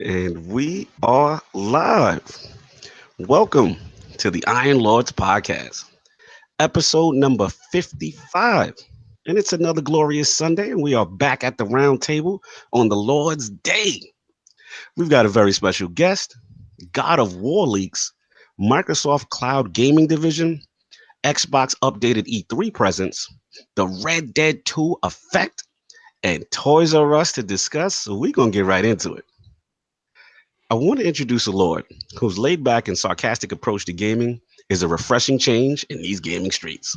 And we are live. Welcome to the Iron Lords podcast, episode number 55. And it's another glorious Sunday, and we are back at the round table on the Lord's Day. We've got a very special guest, God of War Leaks, Microsoft Cloud Gaming Division, Xbox updated E3 presence, the Red Dead 2 effect, and Toys R Us to discuss. So we're going to get right into it. I want to introduce a Lord whose laid back and sarcastic approach to gaming is a refreshing change in these gaming streets.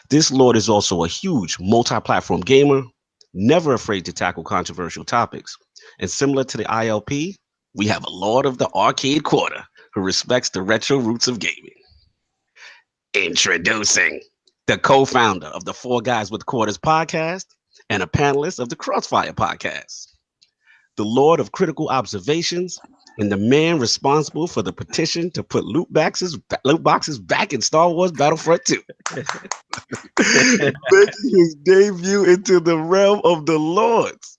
This Lord is also a huge multi-platform gamer, never afraid to tackle controversial topics. And similar to the ILP, we have a Lord of the Arcade Quarter who respects the retro roots of gaming. Introducing the co-founder of the Four Guys with Quarters podcast and a panelist of the CrossFire podcast, the Lord of Critical Observations, and the man responsible for the petition to put loot boxes back in Star Wars Battlefront 2. Making his debut into the realm of the Lords.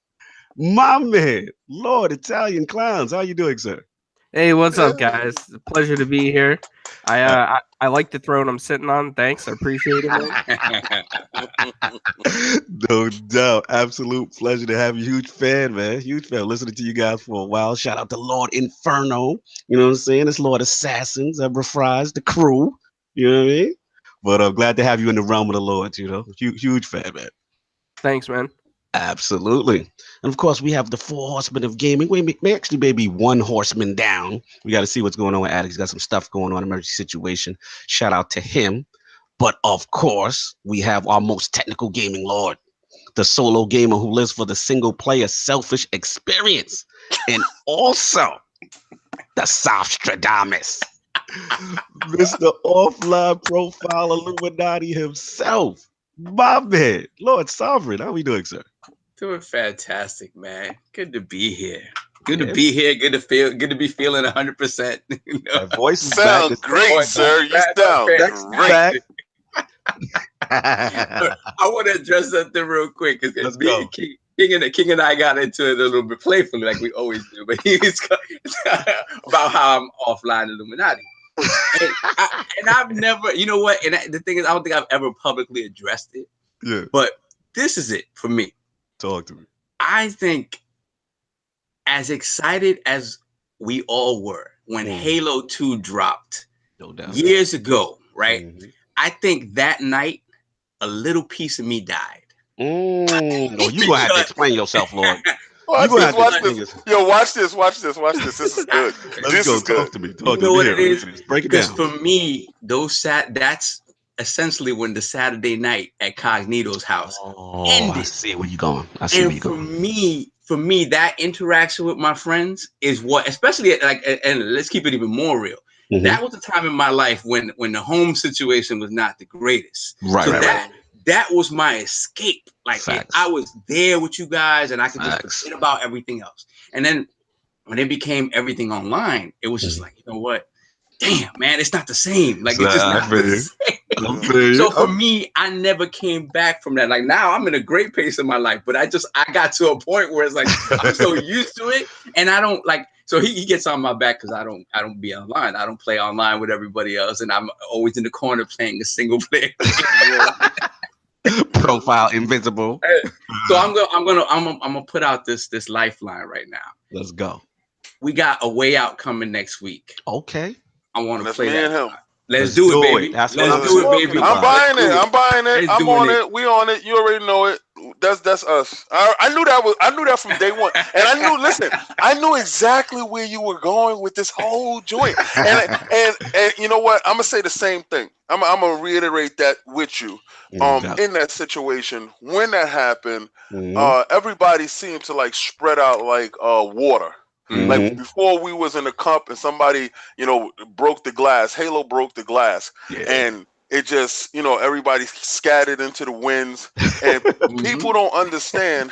My man, Lord Italian Clowns. How you doing, sir? Hey, what's up, guys? Pleasure to be here. I like the throne I'm sitting on. Thanks, I appreciate it, man. No doubt. Absolute pleasure to have you. Huge fan, man. Huge fan. Listening to you guys for a while. Shout out to Lord Inferno. You know what I'm saying? It's Lord Assassins, Ebra Fries, the crew. You know what I mean? But I'm glad to have you in the realm of the Lord, you know. Huge fan, man. Thanks, man. Absolutely. And of course, we have the four horsemen of gaming. We may actually maybe one horseman down. We got to see what's going on with Addict. He's got some stuff going on, emergency situation. Shout out to him. But of course, we have our most technical gaming lord, the solo gamer who lives for the single player selfish experience. And also the Softstradamus, Mr. Offline Profile Illuminati himself. My man, Lord Sovereign. How we doing, sir? Doing fantastic, man. Good to be here. Good to be here. Good to be feeling 100%. You know? That voice sounds great, sir. You sound great. I want to address something real quick because King and I got into it a little bit playfully, like we always do. But he was about how I'm offline Illuminati. And I've never, you know what? And the thing is, I don't think I've ever publicly addressed it. Yeah. But this is it for me. Talk to me. I think as excited as we all were when Halo 2 dropped years ago, right? Mm-hmm. I think that night, a little piece of me died. No, you're going to have to explain yourself, Lord. Watch this. Yo, watch this. This is good. This is good. Talk to me. You know what it is? Break it down. Because for me, that's essentially when the Saturday night at Cognito's house ended. I see where you're going. For me, that interaction with my friends is what, especially and let's keep it even more real. Mm-hmm. That was the time in my life when the home situation was not the greatest. Right. That was my escape. Like I was there with you guys and I could just forget about everything else. And then when it became everything online, it was just like, you know what? Damn, man, it's not the same. Like it's just not the same. So for me, I never came back from that. Like now I'm in a great pace in my life, but I got to a point where it's like I'm so used to it. And I don't like, so he gets on my back because I don't be online. I don't play online with everybody else. And I'm always in the corner playing a single player. Profile invisible. So I'm gonna put out this lifeline right now. Let's go. We got A Way Out coming next week. Okay. I want to That's play that. Him. Let's do it, baby. Let's do it, baby. I'm buying it. I'm on it. We on it. You already know it. That's us. I knew that from day one. And I knew exactly where you were going with this whole joint. And you know what? I'm gonna say the same thing. I'm gonna reiterate that with you. In that situation, when that happened, everybody seemed to like spread out like water. Mm-hmm. Like before we was in a cup and somebody, broke the glass. Halo broke the glass. Yeah. And it just, everybody scattered into the winds. And people don't understand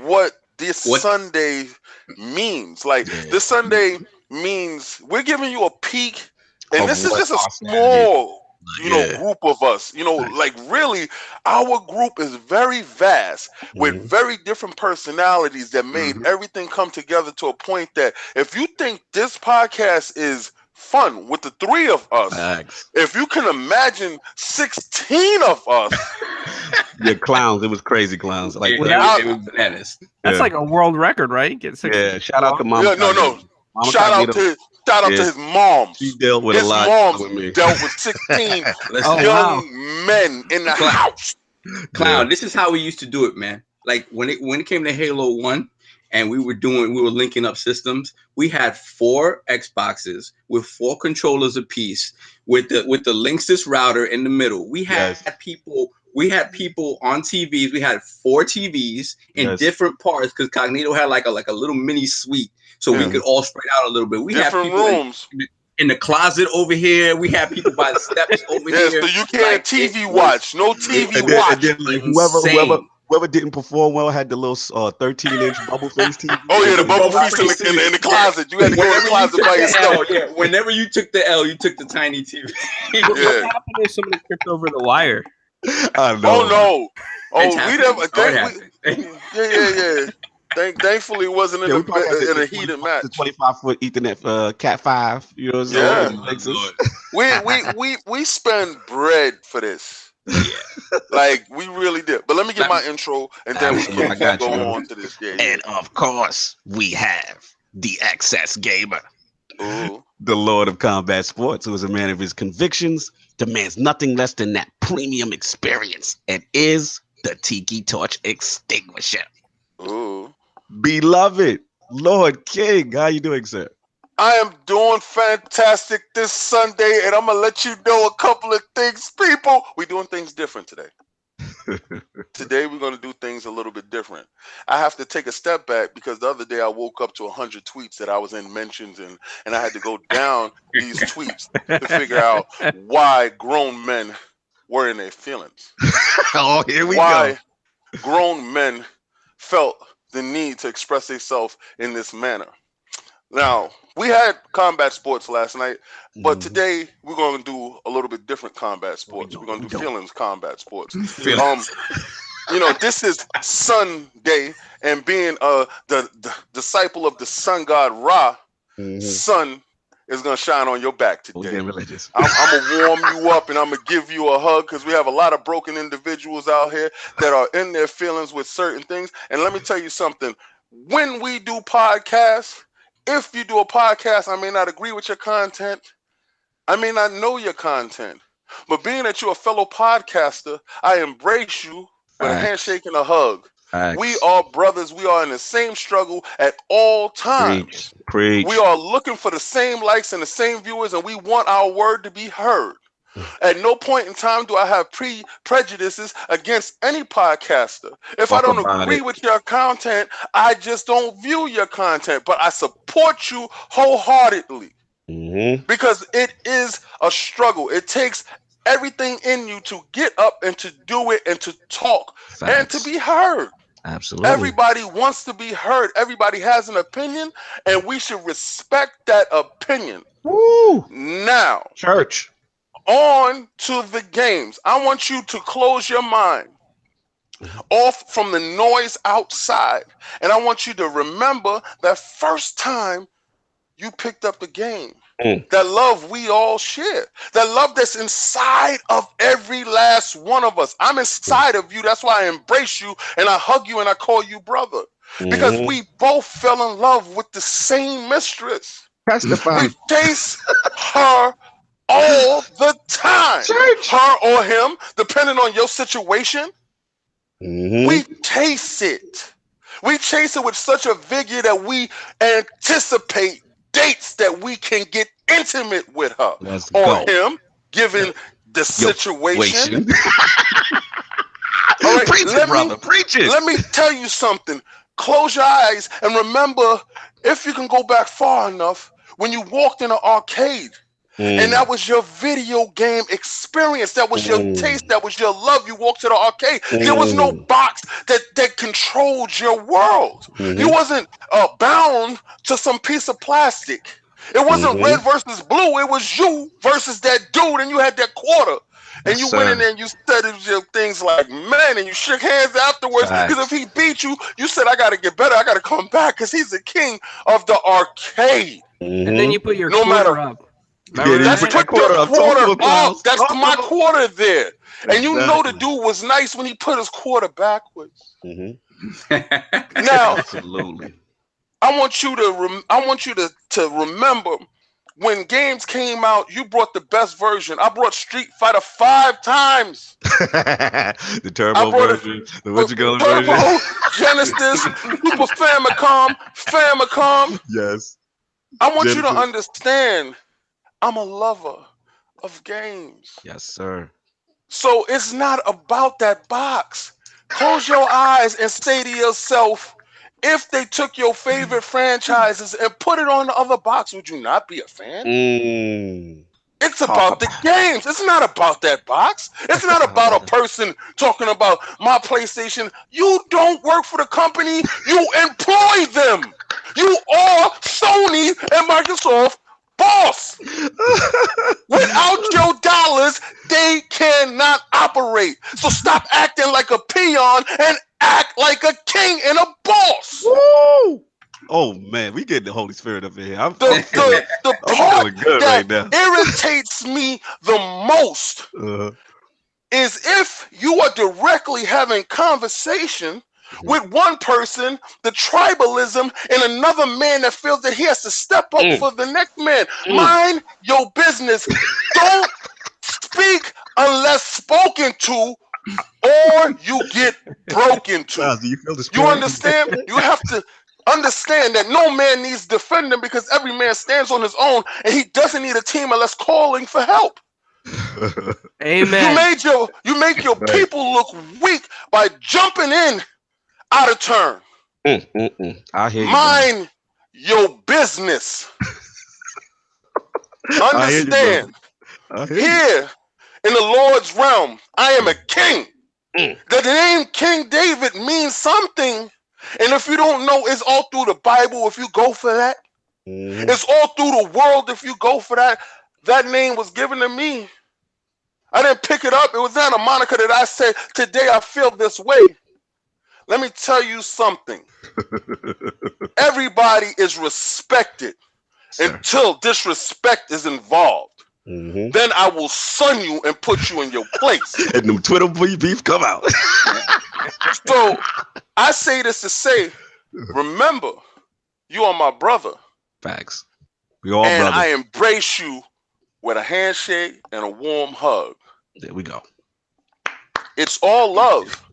what this Sunday means. Like this Sunday means we're giving you a peek. And this is just a small group of us. Like really, our group is very vast with very different personalities that made everything come together to a point that if you think this podcast is fun with the 3 of us, if you can imagine 16 of us. Yeah, clowns. It was crazy clowns. Like it was bananas. That's like a world record, right? Get 16. Yeah, shout out to Mama. No. Shout out to his mom. She dealt with his a lot. Mom dealt with 16 young men in the house. Clown, this is how we used to do it, man. Like when it came to Halo 1 and we were linking up systems, we had 4 Xboxes with 4 controllers apiece with the Linksys router in the middle. We had people on TVs. We had 4 TVs in different parts because Cognito had like a little mini suite, so we could all spread out a little bit. We different had people rooms in the closet over here. We had people by the steps over here. So you can't TV watch. No TV watch. Then, whoever didn't perform well had the little 13-inch bubble face TV. Oh yeah, the bubble face in the closet. You had to go in the closet by yourself. Yeah, whenever you took the L, you took the tiny TV. What happened if somebody tripped over the wire? I know. Oh no! Oh, we never. Yeah. Thankfully, it wasn't in a heated match. The 25-foot Ethernet Cat 5. You know what I'm saying? We spend bread for this. Yeah. Like we really did. But let me get my intro, and then we can go on to this game. And of course, we have the Excess Gamer. Ooh. The Lord of Combat Sports, who is a man of his convictions, demands nothing less than that premium experience, and is the Tiki Torch Extinguisher. Ooh. Beloved Lord King, how you doing, sir? I am doing fantastic this Sunday, and I'm gonna let you know a couple of things, people. We're doing things different today. Today we're gonna do things a little bit different. I have to take a step back because the other day I woke up to 100 tweets that I was in mentions in, and I had to go down these tweets to figure out why grown men were in their feelings. Oh, here we go. Why grown men felt the need to express themselves in this manner. Now, we had combat sports last night, but today we're going to do a little bit different combat sports. We're going to do feelings combat sports. This is Sunday, and being the disciple of the sun god Ra, sun is going to shine on your back today. I'm going to warm you up, and I'm going to give you a hug because we have a lot of broken individuals out here that are in their feelings with certain things. And let me tell you something. When we do podcasts, if you do a podcast, I may not agree with your content. I may not know your content. But being that you're a fellow podcaster, I embrace you with a handshake and a hug. We are brothers. We are in the same struggle at all times. Preach. We are looking for the same likes and the same viewers, and we want our word to be heard. At no point in time do I have prejudices against any podcaster. If I don't agree with your content, I just don't view your content, but I support you wholeheartedly because it is a struggle. It takes everything in you to get up and to do it and to talk and to be heard. Absolutely. Everybody wants to be heard. Everybody has an opinion, and we should respect that opinion. Woo! Now, church. On to the games. I want you to close your mind off from the noise outside. And I want you to remember that first time you picked up the game. That love we all share. That love that's inside of every last one of us. I'm inside of you. That's why I embrace you and I hug you and I call you brother. Because we both fell in love with the same mistress. Testify. We chase her all the time. Her or him, depending on your situation. We chase it. We chase it with such a vigor that we anticipate dates that we can get intimate with her or him, given the situation. All right, preach it, brother. Preach it. Let me tell you something. Close your eyes and remember, if you can go back far enough, when you walked in an arcade, and that was your video game experience. That was your taste. That was your love. You walked to the arcade. There was no box that controlled your world. You wasn't bound to some piece of plastic. It wasn't red versus blue. It was you versus that dude, and you had that quarter. And you went in there and you said things like, man, and you shook hands afterwards. Because if he beat you, you said, I got to get better. I got to come back because he's the king of the arcade. And then you put your quarter up. That's put your quarter up. That's my quarter there. And you know the dude was nice when he put his quarter backwards. Now, absolutely. I want you to remember when games came out, you brought the best version. I brought Street Fighter 5 times. The turbo version, the version. Genesis, Super Famicom. Yes. I want you to understand, I'm a lover of games. Yes, sir. So it's not about that box. Close your eyes and say to yourself, if they took your favorite franchises and put it on the other box, would you not be a fan? It's about the games. It's not about that box. It's not about a person talking about my PlayStation. You don't work for the company. You employ them. You are Sony and Microsoft boss. Without your dollars, they cannot operate. So stop acting like a peon and act like a king and a boss. Woo! Oh man, we get the Holy Spirit up in here. The part that irritates me the most is if you are directly having conversation with one person, the tribalism, and another man that feels that he has to step up for the next man. Mind your business. Don't speak unless spoken to, or you get broken to. You understand? You have to understand that no man needs defending because every man stands on his own, and he doesn't need a team unless calling for help. Amen. You make your people look weak by jumping in out of turn. I hear you. Mind your business. Understand. Here in the Lord's realm, I am a king. The name King David means something. And if you don't know, it's all through the Bible if you go for that. It's all through the world if you go for that. That name was given to me. I didn't pick it up. It was not a moniker that I said, today I feel this way. Let me tell you something. Everybody is respected until disrespect is involved. Then I will son you and put you in your place. And them Twitter beef come out. So I say this to say, remember, you are my brother. Facts. We all and brothers. I embrace you with a handshake and a warm hug. There we go. It's all love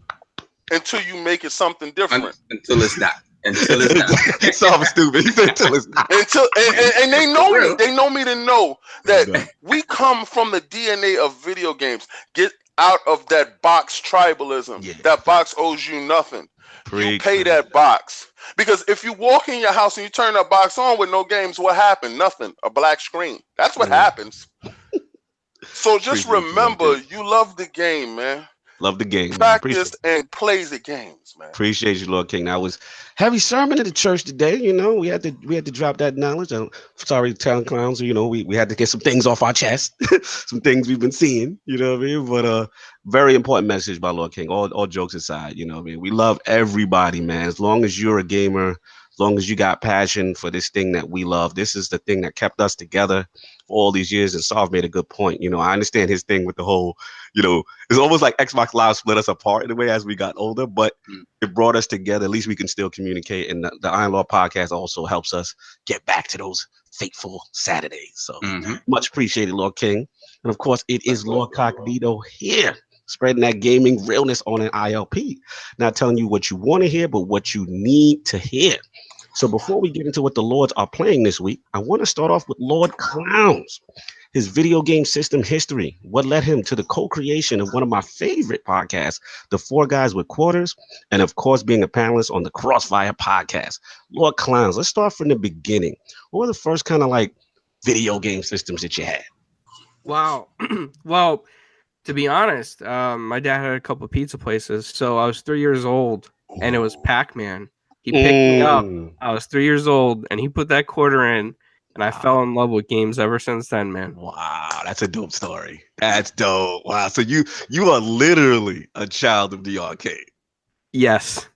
until you make it something different. Until it's not. Until it's not. It's all stupid. Until it's not. And they know me. They know me to know that we come from the DNA of video games. Get out of that box tribalism. Yeah. That box owes you nothing. You pay that box. Because if you walk in your house and you turn that box on with no games, what happened? Nothing. A black screen. That's what happens. So just remember, you love the game, man. Love the game. Practice and play the games, man. Appreciate you, Lord King. That was heavy sermon at the church today. You know, we had to drop that knowledge. I'm sorry, Town Clowns. You know, we had to get some things off our chest, some things we've been seeing. You know what I mean? But very important message by Lord King. All jokes aside, you know what I mean? We love everybody, man. As long as you're a gamer, as long as you got passion for this thing that we love, this is the thing that kept us together for all these years. And Sov made a good point. You know, I understand his thing with the whole, you know, it's almost like Xbox Live split us apart in a way as we got older, but it brought us together. At least we can still communicate. And the Iron Lord podcast also helps us get back to those fateful Saturdays. So much appreciated, Lord King. And of course, it is Lord Cognito here, spreading that gaming realness on an ILP. Not telling you what you want to hear, but what you need to hear. So before we get into what the Lords are playing this week, I want to start off with Lord Clownz, his video game system history, what led him to the co-creation of one of my favorite podcasts, The Four Guys with Quarters, and of course, being a panelist on the CrossFire podcast. Lord Clownz, let's start from the beginning. What were the first kind of like video game systems that you had? Wow. Well, to be honest, my dad had a couple of pizza places. So I was 3 years old and it was Pac-Man. He picked me up. I was 3 years old and he put that quarter in And I fell in love with games ever since then, man. Wow, that's a dope story. That's dope. Wow, so you are literally a child of the arcade. Yes.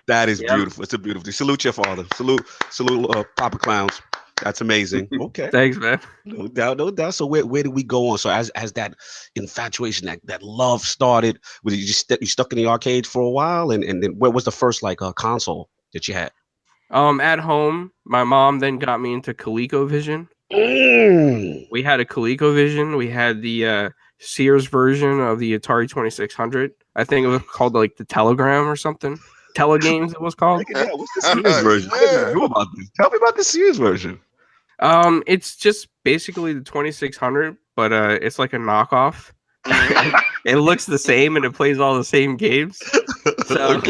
That is beautiful. It's a beautiful thing. Salute your father. Salute, Papa Clownz. That's amazing. Okay. Thanks, man. No doubt, no doubt. So where did we go on? So as that infatuation, that love started, was you just you stuck in the arcade for a while, and then where was the first like console that you had? At home, my mom then got me into ColecoVision. We had a ColecoVision. We had the Sears version of the Atari 2600. I think it was called like the Telegram or something. Telegames, it was called. Yeah, what's the Sears version? I didn't know about this. Tell me about the Sears version. It's just basically the 2600, but it's like a knockoff. It looks the same and it plays all the same games. So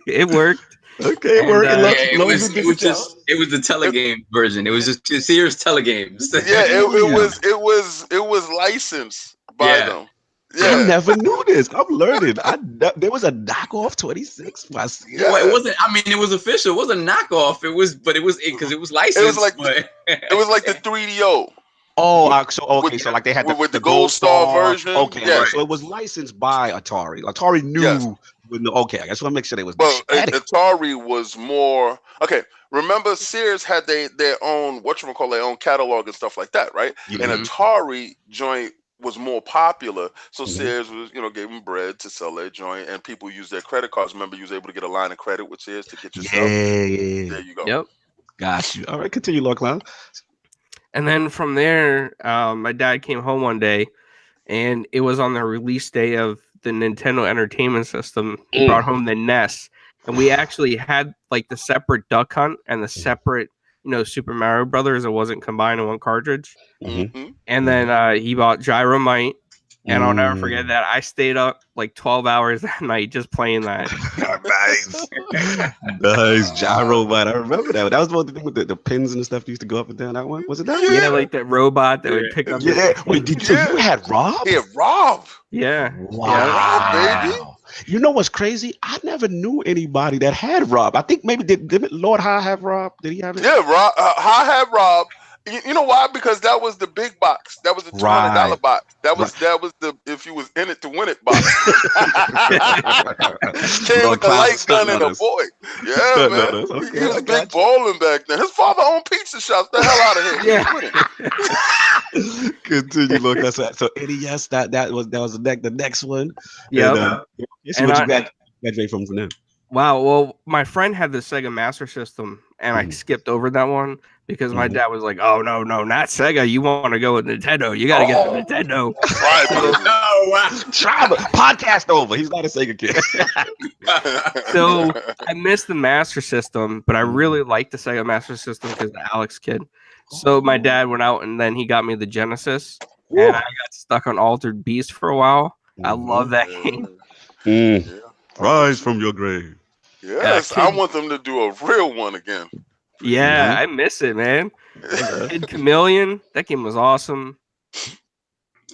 it worked. Okay, it worked. It was the telegame version. It was just Sears telegames. Yeah, it was licensed by them. Yeah. I never knew this. I'm learning. There was a knockoff 26. Well, it wasn't. I mean, it was official. It wasn't knockoff. It was because it was licensed. It was like the 3DO. Oh, so like they had the Gold Star version. Okay, yeah. So it was licensed by Atari. Atari knew. Yes. Okay, I guess we'll make sure they was. Well, Atari was more okay. Remember, Sears had their own their own catalog and stuff like that, right? Mm-hmm. And Atari joint was more popular, so Sears was gave them bread to sell their joint, and people used their credit cards. Remember, you was able to get a line of credit with Sears to get yourself. Yeah. There you go. Yep. Got you. All right, continue, Lord Clown. And then from there, my dad came home one day, and it was on the release day of the Nintendo Entertainment System. He brought home the NES, and we actually had like the separate Duck Hunt and the separate, Super Mario Brothers. It wasn't combined in one cartridge. Mm-hmm. And then he bought Gyromite, and I'll never forget that. I stayed up like 12 hours that night just playing that. Nice Gyromite. I remember that. That was one of the thing with the pins and stuff used to go up and down. That one was it? That one? Yeah, like that robot that would pick up. Yeah. Wait, you had Rob? Yeah, Rob. Yeah. Wow. Yeah, Rob, baby. You know what's crazy? I never knew anybody that had Rob. I think maybe did Lord High have Rob? Did he have it? Yeah, Rob. High had Rob. You know why? Because that was the big box. That was the $200 box. That was the if you was in it to win it box. Came with the light gun and a boy. Yeah, man. Okay, he was big balling back then. His father owned pizza shops. The hell out of here. Continue, look. So NES. That was the next one. Yeah. So what you graduate from them? Wow. Well, my friend had the Sega Master System, and I skipped over that one because my dad was like, "Oh no, not Sega. You want to go with Nintendo? You got to get the Nintendo." Right. Podcast over. He's not a Sega kid. So I missed the Master System, but I really liked the Sega Master System because the Alex kid. So my dad went out and then he got me the Genesis, and I got stuck on Altered Beast for a while. I love that game. Rise from your grave. Yes, I want them to do a real one again. Yeah, I miss it, man. Kid Chameleon, that game was awesome.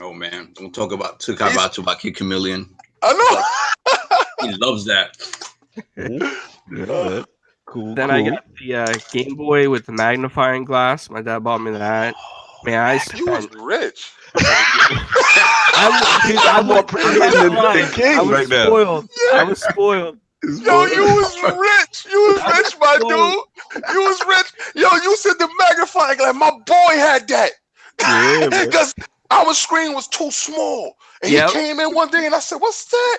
Oh man, don't talk about Kid Chameleon. I know. He loves that. Yeah. Cool. Then I got the Game Boy with the magnifying glass. My dad bought me that. Man, you was rich. I'm more privileged than King right now. I was spoiled. Yo, you was rich. You was rich, my dude. You was rich. Yo, you said the magnifying glass. My boy had that. Yeah, because our screen was too small. And he came in one day and I said, "What's that?"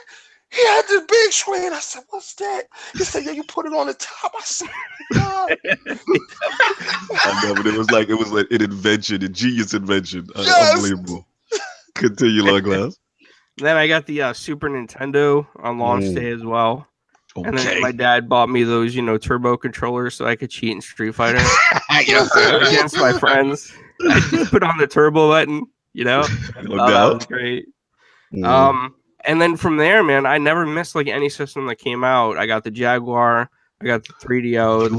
He had this big screen. I said, "What's that?" He said, "Yeah, you put it on the top." I said, "God." I know, but it was like an invention, a genius invention. Yes. Unbelievable. Continue, Lord Glass. Then I got the Super Nintendo on launch day as well. Okay. And then my dad bought me those, turbo controllers so I could cheat in Street Fighter against my friends. I just put on the turbo button, That was great. And then from there, man, I never missed like any system that came out. I got the Jaguar, I got the 3DO, the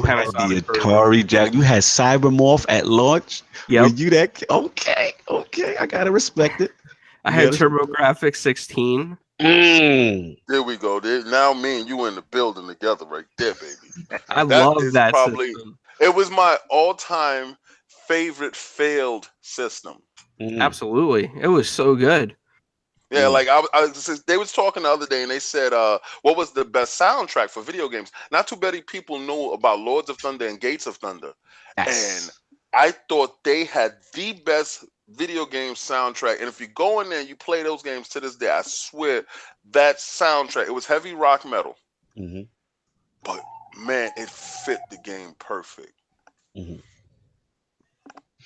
Atari Jag. You had Cybermorph at launch. Yeah, you that? Okay, I gotta respect it. I had TurboGrafx 16. There we go. Now me and you in the building together right there, baby. I love that system. It was my all-time favorite failed system. Absolutely, it was so good. Yeah, like they was talking the other day, and they said, what was the best soundtrack for video games? Not too many people knew about Lords of Thunder and Gates of Thunder, and I thought they had the best video game soundtrack. And if you go in there and you play those games to this day, I swear that soundtrack, it was heavy rock metal, but man, it fit the game perfect.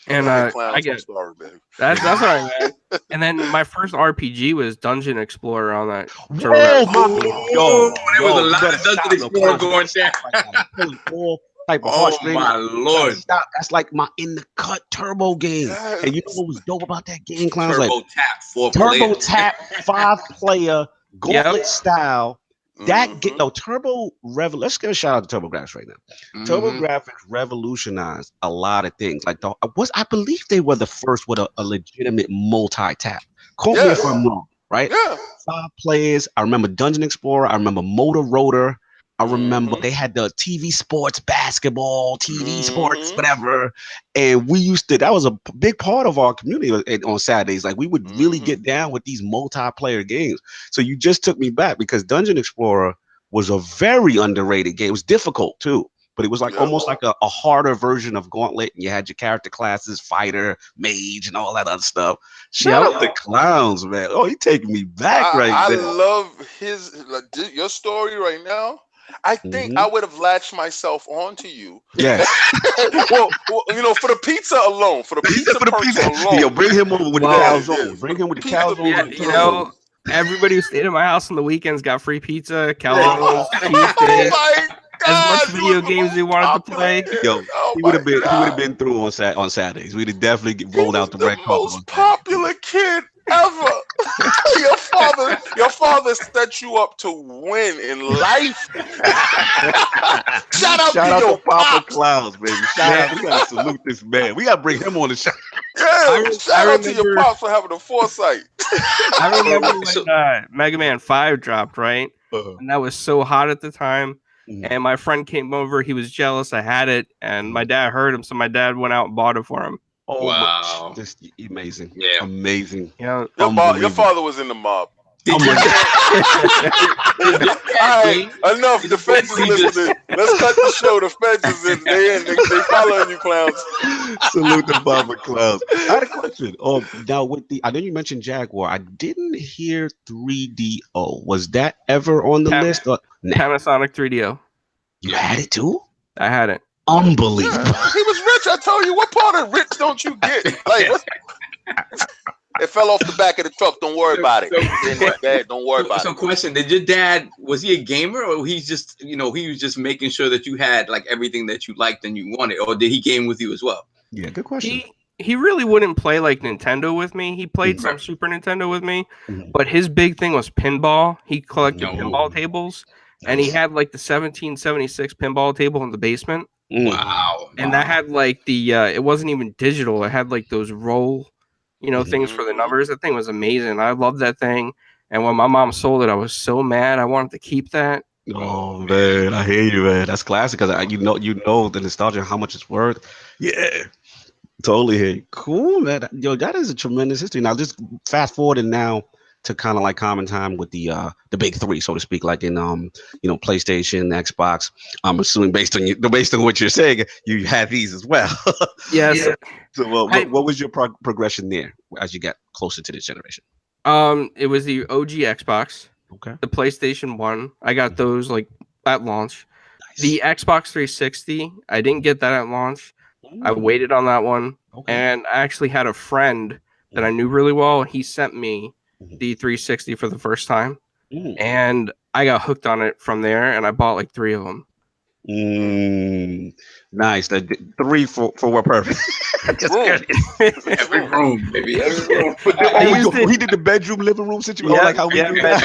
And I get sorry, baby. That's all right, man. And then my first RPG was Dungeon Explorer on that. There was a lot of Dungeon Explorer going there. Oh my lord! That's like my in the cut turbo game. Yes. And you know what was dope about that game, Clownz? Turbo Tap 5-player gauntlet style. That Turbo Revolution. Let's give a shout out to TurboGrafx right now. TurboGrafx revolutionized a lot of things. Like I believe they were the first with a legitimate multi-tap. Quote me if I'm wrong, right? Yeah. 5 players. I remember Dungeon Explorer. I remember Motor Rotor. I remember they had the TV sports, basketball, TV sports, whatever. And we used to, that was a big part of our community on Saturdays. Like we would really get down with these multiplayer games. So you just took me back because Dungeon Explorer was a very underrated game. It was difficult too, but it was like almost like a harder version of Gauntlet. And you had your character classes, fighter, mage, and all that other stuff. Shout out to Clownz, man. Oh, he taking me back there. I love your story right now. I think I would have latched myself onto you. Yes. well, for the pizza alone, alone. Yo, bring him over with the calzone. Bring him with the calzone. Yeah, everybody who stayed at my house on the weekends got free pizza, calzones, as much video games they wanted to play. Yo, he would have been through on Saturdays. We'd have definitely rolled out the red carpet. Most popular kid ever. your father set you up to win in life. Shout out to Papa Clownz, baby. We gotta salute this man. We gotta bring him on the show. Yeah, shout out to your pops for having the foresight. I remember when Mega Man 5 dropped, right? And that was so hot at the time. And my friend came over. He was jealous. I had it, and my dad heard him, so my dad went out and bought it for him. Oh, wow. Just amazing. Yeah. Amazing. Yeah. Your father was in the mob. All right, enough. The feds is listening. Let's cut the show. The feds is in. They following you, Clowns. Salute to Papa Clownz. I had a question. Now I know you mentioned Jaguar. I didn't hear 3DO. Was that ever on the list? Panasonic 3DO. You had it too? I had it. Unbelievable. Yeah, he was rich. I told you, what part of rich don't you get? Like, it fell off the back of the truck. Don't worry about it. Don't worry about it. So, question: did your dad, was he a gamer, or he's just, he was just making sure that you had like everything that you liked and you wanted, or did he game with you as well? Yeah, good question. He really wouldn't play like Nintendo with me. He played some Super Nintendo with me, but his big thing was pinball. He collected pinball tables, and he had like the 1776 pinball table in the basement. Wow. And that had like the it wasn't even digital. It had like those roll, things for the numbers. That thing was amazing. I loved that thing. And when my mom sold it, I was so mad. I wanted to keep that. Oh man, I hear you, man. That's classic because you know the nostalgia, how much it's worth. Yeah, totally hear you. Cool, man. Yo, that is a tremendous history. Now, just fast forwarding now to kind of like common time with the big three, so to speak, like in PlayStation, Xbox. I'm assuming based on what you're saying, you had these as well. Yes. Yeah. So what was your progression there as you got closer to this generation? It was the OG Xbox. Okay. The PlayStation 1. I got those like at launch. Nice. The Xbox 360. I didn't get that at launch. I waited on that one. Okay. And I actually had a friend that I knew really well. He sent me the 360 for the first time, and I got hooked on it from there, and I bought like 3 of them. Nice. The 3 for what purpose? Every room, baby. Every room. He did the bedroom, living room situation. Like how we do that.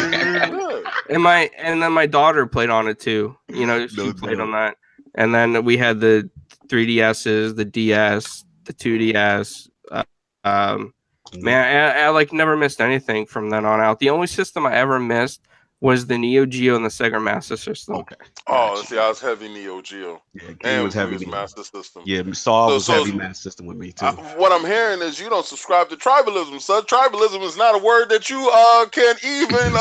And then my daughter played on it too. She played on that. And then we had the 3DSs, the DS, the 2DS. Man, I like never missed anything from then on out. The only system I ever missed was the Neo Geo and the Sega Master System. Okay. Oh, see, I was heavy Neo Geo. Yeah, and was heavy Master System. Yeah, Saw was heavy Master System with me too. What I'm hearing is you don't subscribe to tribalism, son. Tribalism is not a word that you can even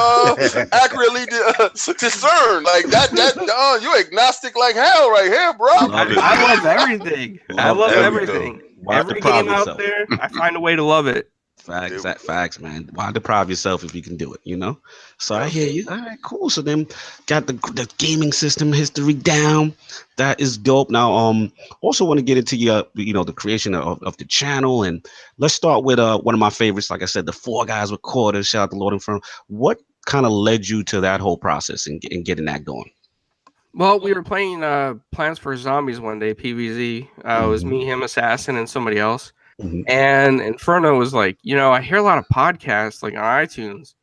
accurately discern. Like that, you're agnostic like hell right here, bro. I love everything. I love everything. Every game out there, I find a way to love it. Facts, man. Why deprive yourself if you can do it, you know? So I hear you. All right, cool. So then got the gaming system history down. That is dope. Now, also want to get into the creation of the channel. And let's start with one of my favorites, like I said, the 4 Guys with Quarters. Shout out to Lord Inferno. What kind of led you to that whole process and getting that going? Well, we were playing Plants vs. Zombies one day, PvZ. It was me, him, Assassin, and somebody else. And Inferno was like, I hear a lot of podcasts like on iTunes,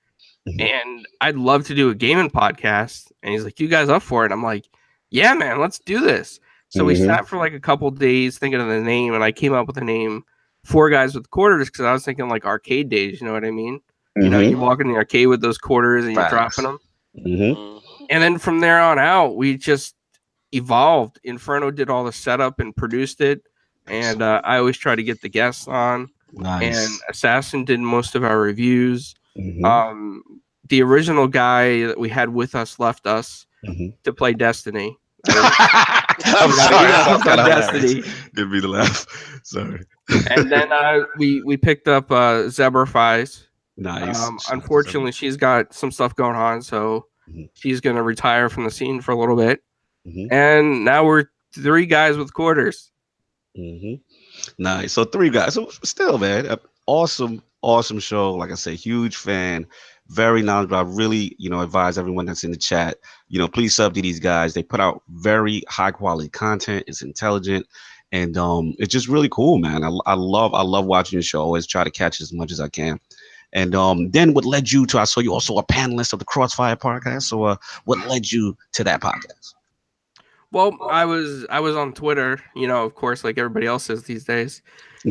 and I'd love to do a gaming podcast. And he's like, you guys up for it? I'm like, yeah, man, let's do this. So we sat for like a couple days thinking of the name, and I came up with the name 4 Guys with Quarters because I was thinking like arcade days, you know what I mean? You walk in the arcade with those quarters and you're dropping them. And then from there on out, we just evolved. Inferno did all the setup and produced it. And I always try to get the guests on. Nice. And Assassin did most of our reviews. The original guy that we had with us left us to play Destiny. I'm sorry. Destiny. Didn't mean to laugh. Sorry. And then we picked up Zebra Fries. Nice. Unfortunately, she's got some stuff going on, so she's going to retire from the scene for a little bit. And now we're 3 Guys with Quarters. Nice. So 3 Guys. So still, man, awesome show. Like I say, huge fan, very knowledgeable. I really, advise everyone that's in the chat, please sub to these guys. They put out very high quality content. It's intelligent, and it's just really cool, man. I love watching your show. Always try to catch as much as I can. And then what led you to? I saw you also a panelist of the CrossFire podcast. So what led you to that podcast? Well, I was on Twitter, of course, like everybody else is these days.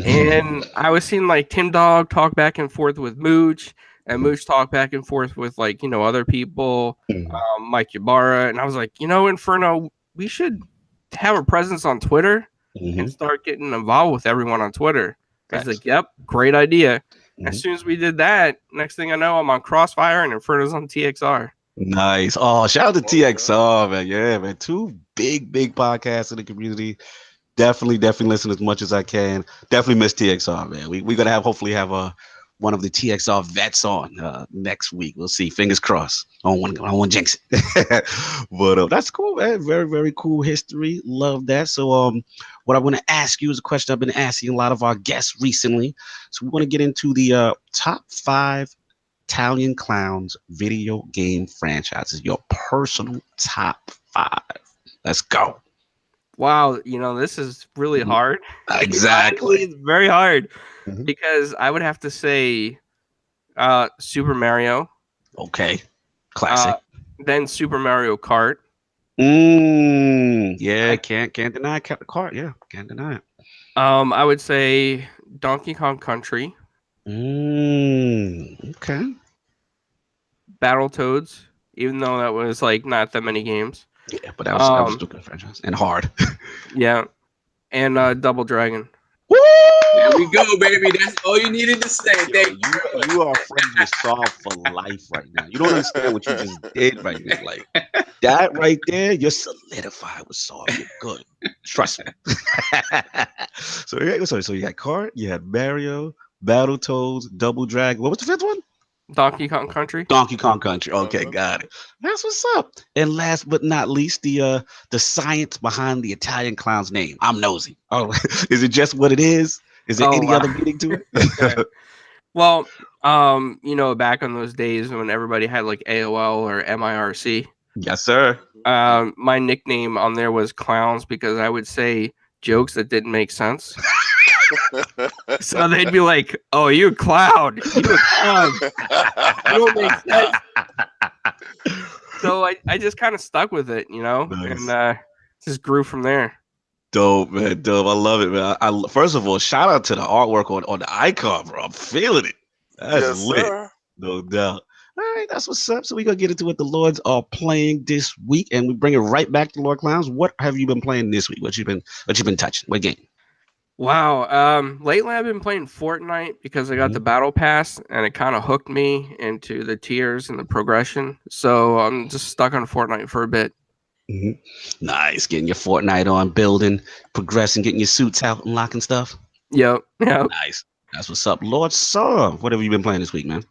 And I was seeing like Tim Dog talk back and forth with Mooch, and Mooch talk back and forth with like, other people, Mike Ybarra. And I was like, Inferno, we should have a presence on Twitter and start getting involved with everyone on Twitter. I was like, yep, great idea. As soon as we did that, next thing I know, I'm on CrossFire and Inferno's on TXR. Nice. Oh, shout out to TXR, man. Yeah, man. 2 big podcasts in the community. Definitely listen as much as I can. Definitely miss TXR, man. We're gonna hopefully have one of the TXR vets on next week. We'll see. Fingers crossed. I don't want to jinx it. But that's cool, man. Very, very cool history. Love that. So what I want to ask you is a question I've been asking a lot of our guests recently. So we want to get into the top 5 Italian Clownz video game franchises, your personal top 5. Let's go. Wow, this is really hard. Exactly. It's very hard because I would have to say Super Mario. Okay. Classic. Then Super Mario Kart. Yeah, can't deny Kart. Yeah, can't deny it. I would say Donkey Kong Country. Okay. Battletoads, even though that was like not that many games. Yeah, but that was still good franchise and hard. Yeah, and Double Dragon. Woo! There we go, baby. That's all you needed to say. You are friends with Saul for life right now. You don't understand what you just did right now. Like that right there, you're solidified with Saul. You're good. Trust me. So you got Kart, you had Mario, Battletoads, Double Dragon. What was the 5th one? Donkey Kong Country. Donkey Kong Country. Okay, got it. That's what's up. And last but not least, the science behind the Italian Clownz name. I'm nosy. Oh, is it just what it is? Is there any other meaning to it? Well, back in those days when everybody had like AOL or MIRC. Yes, sir. My nickname on there was Clownz because I would say jokes that didn't make sense. So they'd be like, "Oh, you a clown? You a clown? You don't make sense." So I just kind of stuck with it, nice. And just grew from there. Dope, man. Dope. I love it, man. First of all, shout out to the artwork on the icon, bro. I'm feeling it. That's lit. Sir. No doubt. All right, that's what's up. So we're gonna get into what the Lords are playing this week, and we bring it right back to Lord Clownz. What have you been playing this week? What you been touching? What game? Wow. Lately I've been playing Fortnite because I got the battle pass and it kind of hooked me into the tiers and the progression. So I'm just stuck on Fortnite for a bit. Nice, getting your Fortnite on, building, progressing, getting your suits out, unlocking stuff. Yep. Nice. That's what's up, Lord Sir. What have you been playing this week, man?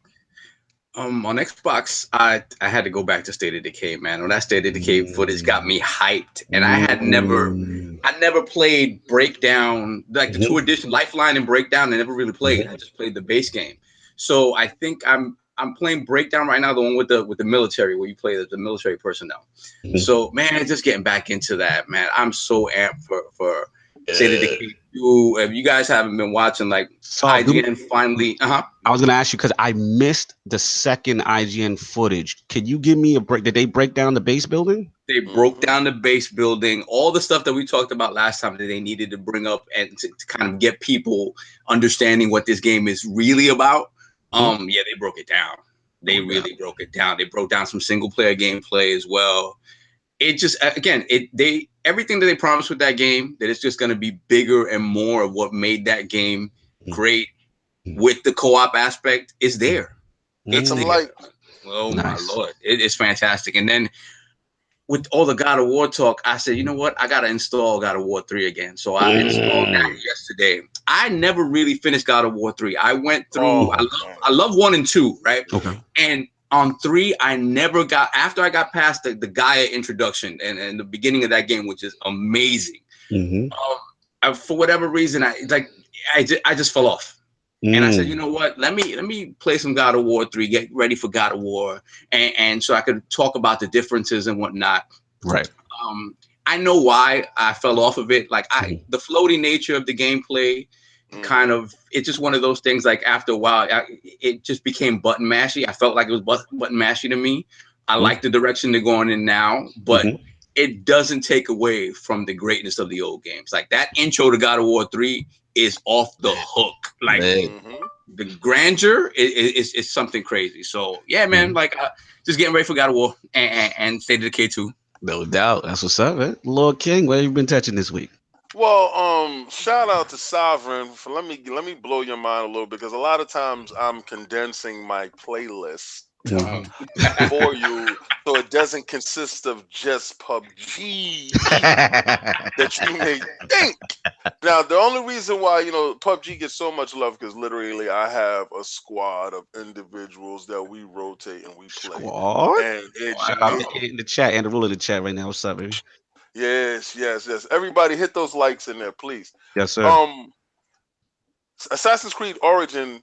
On Xbox, I had to go back to State of Decay, man. When that State of Decay footage got me hyped, and I never played Breakdown, like the 2 edition Lifeline and Breakdown. I never really played. I just played the base game. So I think I'm playing Breakdown right now, the one with the military, where you play the military personnel. So man, just getting back into that, man. I'm so amped for State of Decay 2. If you guys haven't been watching, like IGN finally, I was gonna ask you because I missed the second IGN footage. Can you give me a break? Did they break down the base building? They broke down the base building, all the stuff that we talked about last time that they needed to bring up and to kind of get people understanding what this game is really about. Yeah, they broke it down. They really broke it down. They broke down some single player gameplay as well. It just, again, everything that they promised with that game, that it's just going to be bigger and more of what made that game great with the co-op aspect is there. It's there. Oh my Lord. It's fantastic. And then with all the God of War talk, I said, you know what? I got to install God of War 3 again. So I installed that yesterday. I never really finished God of War 3. I went through, I love 1 and 2, right? Okay. And on 3, I never got, after I got past the Gaia introduction and the beginning of that game, which is amazing. For whatever reason, I just fell off. And I said, you know what? Let me play some God of War 3, get ready for God of War, and so I could talk about the differences and whatnot. Right. I know why I fell off of it. Like the floaty nature of the gameplay, kind of, it's just one of those things. Like after a while, it just became button mashy. I felt like it was button mashy to me. I like the direction they're going in now, but it doesn't take away from the greatness of the old games. Like that intro to God of War 3 is off the hook. Like the grandeur is something crazy. So yeah, man, like just getting ready for God of War and State of Decay 2. No doubt. That's what's up, man. Lord King, what have you been touching this week? Well, shout out to Sovereign for let me blow your mind a little bit, because a lot of times I'm condensing my playlist for you, so it doesn't consist of just PUBG that you may think. Now, the only reason why PUBG gets so much love, because literally I have a squad of individuals that we rotate and we play. Squad? And in the chat, and the rule of the chat right now. What's up, baby? Yes. Everybody hit those likes in there, please. Yes, sir. Assassin's Creed Origin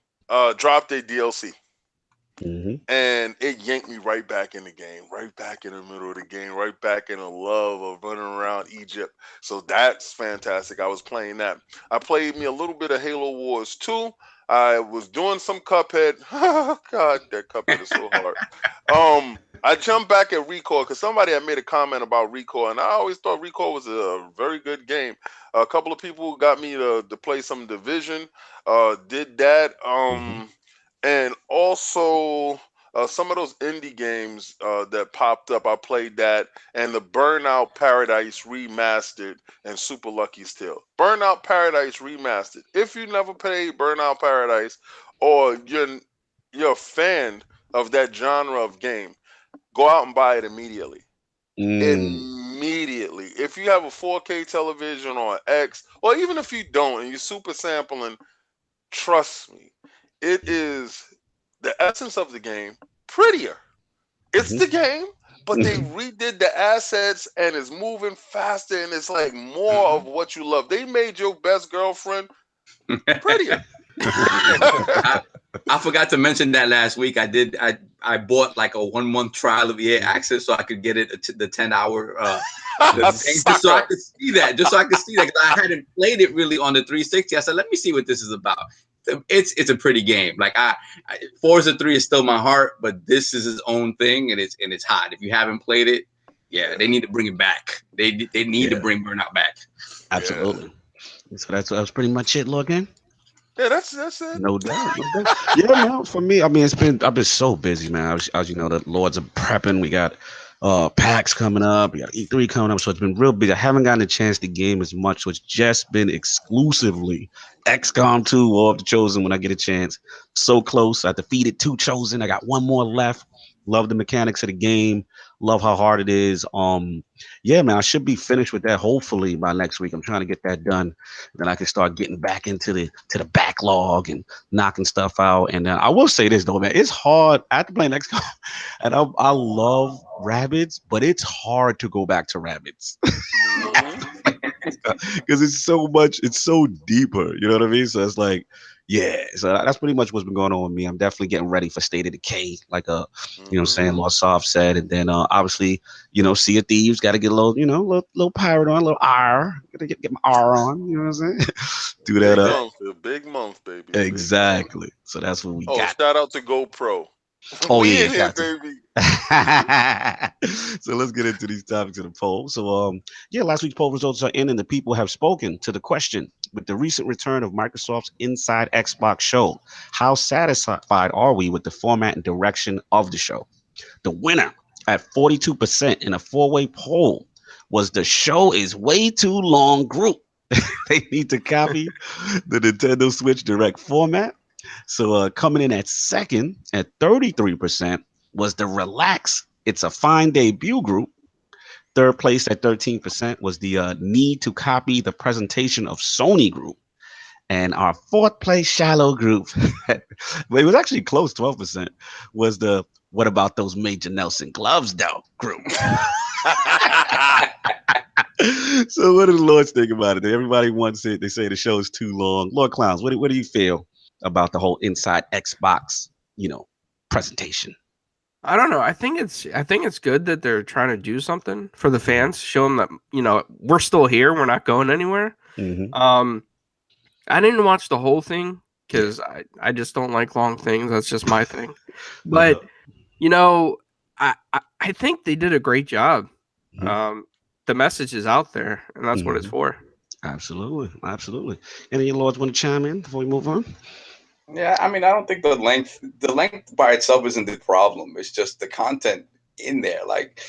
dropped a DLC. And it yanked me right back in the game, right back in the middle of the game, right back in the love of running around Egypt. So that's fantastic. I was playing that. I played me a little bit of Halo Wars 2. I was doing some Cuphead. God, that Cuphead is so hard. I jumped back at Recall because somebody had made a comment about Recall, and I always thought Recall was a very good game. A couple of people got me to play some Division. Did that. And also some of those indie games that popped up, I played that, and the Burnout Paradise Remastered and Super Lucky's Tale. Burnout Paradise Remastered. If you never played Burnout Paradise, or you're a fan of that genre of game, go out and buy it immediately. Immediately. If you have a 4K television or X, or even if you don't and you're super sampling, trust me, it is the essence of the game, prettier. It's the game, but they redid the assets and it's moving faster and it's like more of what you love. They made your best girlfriend prettier. I forgot to mention that last week. I bought like a 1-month trial of EA Access so I could get it the 10-hour just so I could see that. Because I hadn't played it really on the 360. I said, let me see what this is about. It's a pretty game. Like Forza 3 is still my heart, but this is its own thing, and it's hot. If you haven't played it, yeah, they need to bring it back. They need to bring Burnout back. Absolutely. So that was pretty much it, Lord Game. Yeah, that's it. No doubt, no doubt. Yeah, man. For me, I mean, I've been so busy, man. As you know, the Lords are prepping. We got PAX coming up. We got E3 coming up. So it's been real busy. I haven't gotten a chance to game as much. So it's just been exclusively XCOM 2 or The Chosen when I get a chance. So close. I defeated 2 Chosen. I got 1 more left. Love the mechanics of the game. Love how hard it is. Yeah, man, I should be finished with that hopefully by next week. I'm trying to get that done. Then I can start getting back into the backlog and knocking stuff out. And I will say this though, man, it's hard after playing XCOM, and I love rabbits, but it's hard to go back to rabbits. Because it's so deeper, you know what I mean? So it's like, yeah, so that's pretty much what's been going on with me. I'm definitely getting ready for State of Decay, like you know what I'm saying, Lord Soft said. And then obviously, you know, Sea of Thieves, got to get a little, you know, little pirate on, a little R, gotta get my R on, you know what I'm saying? Do that up. Big month, baby. Exactly. So that's what we got. Shout out to GoPro. Oh yeah, here, baby. So let's get into these topics of the poll. So yeah, last week's poll results are in, and the people have spoken to the question: with the recent return of Microsoft's Inside Xbox show, how satisfied are we with the format and direction of the show? The winner at 42% in a 4-way poll was the show is way too long group. They need to copy the Nintendo Switch Direct format. So coming in at second at 33% was the Relax, It's a Fine Debut group. Third place at 13% was the Need to Copy the Presentation of Sony group. And our fourth place shallow group, it was actually close, 12%, was the What About Those Major Nelson Gloves though group. So what do the Lords think about it? Everybody wants it. They say the show is too long. Lord Clownz, what do you feel about the whole Inside Xbox, you know, presentation? I don't know. I think it's good that they're trying to do something for the fans, show them that, you know, we're still here, we're not going anywhere. I didn't watch the whole thing because I just don't like long things. That's just my thing. But you know, I think they did a great job. The message is out there, and that's what it's for. Absolutely. Any of your Lords want to chime in before we move on? Yeah, I mean, I don't think the length by itself isn't the problem. It's just the content in there. Like,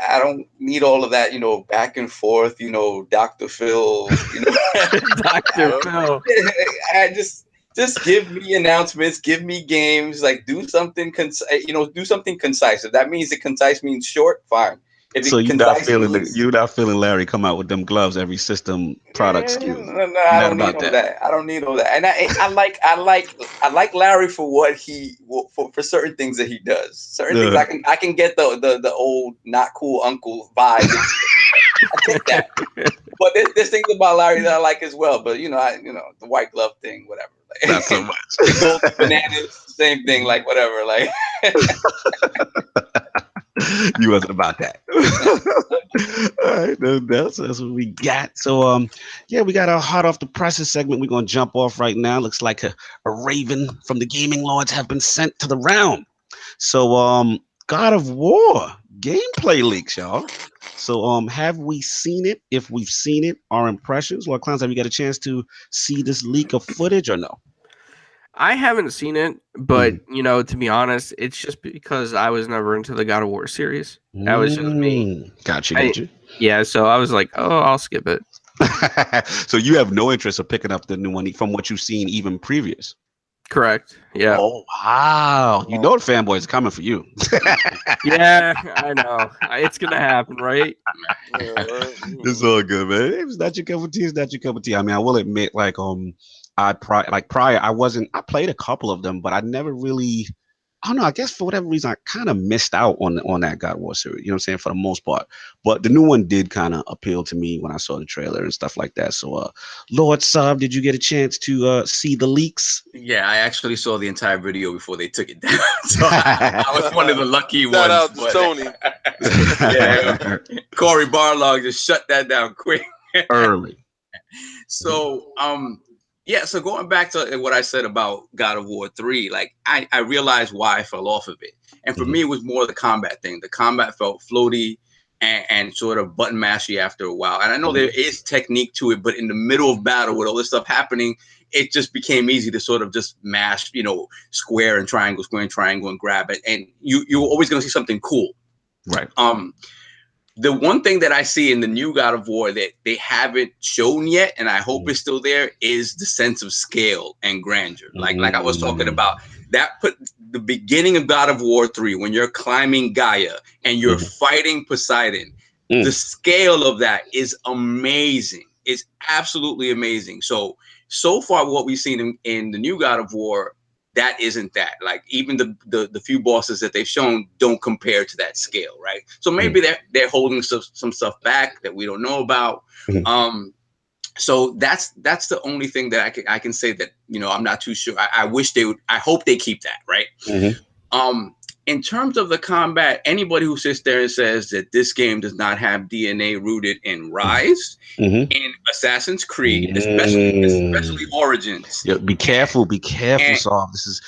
I don't need all of that, you know, back and forth, you know, Dr. Phil, you know. Dr. Phil. I just give me announcements, give me games, like do something concise. If that means that concise means short, fine. So you're not feeling Larry come out with them gloves every system product SKU. No, I don't need all that. I don't need all that. And I like Larry for what for certain things that he does. Certain things I can get the old not cool uncle vibe. I take that. But there's things about Larry that I like as well. But you know, the white glove thing, whatever. Like, not so much. Bananas, same thing. Like whatever. Like. You wasn't about that. All right, that's what we got. So yeah, we got our hot off the presses segment. We're gonna jump off right now. Looks like a raven from the gaming lords have been sent to the round. So God of War gameplay leaks, y'all. So have we seen it? If we've seen it, our impressions. Lord Clownz, have you got a chance to see this leak of footage or no? I haven't seen it, but you know, to be honest, it's just because I was never into the God of War series. That was just me. Gotcha. Yeah, so I was like, oh, I'll skip it. So you have no interest of picking up the new one from what you've seen even previous? Correct. Yeah. Oh wow! You know the fanboy is coming for you. Yeah, I know. It's gonna happen, right? It's all good, man. It's not your cup of tea. It's not your cup of tea. I mean, I will admit, like prior, I played a couple of them, but I never really, I don't know, I guess for whatever reason, I kind of missed out on that God of War series, you know what I'm saying, for the most part. But the new one did kind of appeal to me when I saw the trailer and stuff like that. So, Lord Sub, did you get a chance to see the leaks? Yeah, I actually saw the entire video before they took it down. So I was one of the lucky ones. Shout out to Sony. Yeah, Corey Barlog just shut that down quick. Early. So, yeah, so going back to what I said about God of War 3, like I realized why I fell off of it. And for me, it was more the combat thing. The combat felt floaty. and sort of button mash you after a while. And I know there is technique to it, but in the middle of battle with all this stuff happening, it just became easy to sort of just mash, square and triangle, and grab it. And you're always going to see something cool. Right. The one thing that I see in the new God of War that they haven't shown yet, and I hope it's still there, is the sense of scale and grandeur. Like I was talking about, that put the beginning of God of War 3, when you're climbing Gaia and you're fighting Poseidon, the scale of that is amazing. It's absolutely amazing. So far what we've seen in the new God of War, that isn't that. Like even the few bosses that they've shown don't compare to that scale, right? So maybe they're holding some stuff back that we don't know about. So that's the only thing that I can say that I'm not too sure. I wish they would. I hope they keep that, right? In terms of the combat, anybody who sits there and says that this game does not have DNA rooted in Rise, in Assassin's Creed, especially Origins. Yeah, be careful, Saul. This is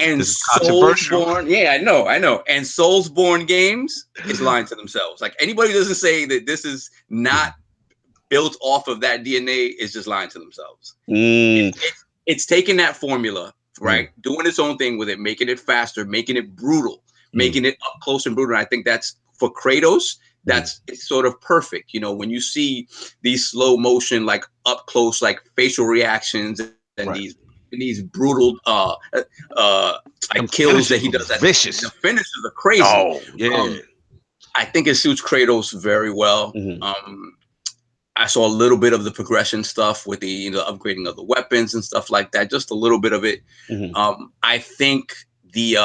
controversial. Soulsborne, yeah, I know. And Soulsborne games is lying to themselves. Like anybody who doesn't say that this is not built off of that DNA is just lying to themselves. It's taking that formula, right? Doing its own thing with it, making it faster, making it brutal, making it up close and brutal. And I think that's for Kratos. It's sort of perfect. When you see these slow motion, like up close, like facial reactions and these brutal like kills that he does. Vicious. The finishes are crazy. Oh, yeah. I think it suits Kratos very well. I saw a little bit of the progression stuff with the upgrading of the weapons and stuff like that. Just a little bit of it. I think the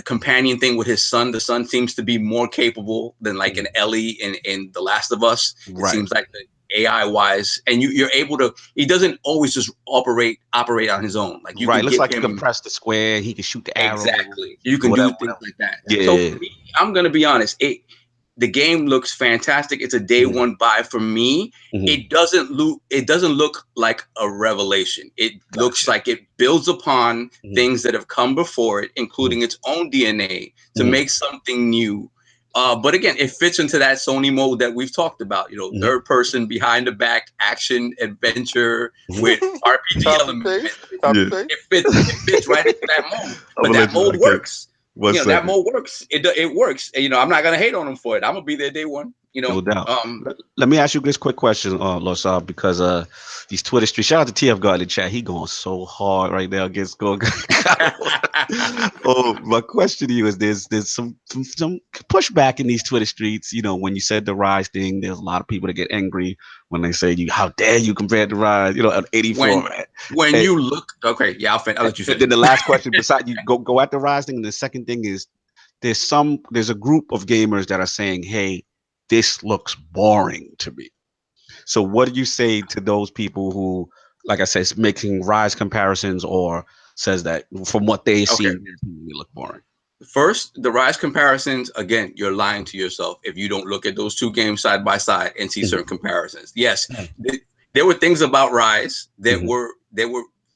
companion thing with his son, the son seems to be more capable than like an Ellie in The Last of Us. It seems like the AI wise, and you're able to. He doesn't always just operate on his own. Like you looks like you can press the square. He can shoot the arrow. Exactly. You can do things like that. Yeah. So for me, I'm gonna be honest. The game looks fantastic. It's a day one buy for me. It doesn't look like a revelation. It looks like it builds upon things that have come before it, including its own DNA, to make something new. But again, it fits into that Sony mode that we've talked about. Third person, behind the back, action, adventure with RPG elements. It fits right into that mode. But that mode works. That mode works. It works. And, I'm not gonna hate on them for it. I'm gonna be there day one. No doubt. Let me ask you this quick question, Lord Saab, because these Twitter streets. Shout out to TF God in the chat. He going so hard right now against Go. My question to you is: there's some pushback in these Twitter streets. When you said the Rise thing, there's a lot of people that get angry when they say how dare you compare it to Rise? At 84. When you look, okay, yeah, I'll let you say. Then the last question, besides you go at the Rise thing, and the second thing is there's a group of gamers that are saying, hey, this looks boring to me. So what do you say to those people who, like I said, is making Rise comparisons or says that from what they see, they look boring? First, the Rise comparisons, again, you're lying to yourself if you don't look at those two games side by side and see certain comparisons. Yes, there were things about Rise that were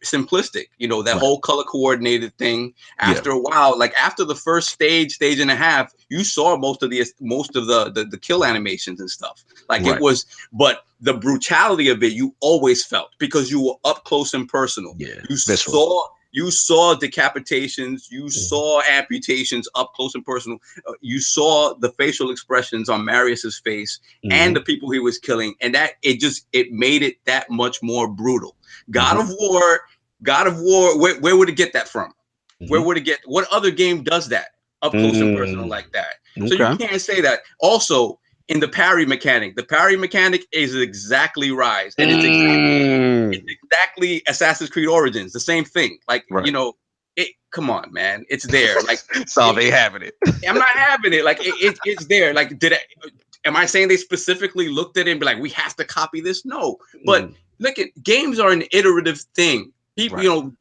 simplistic, that whole color coordinated thing. After a while, like after the first stage and a half, you saw most of the kill animations and stuff. Like it was, but the brutality of it you always felt because you were up close and personal. You saw decapitations, you saw amputations up close and personal. You saw the facial expressions on Marius's face and the people he was killing, and that it made it that much more brutal. God of War, where would it get that from? Where would it get? What other game does that up close and personal like that? So you can't say that. Also, in the parry mechanic is exactly Rise, and it's exactly Assassin's Creed Origins, the same thing. Like come on, man, it's there. Like so they having it. I'm not having it. Like it's there. Like am I saying they specifically looked at it and be like, we have to copy this? No, but look, games are an iterative thing. People,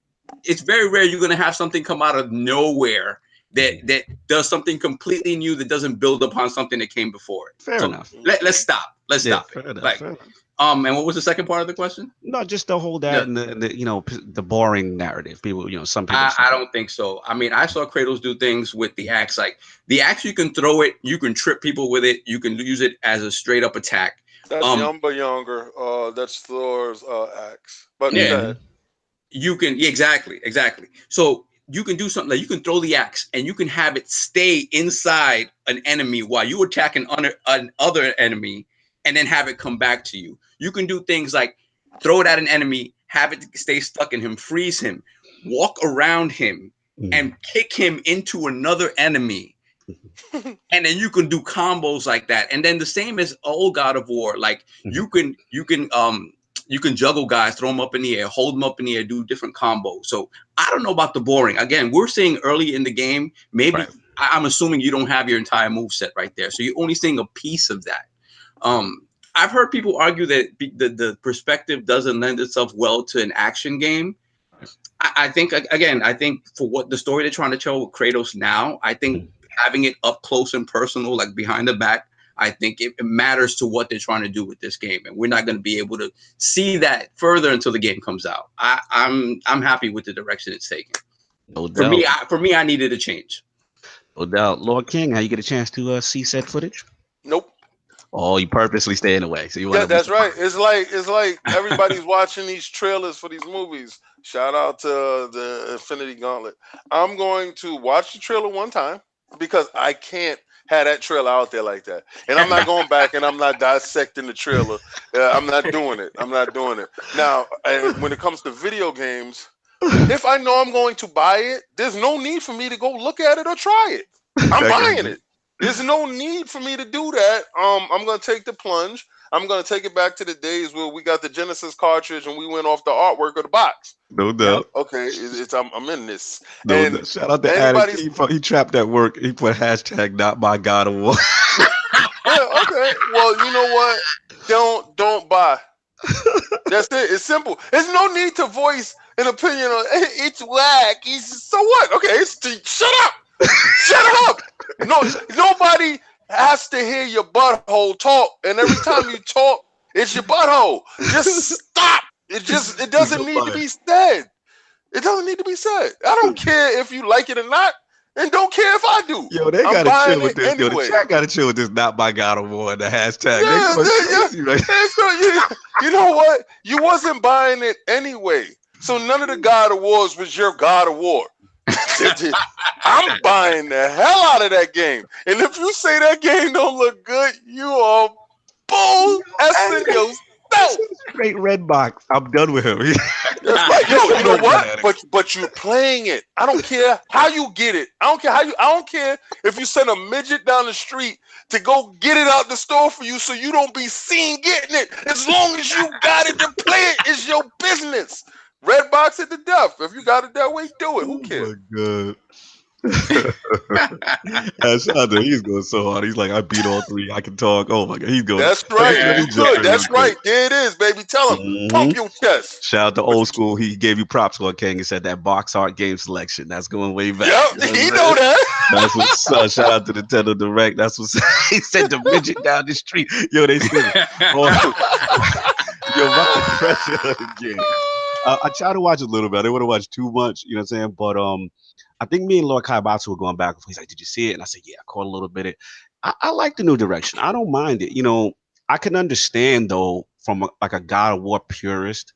it's very rare you're going to have something come out of nowhere that does something completely new that doesn't build upon something that came before it. Fair enough. Let's stop. Let's stop. Fair it. Enough, like, fair And what was the second part of the question? No, just the whole that and the you know, the boring narrative. People, you know, some people. I don't think so. I mean, I saw Kratos do things with the axe. Like the axe, you can throw it, you can trip people with it, you can use it as a straight up attack. That's younger. That's Thor's axe. But yeah, you can exactly. So you can do something like you can throw the axe and you can have it stay inside an enemy while you attack another enemy, and then have it come back to you. You can do things like throw it at an enemy, have it stay stuck in him, freeze him, walk around him, and kick him into another enemy. And then you can do combos like that. And then the same as old God of War, like you can juggle guys, throw them up in the air, hold them up in the air, do different combos. So I don't know about the boring. Again, we're seeing early in the game, maybe I'm assuming you don't have your entire move set right there. So you're only seeing a piece of that. I've heard people argue that the perspective doesn't lend itself well to an action game. I think, again, for what the story they're trying to tell with Kratos now, I think having it up close and personal, like behind the back, I think it matters to what they're trying to do with this game. And we're not going to be able to see that further until the game comes out. I'm happy with the direction it's taking. No doubt. For me, I needed a change. No doubt. Lord King, how you get a chance to see said footage? Nope. Oh, you purposely staying away. So you that's right. It's like everybody's watching these trailers for these movies. Shout out to the Infinity Gauntlet. I'm going to watch the trailer one time because I can't have that trailer out there like that. And I'm not going back and I'm not dissecting the trailer. I'm not doing it. Now, when it comes to video games, if I know I'm going to buy it, there's no need for me to go look at it or try it. I'm buying it. There's no need for me to do that. I'm going to take the plunge. I'm going to take it back to the days where we got the Genesis cartridge and we went off the artwork of the box. No doubt. Okay, I'm in this. No, shout out to Addict. He trapped that work. He put hashtag not my God of War. Yeah, okay. Well, you know what? Don't buy. That's it. It's simple. There's no need to voice an opinion on it's whack. So what? Okay, shut up. Shut up. No, nobody has to hear your butthole talk, and every time you talk, it's your butthole. Just stop. It doesn't need to be said. It doesn't need to be said. I don't care if you like it or not, and don't care if I do. Yo, they gotta chill with this. Anyway. Yo, the chat gotta chill with this. Not my God of War. The hashtag. You know what? You wasn't buying it anyway, so none of the God of Wars was your God of War. I'm buying the hell out of that game. And if you say that game don't look good, you are bull-essing yourself. Straight red box. I'm done with him. That's right. Yo, you know what? But you're playing it. I don't care how you get it. I don't care if you send a midget down the street to go get it out the store for you so you don't be seen getting it. As long as you got it to play it, it's your business. Red box it to death. If you got it that way, do it. Who cares? Oh my God. He's going so hard. He's like, I beat all three. I can talk. Oh my God. He's going. That's right. Good. That's right. There it is, baby. Tell him. Pump your chest. Shout out to Old School. He gave you props, Lord King. He said that box art game selection. That's going way back. Yep. He know that. That's what's shout out to the Nintendo Direct. That's what he said. The midget down the street. Yo, they said yo, my impression again. I try to watch a little bit. I didn't want to watch too much, you know what I'm saying? But I think me and Lord Kaibatsu were going back and forth. He's like, did you see it? And I said, yeah, I caught a little bit of it. I like the new direction. I don't mind it. You know, I can understand, though, from a God of War purist,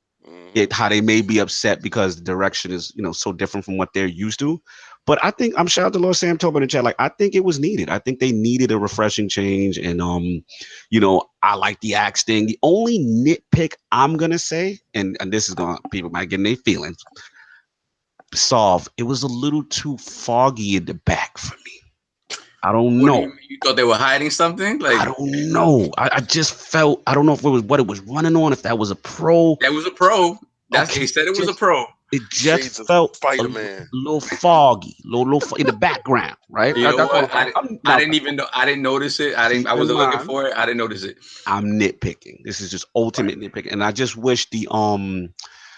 how they may be upset because the direction is, you know, so different from what they're used to. But I think, I'm shout out to Lord Sam Tobin in the chat. Like, I think it was needed. I think they needed a refreshing change. And, you know, I like the axe thing. The only nitpick I'm going to say, and this is going to, people might get in their feelings, it was a little too foggy in the back for me. I don't know. You thought they were hiding something? Like, I don't know. I just felt, I don't know if it was what it was running on, if that was a pro. That was a pro. He said it was a pro. It just felt a little foggy, little in the background, right? You know what? I didn't even know. I didn't notice it. I wasn't looking for it. I didn't notice it. I'm nitpicking. This is just ultimate nitpicking, and I just wish the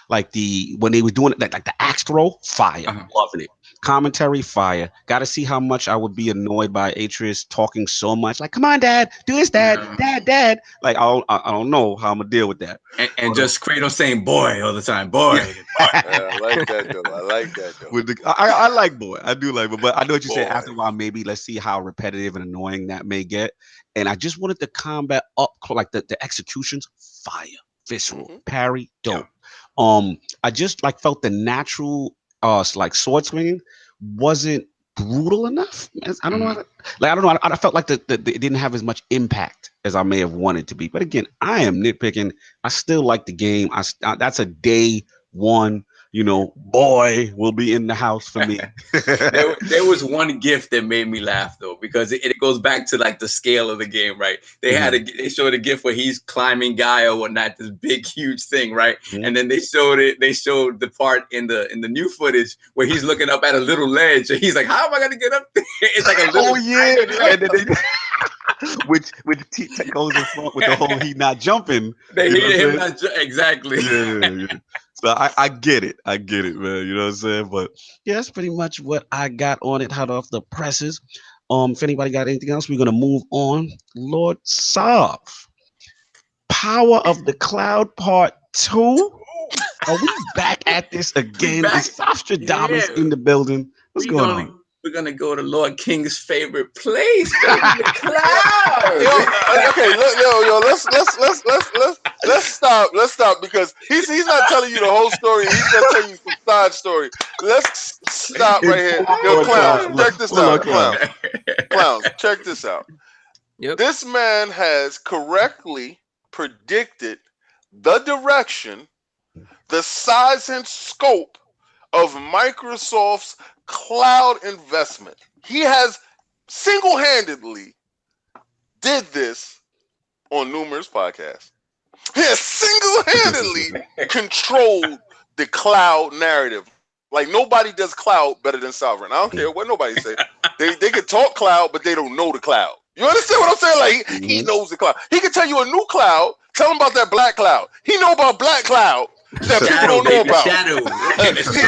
Like when they were doing it, like the axe throw, fire, loving it. Commentary, fire. Got to see how much I would be annoyed by Atreus talking so much. Like, come on, Dad, do this, Dad, Dad. Like, I don't know how I'm gonna deal with that. And just Kratos saying "boy" all the time, boy. I like that though. I like that though. I like boy. I do like, but I know what you said. After a while, maybe let's see how repetitive and annoying that may get. And I just wanted the combat up, like the executions, fire, visceral, parry, dope. I just like felt the natural like sword swinging wasn't brutal enough. I don't know. I don't know. I felt like it didn't have as much impact as I may have wanted to be. But again, I am nitpicking. I still like the game. That's a day one. Boy will be in the house for me. there was one GIF that made me laugh though, because it goes back to like the scale of the game, right? They showed a GIF where he's climbing Gaia or whatnot, this big huge thing, right? And then they showed the part in the new footage where he's looking up at a little ledge and he's like, how am I gonna get up there? It's like a little and then which goes in front with the whole he not jumping. They hit him not exactly. Yeah. So I get it. I get it, man. You know what I'm saying? But yeah, that's pretty much what I got on it, hot off the presses. If anybody got anything else, we're gonna move on. Lord Sav, Power of the Cloud Part 2. Are we back at this again? Is Nostradamus in the building? What's going on? We're gonna go to Lord King's favorite place, the cloud. Let's stop because he's not telling you the whole story. He's gonna tell you some side story. Let's stop right here. Yo, Clownz, check this out. Clownz, check this out. Yep. This man has correctly predicted the direction, the size and scope of Microsoft's cloud investment. He has single-handedly did this on numerous podcasts. He has single-handedly controlled the cloud narrative. Like nobody does cloud better than Sovereign. I don't care what nobody say. They can talk cloud, but they don't know the cloud. You understand what I'm saying? Like he knows the cloud. He can tell you a new cloud. Tell him about that black cloud. He know about black cloud that people don't know about.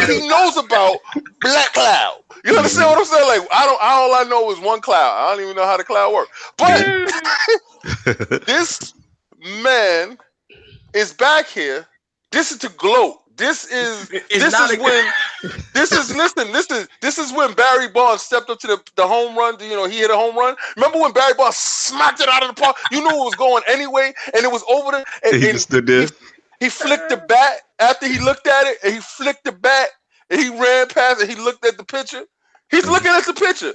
He knows about black cloud. You understand what I'm saying? Like all I know is one cloud. I don't even know how the cloud works. But this man is back here. This is to gloat. This is when Barry Bonds stepped up to the home run. He hit a home run. Remember when Barry Bonds smacked it out of the park? You knew it was going anyway, and it was over there. And he stood there. He flicked the bat after he looked at it, and he flicked the bat, and he ran past it. He looked at the picture. He's looking at the picture.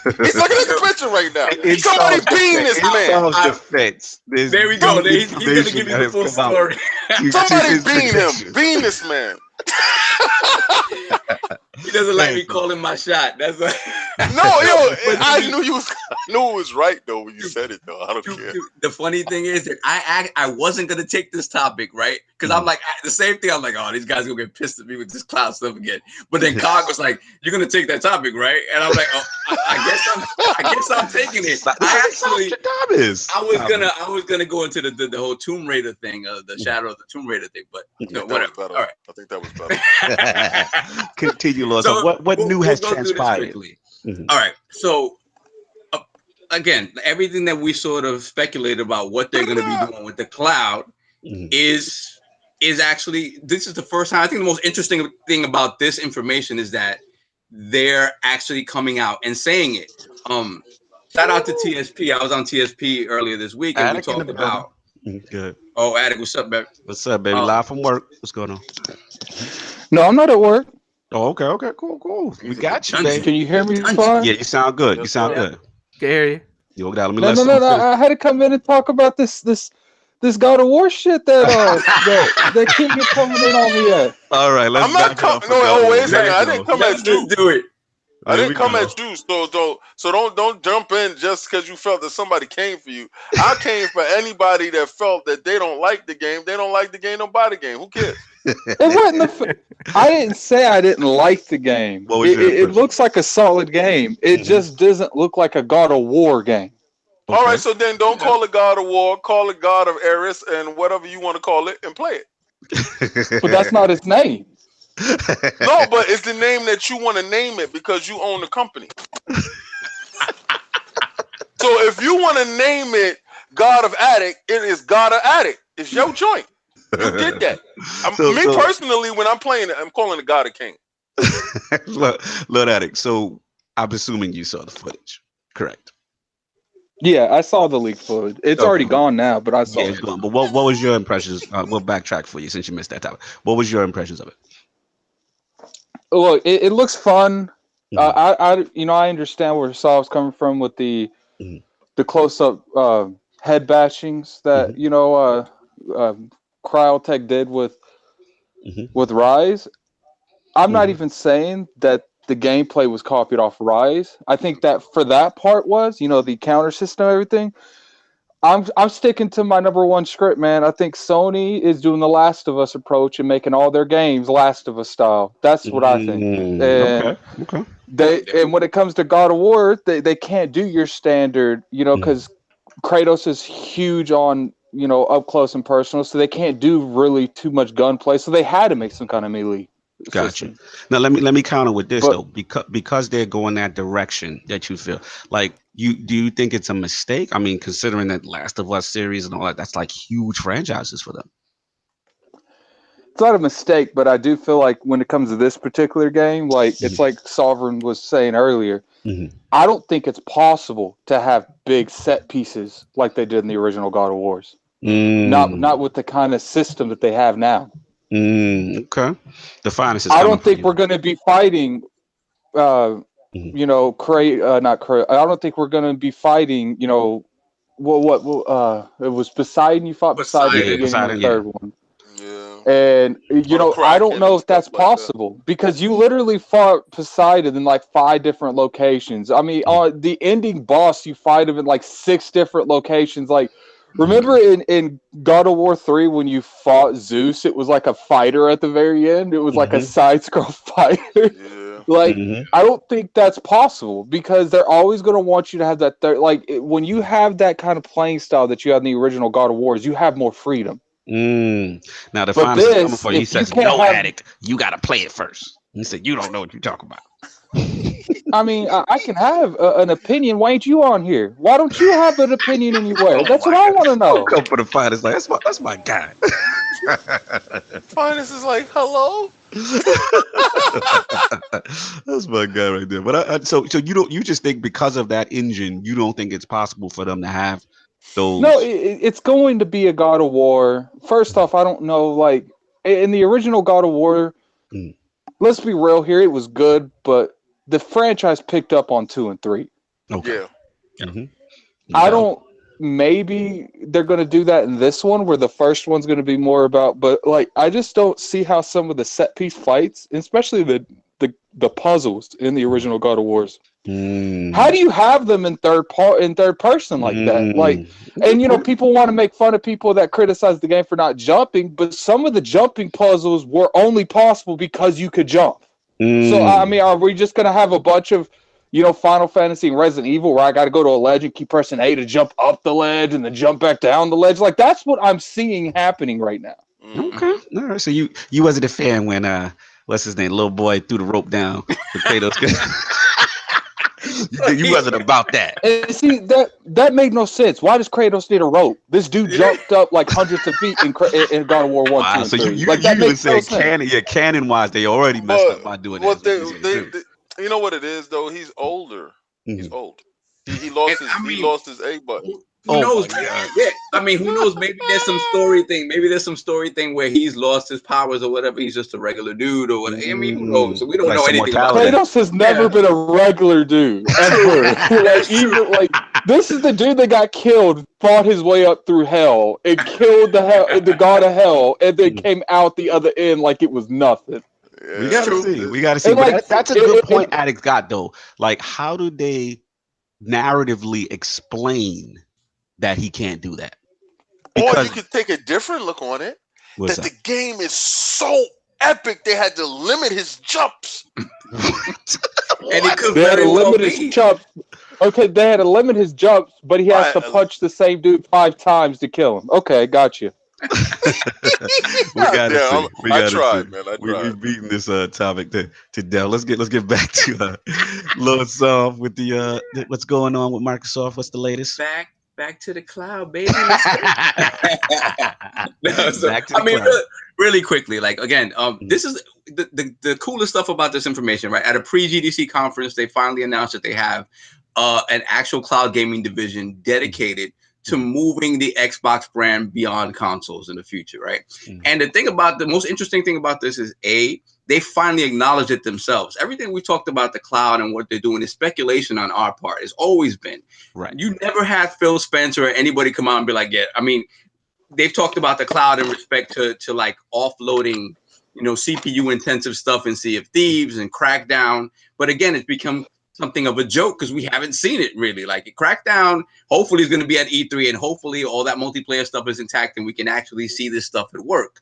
He's looking at the picture right now. Somebody beam this man. There we go. He's going to give you the full story. Somebody beam him. Beam this man. He doesn't like me calling my shot. That's what. I knew it was right though when you said it though. I don't care. The funny thing is that I wasn't gonna take this topic, right? Because I'm like the same thing. I'm like, oh, these guys gonna get pissed at me with this cloud stuff again. But then Cog was like, you're gonna take that topic, right? And I'm like, oh, I guess I'm taking it. I was gonna go into the whole Tomb Raider thing, the Shadow of the Tomb Raider thing, but no, whatever. All right, I think that was better. Continue, Lord. So what new has transpired? All right, so again, everything that we sort of speculated about what they're going to be doing with the cloud is actually, this is the first time. I think the most interesting thing about this information is that they're actually coming out and saying it. Shout out to TSP. I was on TSP earlier this week and we talked about. Good. Oh, Addict, what's up, baby? What's up, baby? Live from work. What's going on? No, I'm not at work. Oh, okay, cool. We got you, baby. Can you hear me fine? Yeah, you sound good. You sound good. Can hear you. Let me no. I had to come in and talk about this God of War shit that King is coming in on me at. All right, let's. I'm not coming. No, wait a second. I didn't come at you. Do it. I didn't come at you, so don't jump in just because you felt that somebody came for you. I came for anybody that felt that they don't like the game. They don't like the game. Don't buy the game. Who cares? I didn't say I didn't like the game. It looks like a solid game. It just doesn't look like a God of War game. Okay. All right, so then don't call it God of War. Call it God of Eris and whatever you want to call it and play it. But that's not his name. No, but it's the name that you want to name it because you own the company. So if you want to name it God of Addict, it is God of Addict. It's your joint. You did that. Personally, when I'm playing it, I'm calling it God of King. Lord Addict. So I'm assuming you saw the footage, correct? Yeah, I saw the leaked footage. It's already gone now, but I saw it. Gone. But what was your impressions? We'll backtrack for you since you missed that topic. What was your impressions of it? Look, it looks fun. I understand where Saul's coming from with the close-up head bashings that Cryotech did with Rise. I'm not even saying that the gameplay was copied off Rise. I think that for that part was, the counter system, everything. I'm sticking to my number one script, man. I think Sony is doing the Last of Us approach and making all their games Last of Us style. That's what I think. And and when it comes to God of War, they can't do your standard, because Kratos is huge on up close and personal, so they can't do really too much gunplay. So they had to make some kind of melee. Gotcha. Now let me counter with this though, because they're going that direction that you feel like do you think it's a mistake? I mean, considering that Last of Us series and all that, that's like huge franchises for them. It's not a mistake, but I do feel like when it comes to this particular game, like it's like Sovereign was saying earlier, I don't think it's possible to have big set pieces like they did in the original God of Wars. Not with the kind of system that they have now. Okay. The finest is I don't think we're going to be fighting, not Cray. I don't think we're going to be fighting, it was Poseidon. You fought Poseidon in the third one. Yeah. And, I don't know if that's possible because you literally fought Poseidon in like 5 different locations. I mean, on the ending boss, you fight him in like 6 different locations. Like, remember in God of War 3 when you fought Zeus, it was like a fighter at the very end. It was like a side-scroll fighter. Yeah. Like, I don't think that's possible because they're always going to want you to have that. When you have that kind of playing style that you had in the original God of Wars, you have more freedom. Now the finest is coming for you. He says, "No, Addict, you got to play it first." He said, "You don't know what you're talking about." I mean, I can have an opinion. Why ain't you on here? Why don't you have an opinion anywhere? That's what I want to know. Come for the finest, like that's my guy. Finest is like, hello. That's my guy right there. But so you just think because of that engine, you don't think it's possible for them to have those? No, it's going to be a God of War. First off, I don't know. Like in the original God of War, let's be real here. It was good, but the franchise picked up on 2 and 3. Okay. Yeah. I don't. Maybe they're going to do that in this one, where the first one's going to be more about. But like, I just don't see how some of the set piece fights, especially the puzzles in the original God of Wars. How do you have them in third person like that? Like, and people want to make fun of people that criticize the game for not jumping, but some of the jumping puzzles were only possible because you could jump. So I mean, are we just gonna have a bunch of Final Fantasy and Resident Evil where I got to go to a ledge and keep pressing A to jump up the ledge and then jump back down the ledge? Like, that's what I'm seeing happening right now. Okay, all right. So you wasn't a fan when what's his name, little boy threw the rope down for Kratos. You wasn't about that. And see, that made no sense. Why does Kratos need a rope? This dude jumped up like hundreds of feet in God of War 1, wow, 2, and 3. So you even say canon-wise, they already messed up by doing that. You know what it is though? He's older. He's old. He lost his A button. Who knows? Yeah. I mean, who knows? Maybe there's some story thing. Maybe there's some story thing where he's lost his powers or whatever. He's just a regular dude or whatever. I mean, who knows? So we don't know anything about that. Kratos has never been a regular dude ever. This is the dude that got killed, fought his way up through hell, and killed the god of hell, and then came out the other end like it was nothing. Yeah, we gotta see. But that's a good point Addict got though. Like, how do they narratively explain that he can't do that? Or you could take a different look on it. That the game is so epic they had to limit his jumps. And he could they had to limit his jumps. Okay, they had to limit his jumps, but he has to punch the same dude 5 times to kill him. Okay, got you. I tried, man. We're beating this topic to death. Let's get back to Lord Soft with the what's going on with Microsoft. What's the latest? Back to the cloud, baby. Really quickly, like again, this is the coolest stuff about this information, right? At a pre-GDC conference, they finally announced that they have an actual cloud gaming division dedicated to moving the Xbox brand beyond consoles in the future, right? And the most interesting thing about this is they finally acknowledged it themselves. Everything we talked about the cloud and what they're doing is speculation on our part. It's always been. Right. You never had Phil Spencer or anybody come out and be like, yeah, I mean, they've talked about the cloud in respect to like offloading, CPU intensive stuff in Sea of Thieves and Crackdown. But again, it's become something of a joke because we haven't seen it really. Like Crackdown, hopefully, is going to be at E3, and hopefully all that multiplayer stuff is intact, and we can actually see this stuff at work.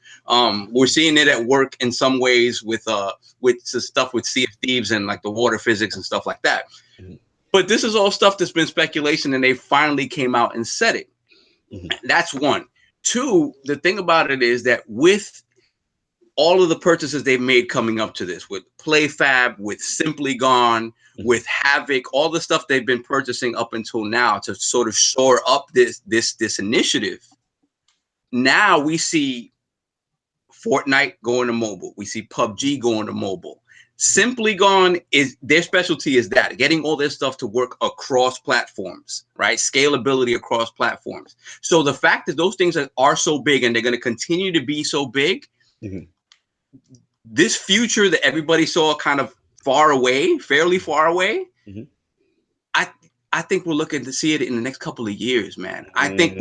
We're seeing it at work in some ways with stuff with Sea of Thieves and like the water physics and stuff like that. But this is all stuff that's been speculation, and they finally came out and said it. That's one. Two, the thing about it is that with all of the purchases they've made coming up to this, with PlayFab, with Simply Gone, with Havoc, all the stuff they've been purchasing up until now to sort of shore up this initiative. Now we see Fortnite going to mobile. We see PUBG going to mobile. Simply Gone is their specialty is that getting all their stuff to work across platforms, right? Scalability across platforms. So the fact that those things are so big and they're going to continue to be so big, this future that everybody saw kind of fairly far away, I think we're looking to see it in the next couple of years, man. I think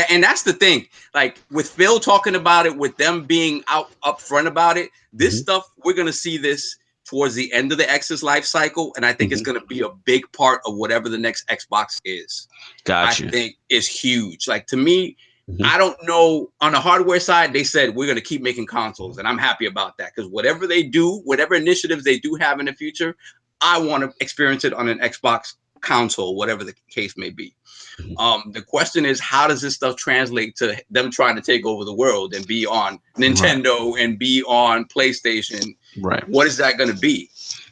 and that's the thing. Like with Phil talking about it, with them being up front about it, this stuff, we're going to see this towards the end of the X's life cycle. And I think it's going to be a big part of whatever the next Xbox is. Gotcha. I think is huge. Like to me, I don't know. On the hardware side, they said we're going to keep making consoles, and I'm happy about that because whatever they do, whatever initiatives they do have in the future, I want to experience it on an Xbox console, whatever the case may be. The question is, how does this stuff translate to them trying to take over the world and be on Nintendo and be on PlayStation? Right. What is that going to be?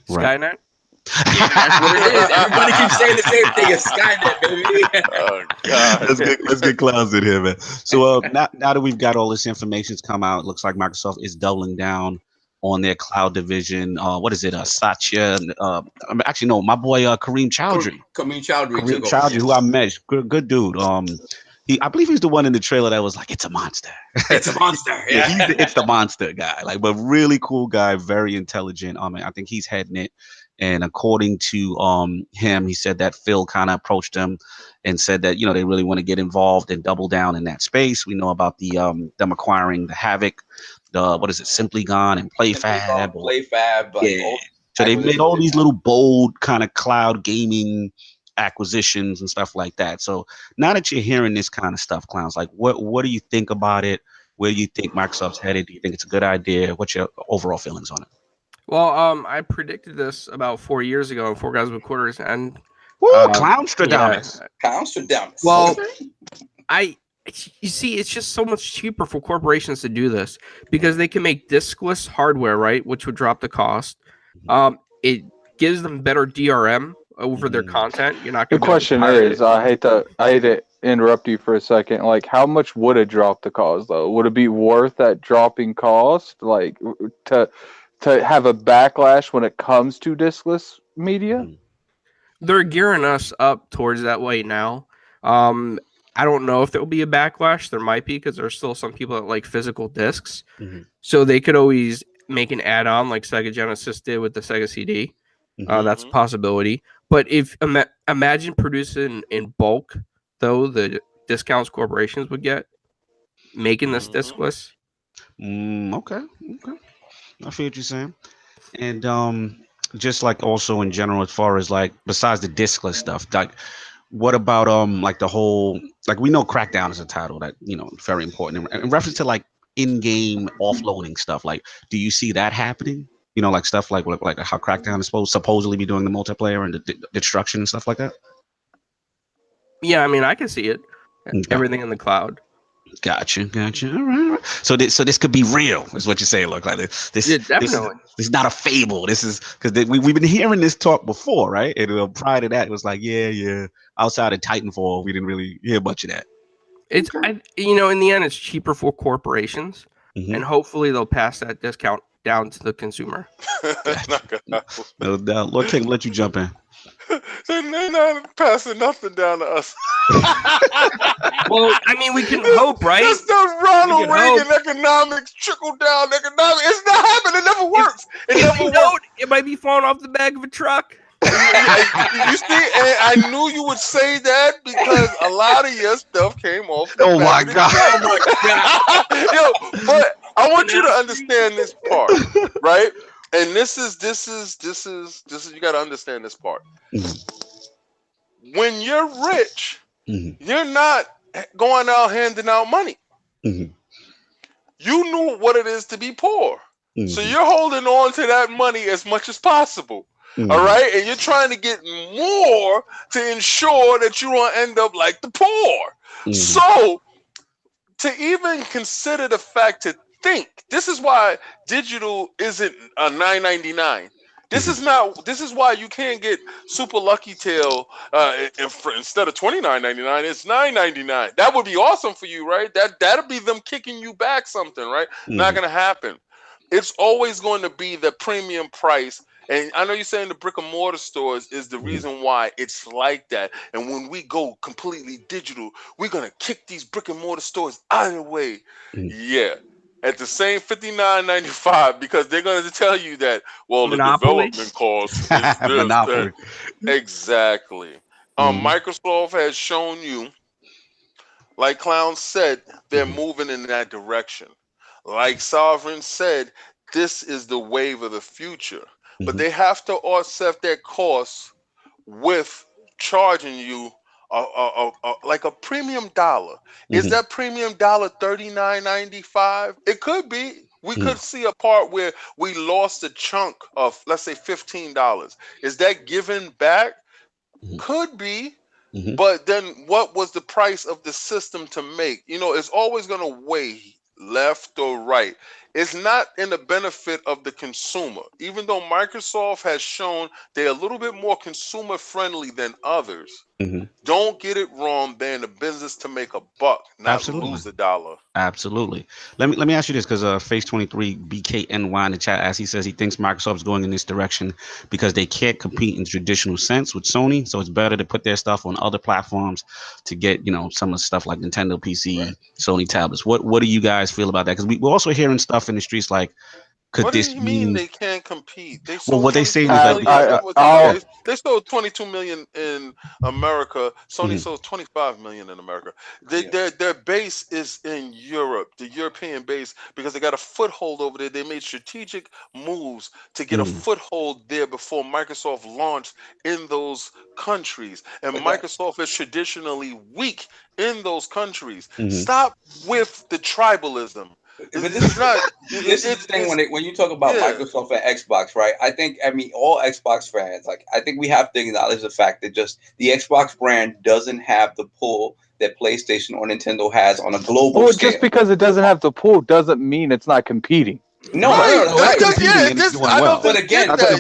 Skynet? Yeah, that's what it is. Everybody keeps saying the same thing as Skynet, baby. Oh God. Let's get Clownz in here, man. So now that we've got all this information's come out, it looks like Microsoft is doubling down on their cloud division. What is it? Satya. Actually, no, my boy Kareem Chowdhury. Kareem Chowdhury, who I met. Good dude. I believe he's the one in the trailer that was like, "It's a monster." It's a monster. Yeah, it's the monster guy. Like, but really cool guy, very intelligent. I think he's heading it. And according to him, he said that Phil kind of approached him and said that, they really want to get involved and double down in that space. We know about the them acquiring the Havoc, Simply Gone and PlayFab. PlayFab. So they made all these little bold kind of cloud gaming acquisitions and stuff like that. So now that you're hearing this kind of stuff, Clownz, like what do you think about it? Where do you think Microsoft's headed? Do you think it's a good idea? What's your overall feelings on it? Well, I predicted this about 4 years ago in Four Guys with Quarters, and Clownstradamus. Well, you see, it's just so much cheaper for corporations to do this because they can make diskless hardware, right, which would drop the cost. It gives them better DRM over their content. You're not. The question is, I hate to interrupt you for a second. Like, how much would it drop the cost though? Would it be worth that dropping cost? Like to have a backlash when it comes to diskless media? They're gearing us up towards that way now. I don't know if there will be a backlash. There might be because there's still some people that like physical discs. So they could always make an add-on like Sega Genesis did with the Sega CD. That's a possibility. But if imagine producing in bulk, though, the discounts corporations would get, making this diskless. Okay. I feel what you're saying. And just like also in general, as far as like besides the diskless stuff, like what about like the whole, like we know Crackdown is a title that very important in reference to like in-game offloading stuff. Like, do you see that happening? Like stuff like how Crackdown is supposed supposedly be doing the multiplayer and the destruction and stuff like that. Yeah, I mean, I can see it. Okay. Everything in the cloud. Gotcha. All right. So this could be real, is what you're saying. Look, like this. Yeah, definitely. This is not a fable. This is because we've been hearing this talk before, right? And prior to that, it was like, yeah. Outside of Titanfall, we didn't really hear much of that. It's in the end, it's cheaper for corporations, and hopefully they'll pass that discount down to the consumer. No doubt. Lord King, let you jump in. They're not passing nothing down to us. Well, I mean, we can hope, right? That's the Ronald Reagan economics, trickle down economics. It's not happening. It never works. It might be falling off the back of a truck. You see, and I knew you would say that because a lot of your stuff came off. Oh my God! Yo, but I want you to understand this part, right? And this is you got to understand this part. When you're rich, you're not going out handing out money. You knew what it is to be poor, so you're holding on to that money as much as possible. All right, and you're trying to get more to ensure that you don't end up like the poor. So, to even consider the fact to think, this is why digital isn't a $9.99. This is why you can't get Super Lucky Tail instead of $29.99. It's $9.99. That would be awesome for you, right? That'll be them kicking you back something, right? Not gonna happen. It's always going to be the premium price. And I know you're saying the brick and mortar stores is the reason why it's like that. And when we go completely digital, we're going to kick these brick and mortar stores out of the way. Yeah. At the same $59.95, because they're going to tell you that, well, Monopoly. The development cost is this. Monopoly. Exactly. Microsoft has shown you, like Clownz said, they're moving in that direction. Like Sovereign said, this is the wave of the future. But they have to offset their costs with charging you like a premium dollar. Is that premium dollar $39.95? It could be. We could see a part where we lost a chunk of, let's say, $15. Is that given back? Could be. But then what was the price of the system to make? It's always going to weigh left or right. It's not in the benefit of the consumer. Even though Microsoft has shown they're a little bit more consumer friendly than others, don't get it wrong. They're in the business to make a buck, not lose a dollar. Absolutely. Let me ask you this, because Face 23 BKNY in the chat, as he says, he thinks Microsoft's going in this direction because they can't compete in traditional sense with Sony. So it's better to put their stuff on other platforms to get some of the stuff like Nintendo PC, Sony tablets. What do you guys feel about that? Because we're also hearing stuff in the streets like, could this mean they can't compete? What they say is that they sold 22 million in America. Sony sold 25 million in America. Their base is in Europe, the European base, because they got a foothold over there. They made strategic moves to get a foothold there before Microsoft launched in those countries. And Microsoft is traditionally weak in those countries. Stop with the tribalism. But this is not. This is the thing when you talk about Microsoft and Xbox, right? I mean, all Xbox fans, I think we have to acknowledge the fact that just the Xbox brand doesn't have the pull that PlayStation or Nintendo has on a global scale. Just because it doesn't have the pull doesn't mean it's not competing. No, but again, that's a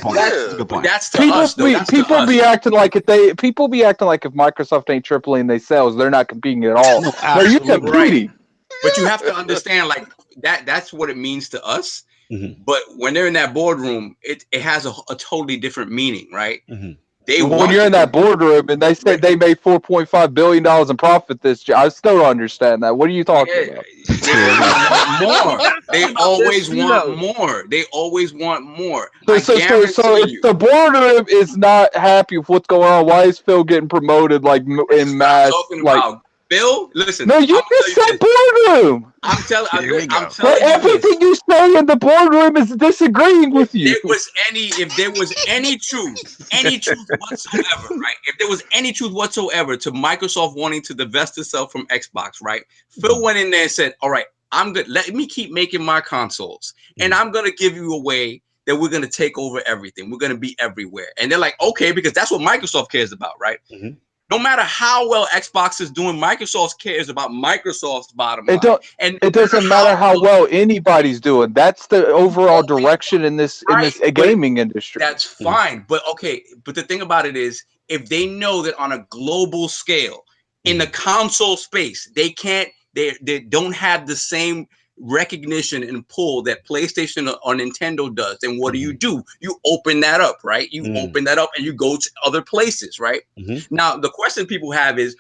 good point. That's to us. People be acting like if Microsoft ain't tripling their sales, they're not competing at all. No, you're competing. Right. But you have to understand, that's what it means to us. But when they're in that boardroom, it has a totally different meaning, right? When you're in that boardroom and they said they made $4.5 billion in profit this year, I still don't understand that. What are you talking about? They always want more. They always want more. So if the boardroom is not happy with what's going on, why is Phil getting promoted in mass? Phil, listen. No, you just said boardroom. I'm telling you. Everything you say in the boardroom is disagreeing with you. If there was any truth whatsoever, right? If there was any truth whatsoever to Microsoft wanting to divest itself from Xbox, right? Phil went in there and said, "All right, I'm good. Let me keep making my consoles, and I'm gonna give you a way that we're gonna take over everything. We're gonna be everywhere." And they're like, "Okay," because that's what Microsoft cares about, right? No matter how well Xbox is doing, Microsoft cares about Microsoft's bottom line. It doesn't matter how well anybody's doing. That's the overall direction in this gaming industry. That's fine, but okay. But the thing about it is, if they know that on a global scale, in the console space, they don't have the same recognition and pull that PlayStation or Nintendo does, then what do? You open that up, right? You open that up and you go to other places, right? Now, the question people have is,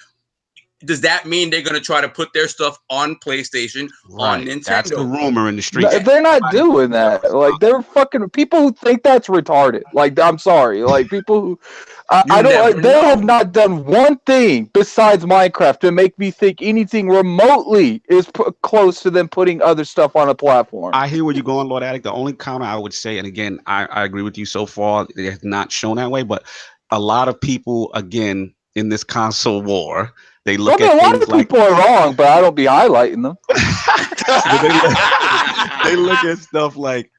does that mean they're going to try to put their stuff on PlayStation, on Nintendo? That's the rumor in the street. They're not doing that. Like, they're fucking people who think that's retarded. Like, I'm sorry. Like, people who they have not done one thing besides Minecraft to make me think anything remotely is close to them putting other stuff on a platform. I hear where you're going, Lord Addict. The only counter I would say, and again, I agree with you so far, it has not shown that way, but a lot of people, again, in this console war, they look at a lot of people are wrong, but I don't be highlighting them. They look at stuff like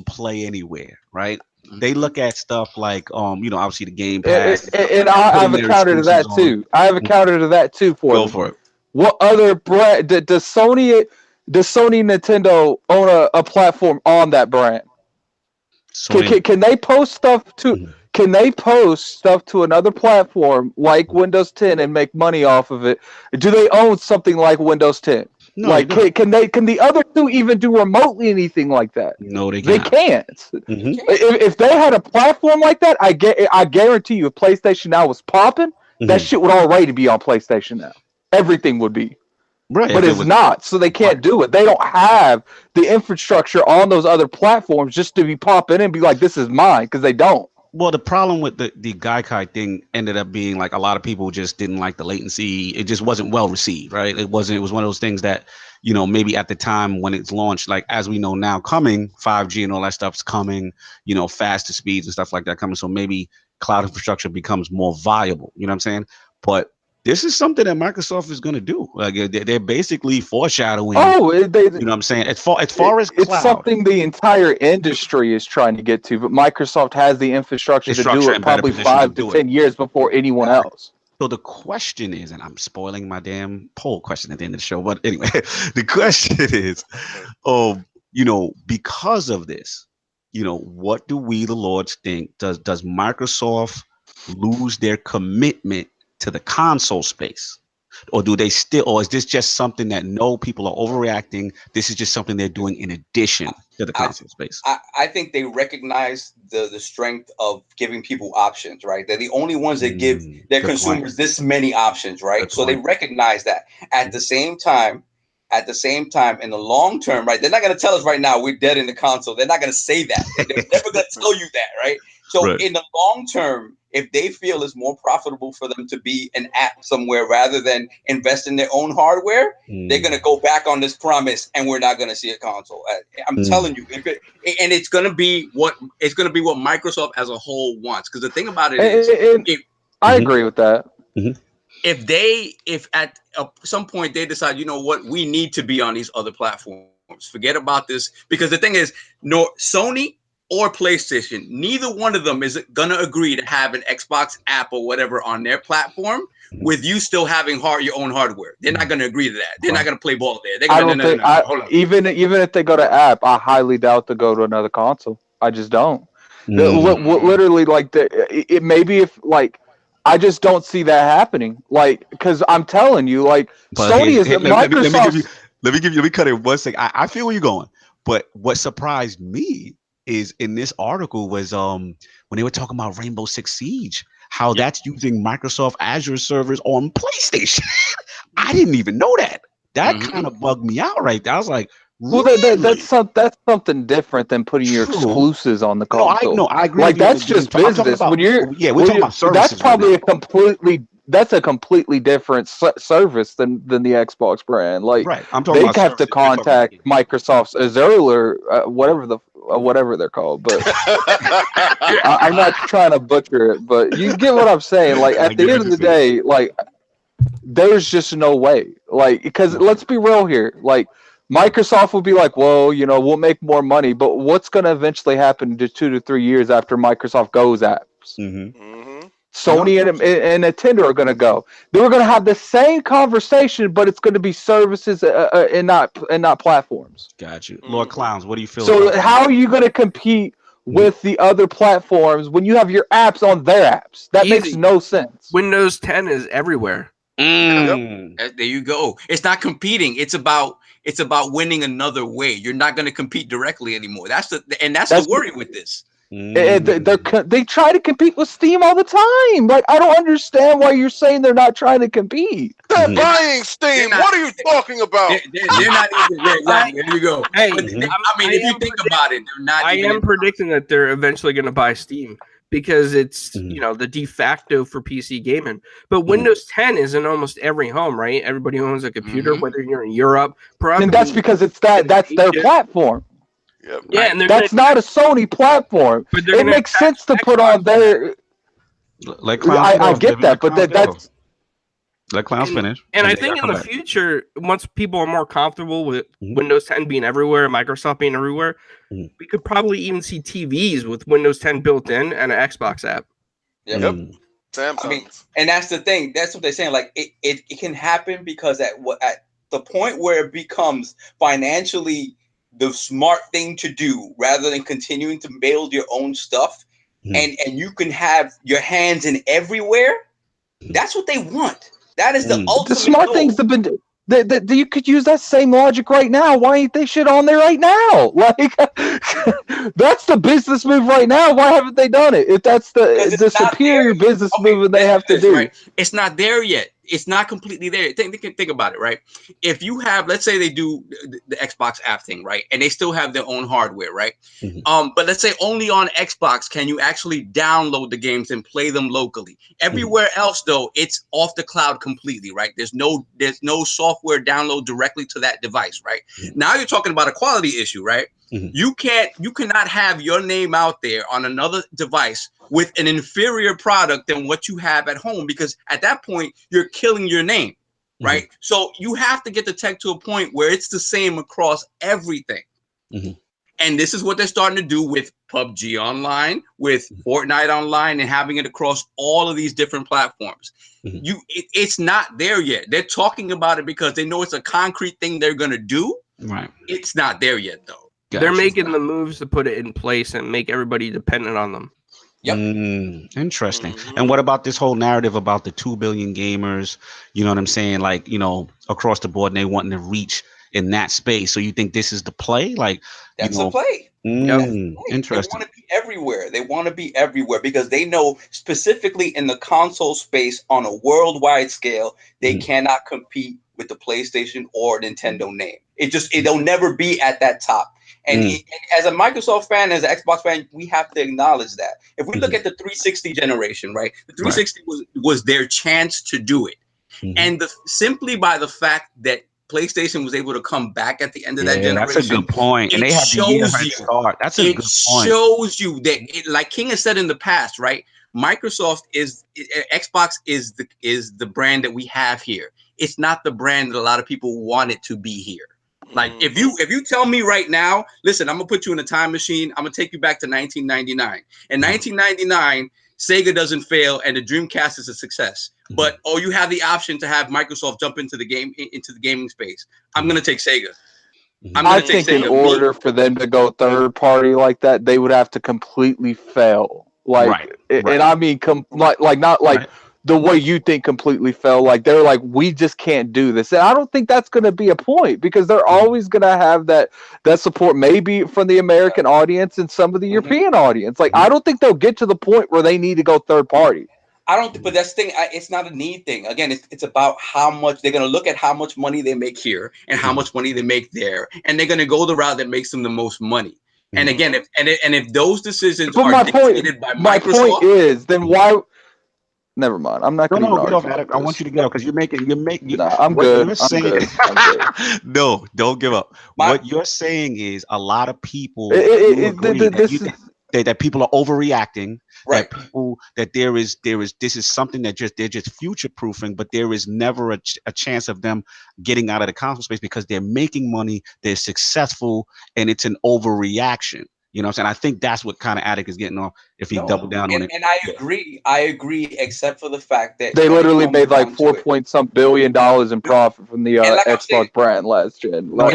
Play Anywhere, right? They look at stuff like obviously the Game Pass. And I have a counter to that too. I have a counter to that too Go for it. What other brand does Sony Nintendo own a platform on that brand? Can they post stuff to? Can they post stuff to another platform like Windows 10 and make money off of it? Do they own something like Windows 10? No, like, can the other two even do remotely anything like that? No, they can't. They can't. If they had a platform like that, I guarantee you, if PlayStation Now was popping, that shit would already be on PlayStation Now. Everything would be. Right, but it's not, so they can't do it. They don't have the infrastructure on those other platforms just to be popping in and be like, this is mine, because they don't. Well, the problem with the Gaikai thing ended up being like a lot of people just didn't like the latency. It just wasn't well received, right? It was one of those things that, maybe at the time when it's launched, like as we know now coming, 5G and all that stuff's coming, faster speeds and stuff like that coming. So maybe cloud infrastructure becomes more viable, you know what I'm saying? But this is something that Microsoft is going to do. Like they're basically foreshadowing. You know what I'm saying? As far as cloud, it's something the entire industry is trying to get to, but Microsoft has the infrastructure to do it probably 5 to 10 years before anyone else. So the question is, and I'm spoiling my damn poll question at the end of the show, but anyway, the question is, because of this, what do we, the Lords, think? Does Microsoft lose their commitment to the console space, or do they still, or is this just something that people are overreacting? This is just something they're doing in addition to the console space. I think they recognize the strength of giving people options, right? They're the only ones that give their consumers this many options, right? So they recognize that. At the same time, in the long term, right? They're not going to tell us right now we're dead in the console. They're not going to say that. They're never going to tell you that, right? So in the long term, if they feel it's more profitable for them to be an app somewhere rather than invest in their own hardware, they're going to go back on this promise, and we're not going to see a console. I'm telling you, and it's going to be what Microsoft as a whole wants. Because the thing about it is, I agree with that. If at some point they decide, you know what, we need to be on these other platforms, forget about this. Because the thing is, Sony or PlayStation, neither one of them is going to agree to have an Xbox app or whatever on their platform with you still having your own hardware. They're not going to agree to that. They're not going to play ball there. They're going to even if they go to app, I highly doubt they'll go to another console. I just don't. Literally, like maybe if like I just don't see that happening. Like, because I'm telling you, like Sony is Microsoft. Let me cut it 1 second. I feel where you're going, but what surprised me is in this article was when they were talking about Rainbow Six Siege, how that's using Microsoft Azure servers on PlayStation. I didn't even know that. That kind of bugged me out right there. I was like, really? Well, that's something different than putting your exclusives on the console. No, I agree. Like that's just business. We're talking about services. That's probably a completely different service than the Xbox brand. Like, they have to contact Microsoft's Azure, whatever they're called. But I'm not trying to butcher it, but you get what I'm saying. Like, at the end of the day, like, there's just no way. Like, because let's be real here. Like, Microsoft will be like, well, we'll make more money, but what's going to eventually happen to 2 to 3 years after Microsoft goes apps? Sony and Nintendo are going to go. They were going to have the same conversation, but it's going to be services and not platforms. Got you, Lord Clownz. What do you feel? So how are you going to compete with the other platforms when you have your apps on their apps? That makes no sense. Windows 10 is everywhere. There you go. It's not competing. It's about winning another way. You're not going to compete directly anymore. That's the worry with this. They try to compete with Steam all the time. Like, I don't understand why you're saying they're not trying to compete. They're buying Steam. What are you talking about? They're not even there. Exactly. There you go. Hey, I mean, if you think about it, they're not. I am predicting that they're eventually going to buy Steam because it's the de facto for PC gaming. But Windows 10 is in almost every home, right? Everybody owns a computer, whether you're in Europe. And that's because that's their platform. Yep. Yeah, and that's not a Sony platform. But it makes sense to put on their. I get that, but that's. Let Clownz finish. And I think in the future, once people are more comfortable with Windows 10 being everywhere, Microsoft being everywhere, we could probably even see TVs with Windows 10 built in and an Xbox app. Yep. I mean, and that's the thing. That's what they're saying. Like it can happen because at the point where it becomes financially the smart thing to do rather than continuing to build your own stuff and you can have your hands in everywhere. That's what they want. That is the ultimate. The smart goal. things have been you could use that same logic right now. Why ain't they shit on there right now? Like that's the business move right now. Why haven't they done it? If that's the superior business move they have to do. Right. It's not there yet. It's not completely there. Think about it, right? If you have, let's say they do the Xbox app thing, right? And they still have their own hardware, right? But let's say only on Xbox can you actually download the games and play them locally. Everywhere else, though, it's off the cloud completely, right? There's no software download directly to that device, right? Now you're talking about a quality issue, right? You cannot have your name out there on another device with an inferior product than what you have at home, because at that point you're killing your name, right? So you have to get the tech to a point where it's the same across everything. And this is what they're starting to do with PUBG Online, with Fortnite Online, and having it across all of these different platforms. It's not there yet. They're talking about it because they know it's a concrete thing they're going to do. Right. It's not there yet, though. They're making the moves to put it in place and make everybody dependent on them. Yep. Interesting. And what about this whole narrative about the 2 billion gamers? You know what I'm saying? Like, across the board, and they wanting to reach in that space. So you think this is the play? Like, that's the play. Interesting. They want to be everywhere. They want to be everywhere because they know specifically in the console space on a worldwide scale, they cannot compete with the PlayStation or Nintendo name. It'll never be at that top. And as a Microsoft fan, as an Xbox fan, we have to acknowledge that. If we look at the 360 generation, right? The 360 was their chance to do it. And simply by the fact that PlayStation was able to come back at the end of that generation. That's a good point. And they had the year head start. That's a good point. It shows you that, like King has said in the past, right? Xbox is the brand that we have here. It's not the brand that a lot of people want it to be here. Like if you tell me right now, listen, I'm gonna put you in a time machine. I'm gonna take you back to 1999. In 1999, Sega doesn't fail and the Dreamcast is a success. But you have the option to have Microsoft jump into the gaming space. I'm gonna take Sega. I think in order for them to go third party like that, they would have to completely fail. And I mean, the way you think completely fail. Like they're like, we just can't do this. And I don't think that's going to be a point because they're always going to have that support, maybe from the American audience and some of the European audience. Like I don't think they'll get to the point where they need to go third party. But that's the thing. It's not a need thing. Again, it's about how much they're going to look at how much money they make here and how much money they make there, and they're going to go the route that makes them the most money. And again, if those decisions are dictated by Microsoft, my point is, then why? Never mind. I'm not going to. No, get off, Addict. I want you to get off because you're making. I'm good. No, don't give up. What you're saying is a lot of people that people are overreacting. Right. That this is something that they're just future proofing, but there is never a chance of them getting out of the console space because they're making money, they're successful, and it's an overreaction. You know what I'm saying? I think that's what kind of Addict is getting off if he doubled down on it. And I agree, except for the fact that they literally made like $4 billion in profit from the Xbox brand last gen. But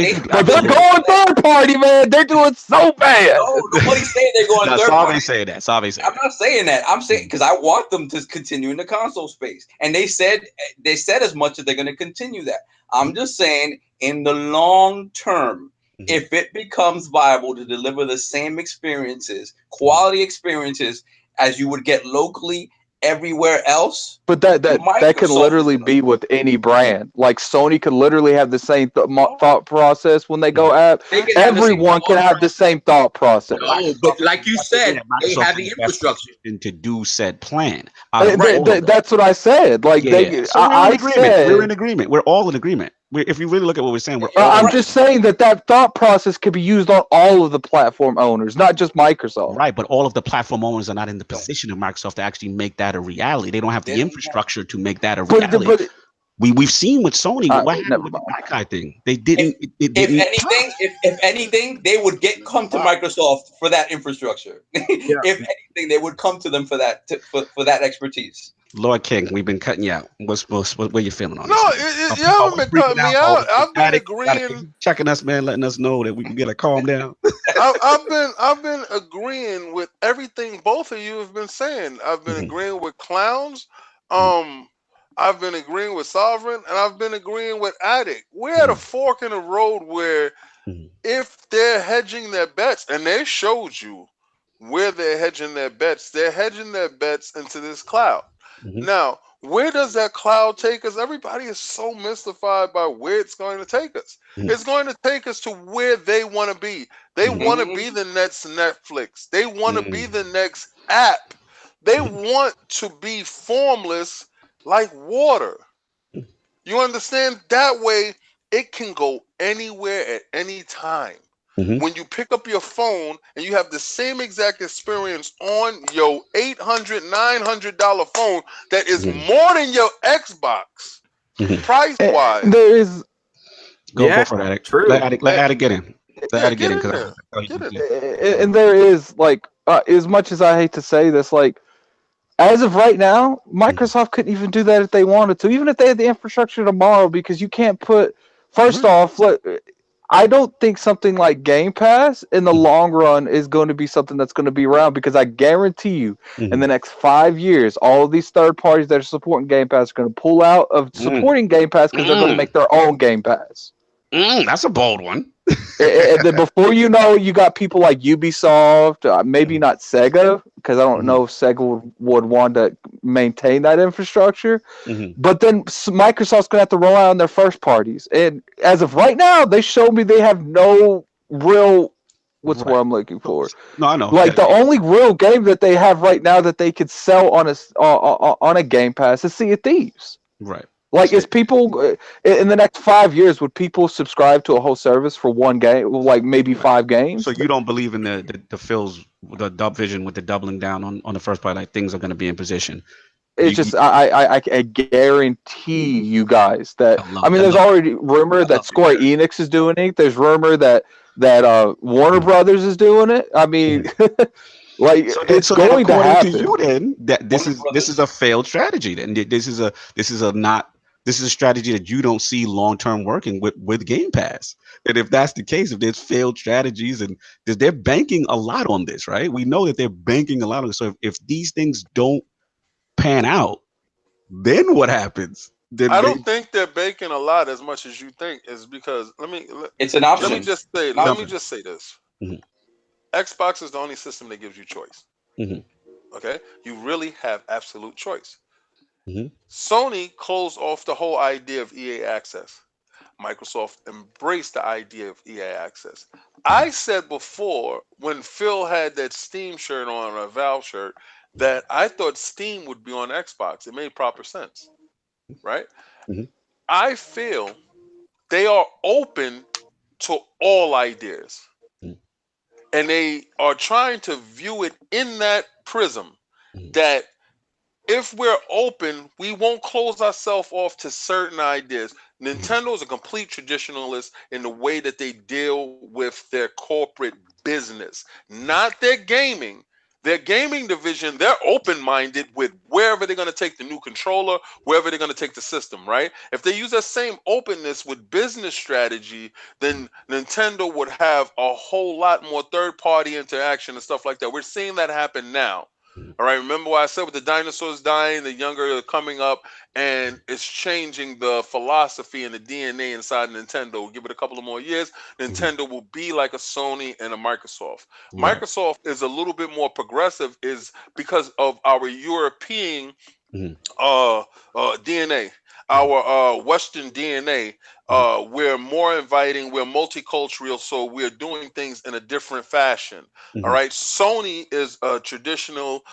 they're going third party, man. They're doing so bad. No, nobody's saying they're going third party. Saying that. I'm not saying that. I'm saying because I want them to continue in the console space, and they said as much that they're going to continue that. I'm just saying in the long term. If it becomes viable to deliver the same experiences, quality experiences, as you would get locally everywhere else, but that can literally be with any brand. Like Sony could literally have the same thought process when they go app. Everyone can have the same thought process. No, but like you said, they have the infrastructure to do said plan. That's what I said. Like we're in agreement. We're all in agreement. If you really look at what we're saying, I'm just saying that thought process could be used on all of the platform owners, not just Microsoft. Right, but all of the platform owners are not in the position of Microsoft to actually make that a reality. They don't have the infrastructure to make that a reality. We've seen with Sony what happened with the Black Eye thing. They didn't. If anything, they would come to Microsoft for that infrastructure. If anything, they would come to them for that for that expertise. Lord King, we've been cutting you out. What you feeling on this? You haven't been cutting me out. I've been agreeing, checking us, man, letting us know that we can get a calm down. I've been agreeing with everything both of you have been saying. I've been agreeing with Clownz. I've been agreeing with Sovereign, and I've been agreeing with Addict. We're at a fork in the road where if they're hedging their bets, and they showed you where they're hedging their bets into this cloud. Now, where does that cloud take us? Everybody is so mystified by where it's going to take us. It's going to take us to where they want to be. They want to be the next Netflix. They want to be the next app. They want to be formless like water. You understand? That way, it can go anywhere at any time. When you pick up your phone and you have the same exact experience on your $800, $900 phone that is more than your Xbox, price-wise. There is... Go for that. True. Let Addict get in. And there is, like, as much as I hate to say this, like, as of right now, Microsoft couldn't even do that if they wanted to, even if they had the infrastructure tomorrow, because you can't put... First off, I don't think something like Game Pass in the long run is going to be something that's going to be around, because I guarantee you in the next 5 years, all of these third parties that are supporting Game Pass are going to pull out of supporting Game Pass because they're going to make their own Game Pass. That's a bold one. And then before you know, you got people like Ubisoft, maybe not Sega, because I don't know if Sega would want to maintain that infrastructure. But then Microsoft's going to have to rely on their first parties. And as of right now, they showed me they have no real... What's what I'm looking for? No, I know. Like the only real game that they have right now that they could sell on a Game Pass is Sea of Thieves. Right. Like, is people in the next 5 years, would people subscribe to a whole service for one game, like maybe 5 games? So you don't believe in the Phil's dub vision with the doubling down on the first part, like things are going to be in position. It's I guarantee you guys that. I mean, there's already rumor that Square Enix is doing it. There's rumor that Warner Brothers is doing it. I mean. Like, it's going to happen. To you, then that this is a failed strategy. Then this is a strategy that you don't see long term working with Game Pass. And if that's the case, if there's failed strategies and they're banking a lot on this, right? We know that they're banking a lot on this. So if these things don't pan out, then what happens? I don't think they're banking a lot as much as you think. Is because it's an option. Let me just say this. Xbox is the only system that gives you choice. Okay? You really have absolute choice. Sony closed off the whole idea of EA Access. Microsoft embraced the idea of EA Access. I said before, when Phil had that Steam shirt on, or a Valve shirt, that I thought Steam would be on Xbox. It made proper sense. Right? I feel they are open to all ideas. And they are trying to view it in that prism that if we're open, we won't close ourselves off to certain ideas. Nintendo is a complete traditionalist in the way that they deal with their corporate business, not their gaming. Their gaming division, they're open-minded with wherever they're going to take the new controller, wherever they're going to take the system, right? If they use that same openness with business strategy, then Nintendo would have a whole lot more third-party interaction and stuff like that. We're seeing that happen now. All right, remember what I said with the dinosaurs dying, the younger are coming up, and it's changing the philosophy and the DNA inside Nintendo. Give it a couple of more years, Nintendo will be like a Sony and a Microsoft. Right. Microsoft is a little bit more progressive, is because of our European DNA, our Western DNA. We're more inviting, we're multicultural, so we're doing things in a different fashion. All right. Sony is a traditional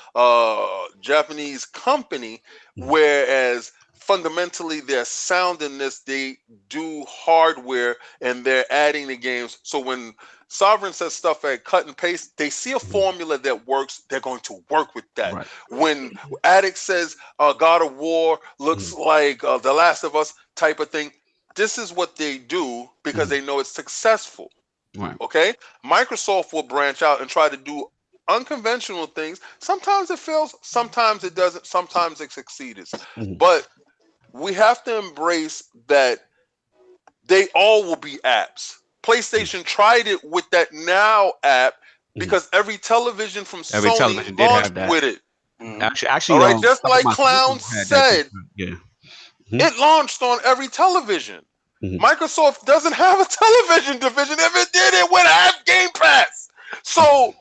Japanese company, whereas fundamentally they're sound in this, they do hardware and they're adding the games. So when Sovereign says stuff at cut and paste, they see a formula that works, they're going to work with that. Right. When Addict says God of War looks like The Last of Us type of thing, this is what they do because they know it's successful. Right. Okay? Microsoft will branch out and try to do unconventional things. Sometimes it fails, sometimes it doesn't, sometimes it succeeds. But we have to embrace that they all will be apps. PlayStation tried it with that Now app because every television from Sony launched with it. Actually, all right, just like Clownz said, it launched on every television. Microsoft doesn't have a television division. If it did, it would have Game Pass. So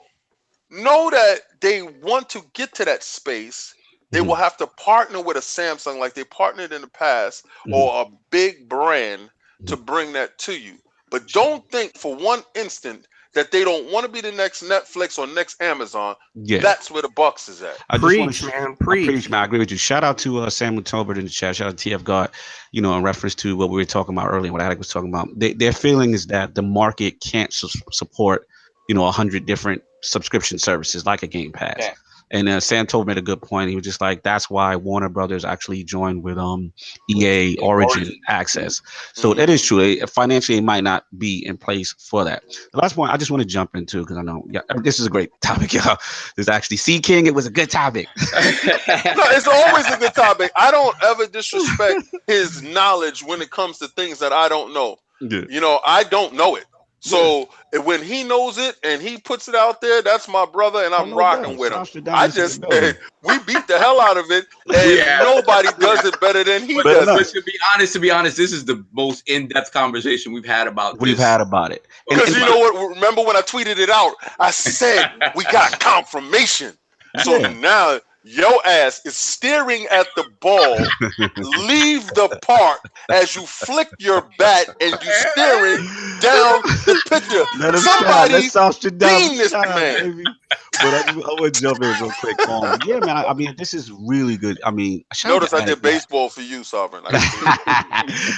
know that they want to get to that space. They will have to partner with a Samsung like they partnered in the past or a big brand to bring that to you. But don't think for one instant that they don't want to be the next Netflix or next Amazon. Yeah. That's where the bucks is at. Preach, man. Preach, man. I agree with you. Shout out to Samuel Tolbert in the chat. Shout out to TF God, in reference to what we were talking about earlier, what Alec was talking about. Their feeling is that the market can't support, 100 different subscription services like a Game Pass. Yeah. And Sam Tolbert made a good point. He was just like, that's why Warner Brothers actually joined with EA Origin Access. So that is true. Financially, it might not be in place for that. The last point I just want to jump into, because I know this is a great topic, y'all. This actually, C King, it was a good topic. No, it's always a good topic. I don't ever disrespect his knowledge when it comes to things that I don't know. Yeah. I don't know it. So when he knows it and he puts it out there, that's my brother, and I'm rocking with him. I just we beat the hell out of it, and nobody does it better than he does. But to be honest, this is the most in-depth conversation we've had about this. We've had about it. Because you know what? Remember when I tweeted it out? I said we got confirmation. So now your ass is staring at the ball. Leave the park as you flick your bat and you staring down the picture. Somebody beam this man. Baby. But I want to jump in real quick. Yeah, man. I mean, this is really good. I mean, notice I did baseball for you, Sovereign.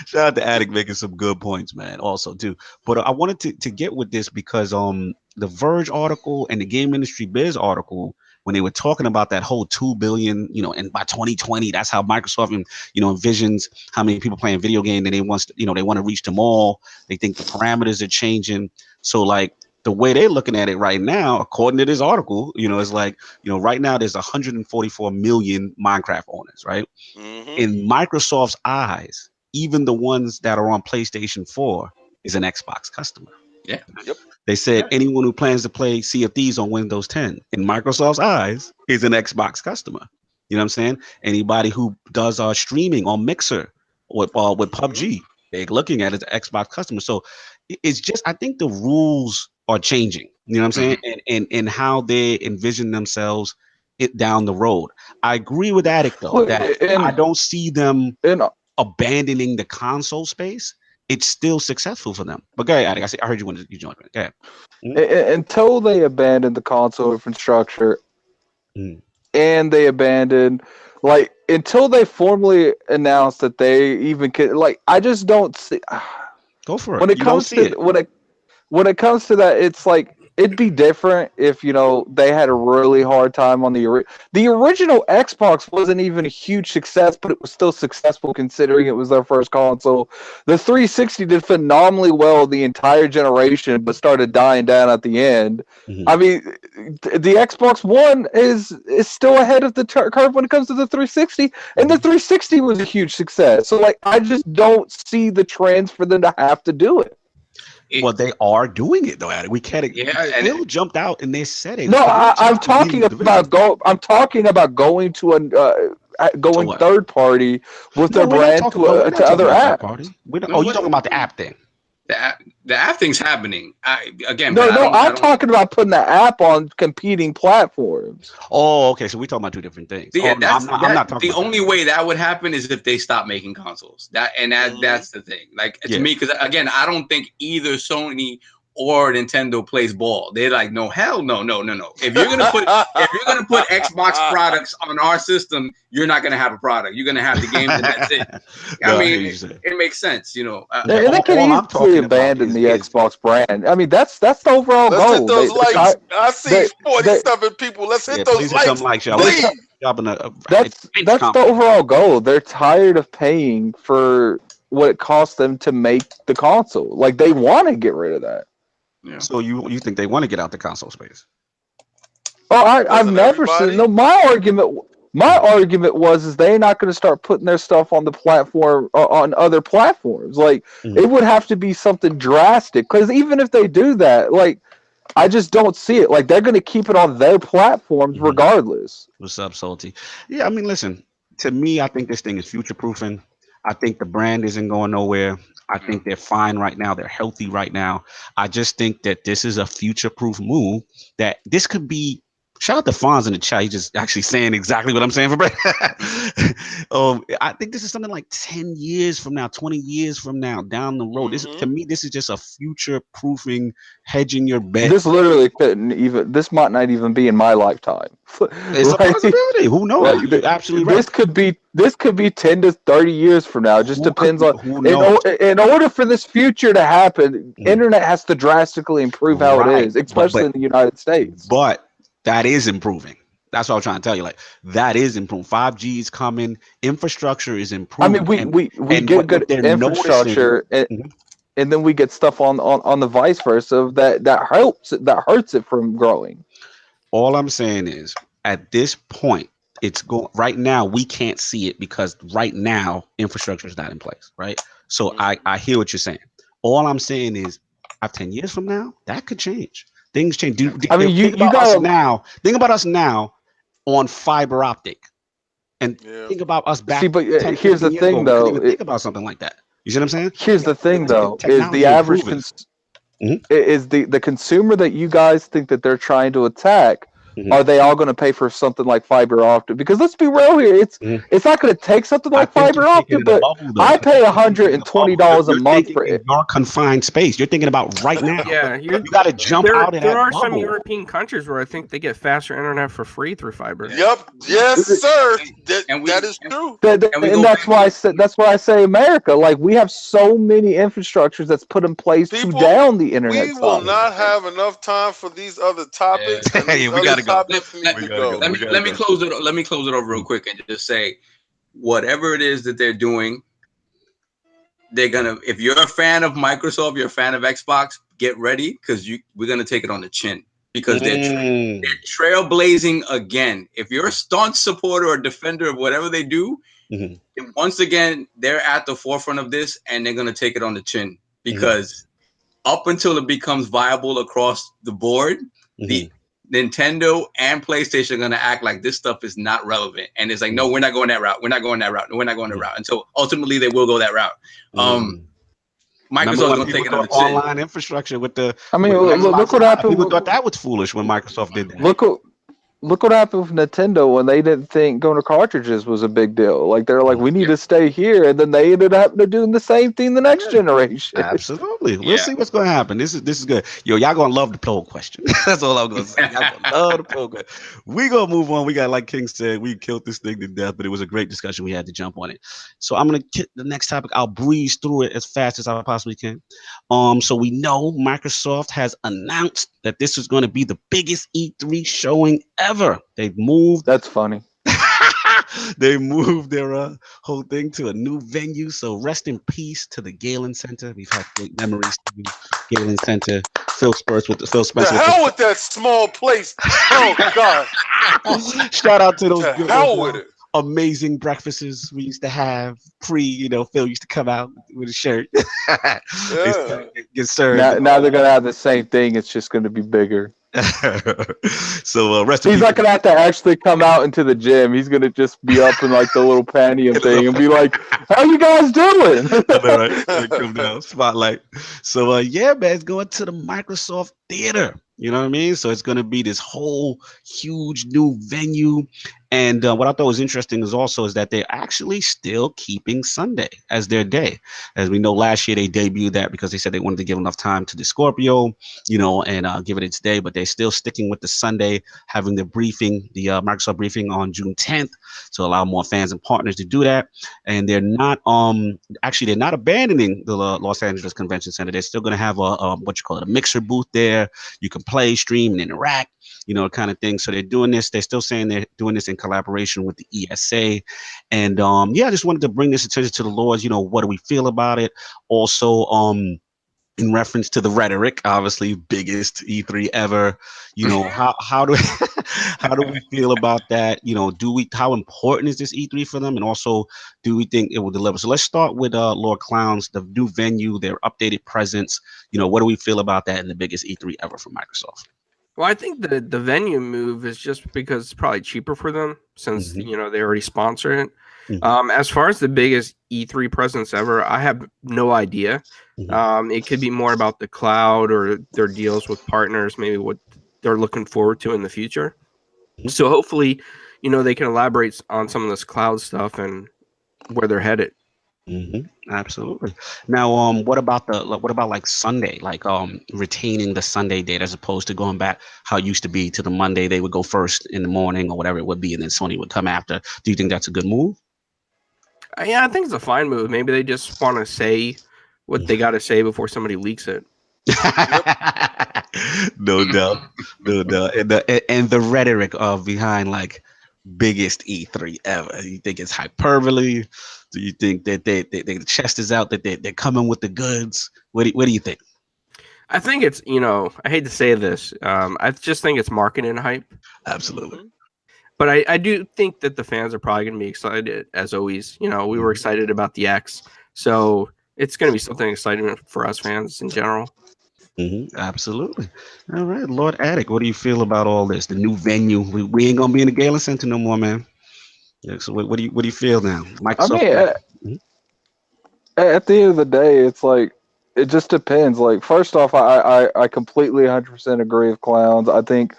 Shout out to Addict making some good points, man. Also, too. But I wanted to get with this because the Verge article and the Game Industry Biz article, when they were talking about that whole 2 billion, and by 2020, that's how Microsoft, envisions how many people playing video game, and they want to reach them all. They think the parameters are changing. So like the way they're looking at it right now, according to this article, it's like, right now there's 144 million Minecraft owners, right? In Microsoft's eyes, even the ones that are on PlayStation 4 is an Xbox customer. Yeah. Yep. They said anyone who plans to play Sea of Thieves on Windows 10 in Microsoft's eyes is an Xbox customer. You know what I'm saying? Anybody who does streaming on Mixer with PUBG, they're looking at it as an Xbox customer. So it's just, I think the rules are changing. You know what I'm saying? And how they envision themselves down the road. I agree with Addict though, that I don't see them abandoning the console space. It's still successful for them. But go ahead, Addict. I heard you joined. Go ahead. Until they abandon the console infrastructure and they abandon, until they formally announce that they even can, I just don't see. Go for it. When it comes to that, it's like it'd be different if they had a really hard time on the original Xbox. Wasn't even a huge success, but it was still successful considering it was their first console. The 360 did phenomenally well the entire generation, but started dying down at the end. Mm-hmm. I mean, the Xbox One is still ahead of the curve when it comes to the 360, and the 360 was a huge success. So like, I just don't see the trends for them to have to do it. Well, they are doing it though. We can't. Yeah, Phil jumped out and they said it. No, I'm talking about I'm talking about going to going third party with their brand to other apps. You talking about the app thing? The app thing's happening. I'm talking about putting the app on competing platforms. Oh, okay. So we're talking about two different things. Yeah, I'm not talking. The only way that would happen is if they stop making consoles. That's the thing. Like to me, because again, I don't think either Sony or Nintendo plays ball. They're like, no, hell no. If you're gonna put Xbox products on our system, you're not gonna have a product. You're gonna have the games, and that's it. I mean, it makes sense, And they can easily abandon the Xbox brand. I mean, that's the overall goal. Let's hit those likes. I see 47 people. Let's hit those likes. That's the overall goal. They're tired of paying for what it costs them to make the console. Like, they want to get rid of that. Yeah. So you think they want to get out the console space? Oh, I've never seen. No, my argument was they're not going to start putting their stuff on the platform on other platforms. Like it would have to be something drastic. Because even if they do that, like I just don't see it. Like they're going to keep it on their platforms regardless. What's up, Salty? Yeah, I mean, listen. To me, I think this thing is future proofing. I think the brand isn't going nowhere. I think they're fine right now. They're healthy right now. I just think that this is a future-proof move. That this could be. Shout out to Fonz in the chat. He's just actually saying exactly what I'm saying for Brad. I think this is something like 10 years from now, 20 years from now, down the road. This to me, this is just a future-proofing, hedging your bet. This literally couldn't even. This might not even be in my lifetime. It's a possibility. Who knows? You're absolutely right. This could be 10 to 30 years from now. It just depends on. In order for this future to happen, internet has to drastically improve how it is, especially in the United States. But that is improving. That's what I'm trying to tell you. Like that is improving. 5G is coming. Infrastructure is improving. I mean, we get good infrastructure, and then we get stuff on the vice versa that hurts it from growing. All I'm saying is, at this point, it's going right now. We can't see it because right now infrastructure is not in place. Right. So I hear what you're saying. All I'm saying is, 10 years from now, that could change. Things change. I mean, think about us now on fiber optic, and think about us back. See, but here's the thing, though. Think about something like that. You see what I'm saying? Here's the thing, though, is the average is the consumer that you guys think that they're trying to attack. Are they all going to pay for something like fiber optic? Because let's be real here, it's not going to take something like fiber optic, but I pay $120 a month for it. Your confined space. You're thinking about right now. Yeah, you got to jump out of that There are bubble. some European countries where I think they get faster internet for free through fiber. Yep. Yes, sir. That is true. And that's why I say America. Like we have so many infrastructures that's put in place to down the internet. We will not have enough time for these other topics. Hey, we got to go. Let me close it. Let me close it over real quick and just say, whatever it is that they're doing, they're gonna. If you're a fan of Microsoft, you're a fan of Xbox, get ready because we're gonna take it on the chin because they're trailblazing again. If you're a staunch supporter or defender of whatever they do, once again they're at the forefront of this and they're gonna take it on the chin because up until it becomes viable across the board, the Nintendo and PlayStation are going to act like this stuff is not relevant. And it's like, no, we're not going that route. We're not going that route. No, we're not going that route. And so ultimately they will go that route. Microsoft's going to take it on the chin. Online infrastructure with the. I mean, look what happened. People thought that was foolish when Microsoft did that. Look what happened with Nintendo when they didn't think going to cartridges was a big deal. Like they're like, we need to stay here, and then they ended up doing the same thing the next generation. Absolutely. absolutely. We'll see what's gonna happen. This is good. Yo, y'all gonna love the poll question. That's all I'm gonna say. Y'all gonna love the poll question. We gonna move on. We got, like King said, we killed this thing to death, but it was a great discussion. We had to jump on it. So I'm gonna get the next topic. I'll breeze through it as fast as I possibly can. So we know Microsoft has announced that this is going to be the biggest E3 showing ever. They've moved. That's funny. They moved their whole thing to a new venue. So rest in peace to the Galen Center. We've had great memories to the Galen Center. Phil Spencer with the hell with that small place. Oh God! Shout out to those good hell with it. Amazing breakfasts we used to have Phil used to come out with a shirt. Get served. Now they're gonna have the same thing. It's just gonna be bigger. So he's not gonna have to actually come out into the gym. He's gonna just be up in like the little panty thing and be like, "How you guys doing?" Right? Come down, spotlight. So yeah, man, it's going to the Microsoft Theater. You know what I mean? So it's going to be this whole huge new venue. And what I thought was interesting is that they're actually still keeping Sunday as their day. As we know, last year they debuted that because they said they wanted to give enough time to the Scorpio, and give it its day. But they're still sticking with the Sunday, having the briefing, the Microsoft briefing on June 10th to allow more fans and partners to do that. And they're not they're not abandoning the Los Angeles Convention Center. They're still going to have a mixer booth there. You can play, stream, and interact, kind of thing. So they're doing this. They're still saying they're doing this in collaboration with the ESA. And I just wanted to bring this attention to the Lords. What do we feel about it? Also, in reference to the rhetoric, obviously biggest E3 ever. How do we feel about that? How important is this E3 for them? And also, do we think it will deliver? So let's start with Lord Clownz, the new venue, their updated presence. What do we feel about that and the biggest E3 ever for Microsoft? Well, I think the venue move is just because it's probably cheaper for them since they already sponsor it. As far as the biggest E3 presence ever, I have no idea. It could be more about the cloud or their deals with partners, maybe what they're looking forward to in the future. So hopefully, they can elaborate on some of this cloud stuff and where they're headed. Absolutely. Now, what about like Sunday, like retaining the Sunday date as opposed to going back how it used to be to the Monday? They would go first in the morning or whatever it would be, and then Sony would come after. Do you think that's a good move? Yeah, I think it's a fine move. Maybe they just want to say what they got to say before somebody leaks it. No doubt. And the rhetoric behind like biggest E3 ever. You think it's hyperbole? Do you think that the chest is out, that they're coming with the goods? What do you think? I think it's, I hate to say this. I just think it's marketing hype. Absolutely. But I do think that the fans are probably going to be excited, as always. We were excited about the X. So it's going to be something exciting for us fans in general. Absolutely. All right, Lord Addict, what do you feel about all this? The new venue. We ain't going to be in the Galen Center no more, man. Yeah, so what do you feel now? Microsoft. At the end of the day, it's like, it just depends. Like, first off, I completely 100% agree with Clownz. I think,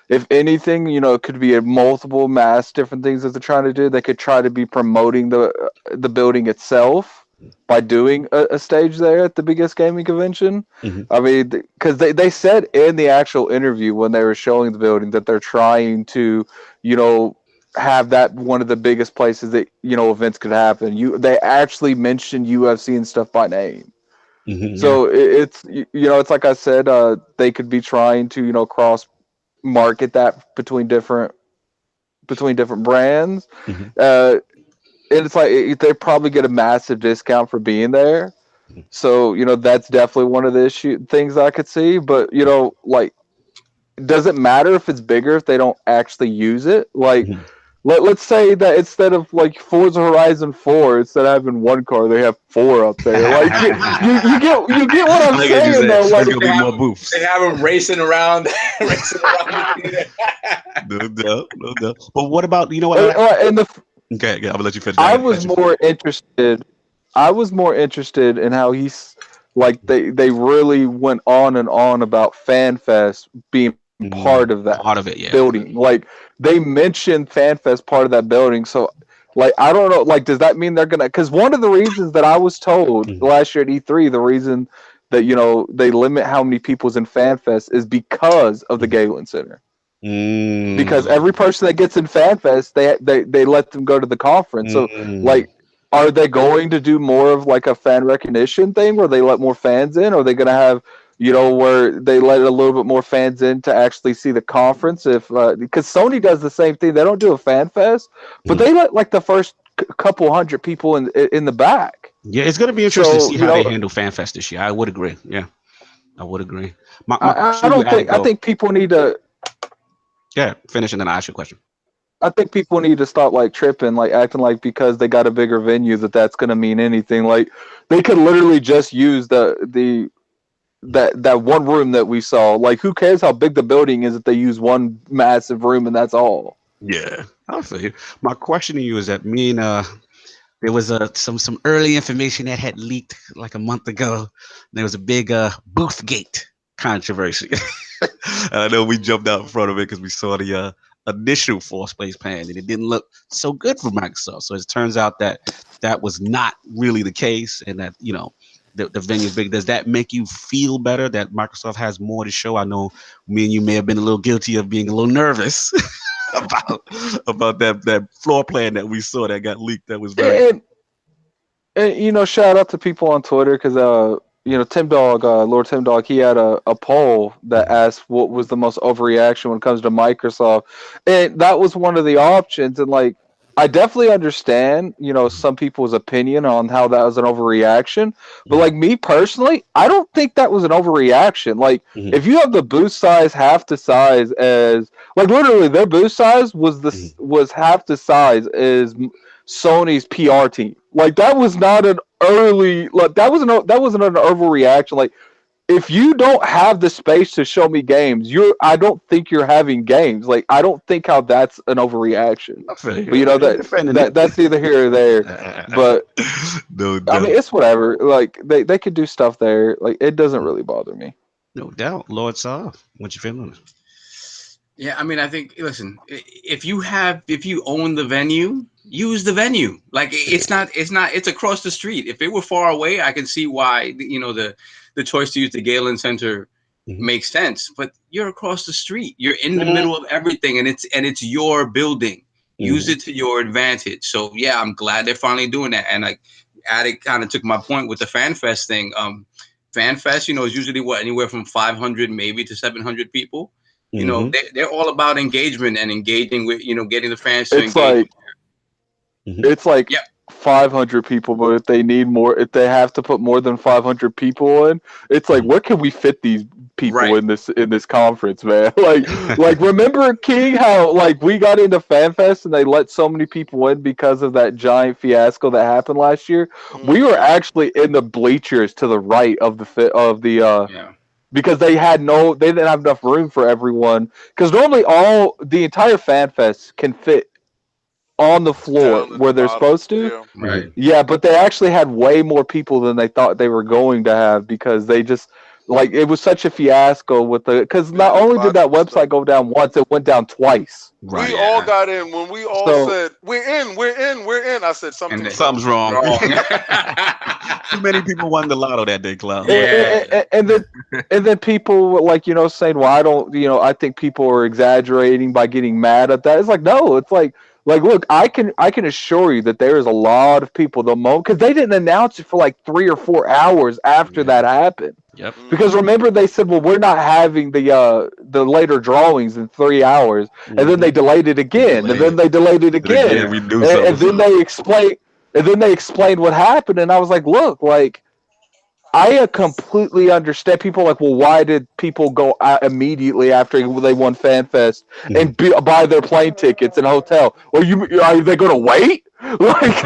if anything, it could be a multiple mass different things that they're trying to do. They could try to be promoting the building itself by doing a stage there at the biggest gaming convention. I mean, because they said in the actual interview when they were showing the building that they're trying to, have that one of the biggest places that, events could happen. They actually mentioned UFC and stuff by name. So it's, it's like I said, they could be trying to, cross market that between different brands. And it's like they probably get a massive discount for being there. So, that's definitely one of the things I could see. But, like, does it matter if it's bigger if they don't actually use it? Like, let's say that instead of like Forza Horizon 4, instead of having one car, they have 4 up there. Like you get what I'm saying though. Like there'll be more booths. They have them racing around. No doubt. But what about okay, I'm gonna let you finish. I was more interested in how he's like they really went on and on about FanFest being part of that building. Like they mentioned FanFest part of that building. So like I don't know, like does that mean they're gonna, because one of the reasons that I was told last year at E3, the reason that, you know, they limit how many people's in FanFest is because of the Galen Center. Because every person that gets in FanFest, they let them go to the conference. So, like, are they going to do more of like a fan recognition thing where they let more fans in? Or are they going to have, you know, where they let a little bit more fans in to actually see the conference? If because Sony does the same thing, they don't do a FanFest, but they let like the first couple hundred people in the back. Yeah, it's going to be interesting to see how they handle FanFest this year. I would agree. Yeah, I would agree. I think people need to. Yeah, finish and then I'll ask you a question. I think people need to stop like tripping, like acting like because they got a bigger venue that's going to mean anything. Like they could literally just use that one room that we saw. Like who cares how big the building is if they use one massive room and that's all. Yeah, I'll feel you. My question to you is that there was some early information that had leaked like a month ago. There was a big BoothGate controversy. I know we jumped out in front of it because we saw the initial four-space plan and it didn't look so good for Microsoft. So it turns out that was not really the case, and that, you know, the venue is big. Does that make you feel better that Microsoft has more to show? I know me and you may have been a little guilty of being a little nervous about that floor plan that we saw that got leaked. That was very. And you know, shout out to people on Twitter because you know, Tim Dog, Lord Tim Dog, he had a poll that asked what was the most overreaction when it comes to Microsoft. And that was one of the options. And, like, I definitely understand, you know, some people's opinion on how that was an overreaction. But, like, me personally, I don't think that was an overreaction. Like, if you have the booth size half the size as, like, literally their booth size was half the size as Sony's PR team. Like that was not an early, like that wasn't an overreaction. Like if you don't have the space to show me games, I don't think you're having games. Like I don't think how that's an overreaction. But you know that's neither here or there. But no, I mean it's whatever. Like they could do stuff there. Like it doesn't really bother me. No doubt, Lord Saw. What you feeling? Yeah, I mean, I think, listen, if you own the venue, use the venue. Like it's across the street. If it were far away, I can see why, you know, the choice to use the Galen Center makes sense. But you're across the street. You're in the middle of everything, and it's your building. Use it to your advantage. So yeah, I'm glad they're finally doing that. And like Addict kind of took my point with the FanFest thing. FanFest, you know, is usually anywhere from 500 maybe to 700 people. You know, they're all about engagement and engaging with, you know, getting the fans to engage. It's like 500 people, but if they need more, if they have to put more than 500 people in, it's like, where can we fit these people in this conference, man? like remember King, how like we got into FanFest and they let so many people in because of that giant fiasco that happened last year. We were actually in the bleachers to the right of the because they didn't have enough room for everyone. Because normally the entire FanFest can fit on the floor where they're supposed to. Yeah, but they actually had way more people than they thought they were going to have because they just like it was such a fiasco with because not only did that website go down once, it went down twice. Right. We all got in when we all said we're in. I said something's wrong. Too many people won the lotto that day, Clown. And then people like, you know, saying, well, I don't, you know, I think people are exaggerating by getting mad at that. It's like, no, it's like look, I can assure you that there is a lot of people because they didn't announce it for like 3 or 4 hours after that happened. Yep. Because remember they said, well, we're not having the later drawings in 3 hours, and then they delayed it again, and then they delayed it again, and then they explained what happened, and I was like, look, like I completely understand. People are like, well, why did people go out immediately after they won FanFest and buy their plane tickets and hotel? Well, are they going to wait? Like,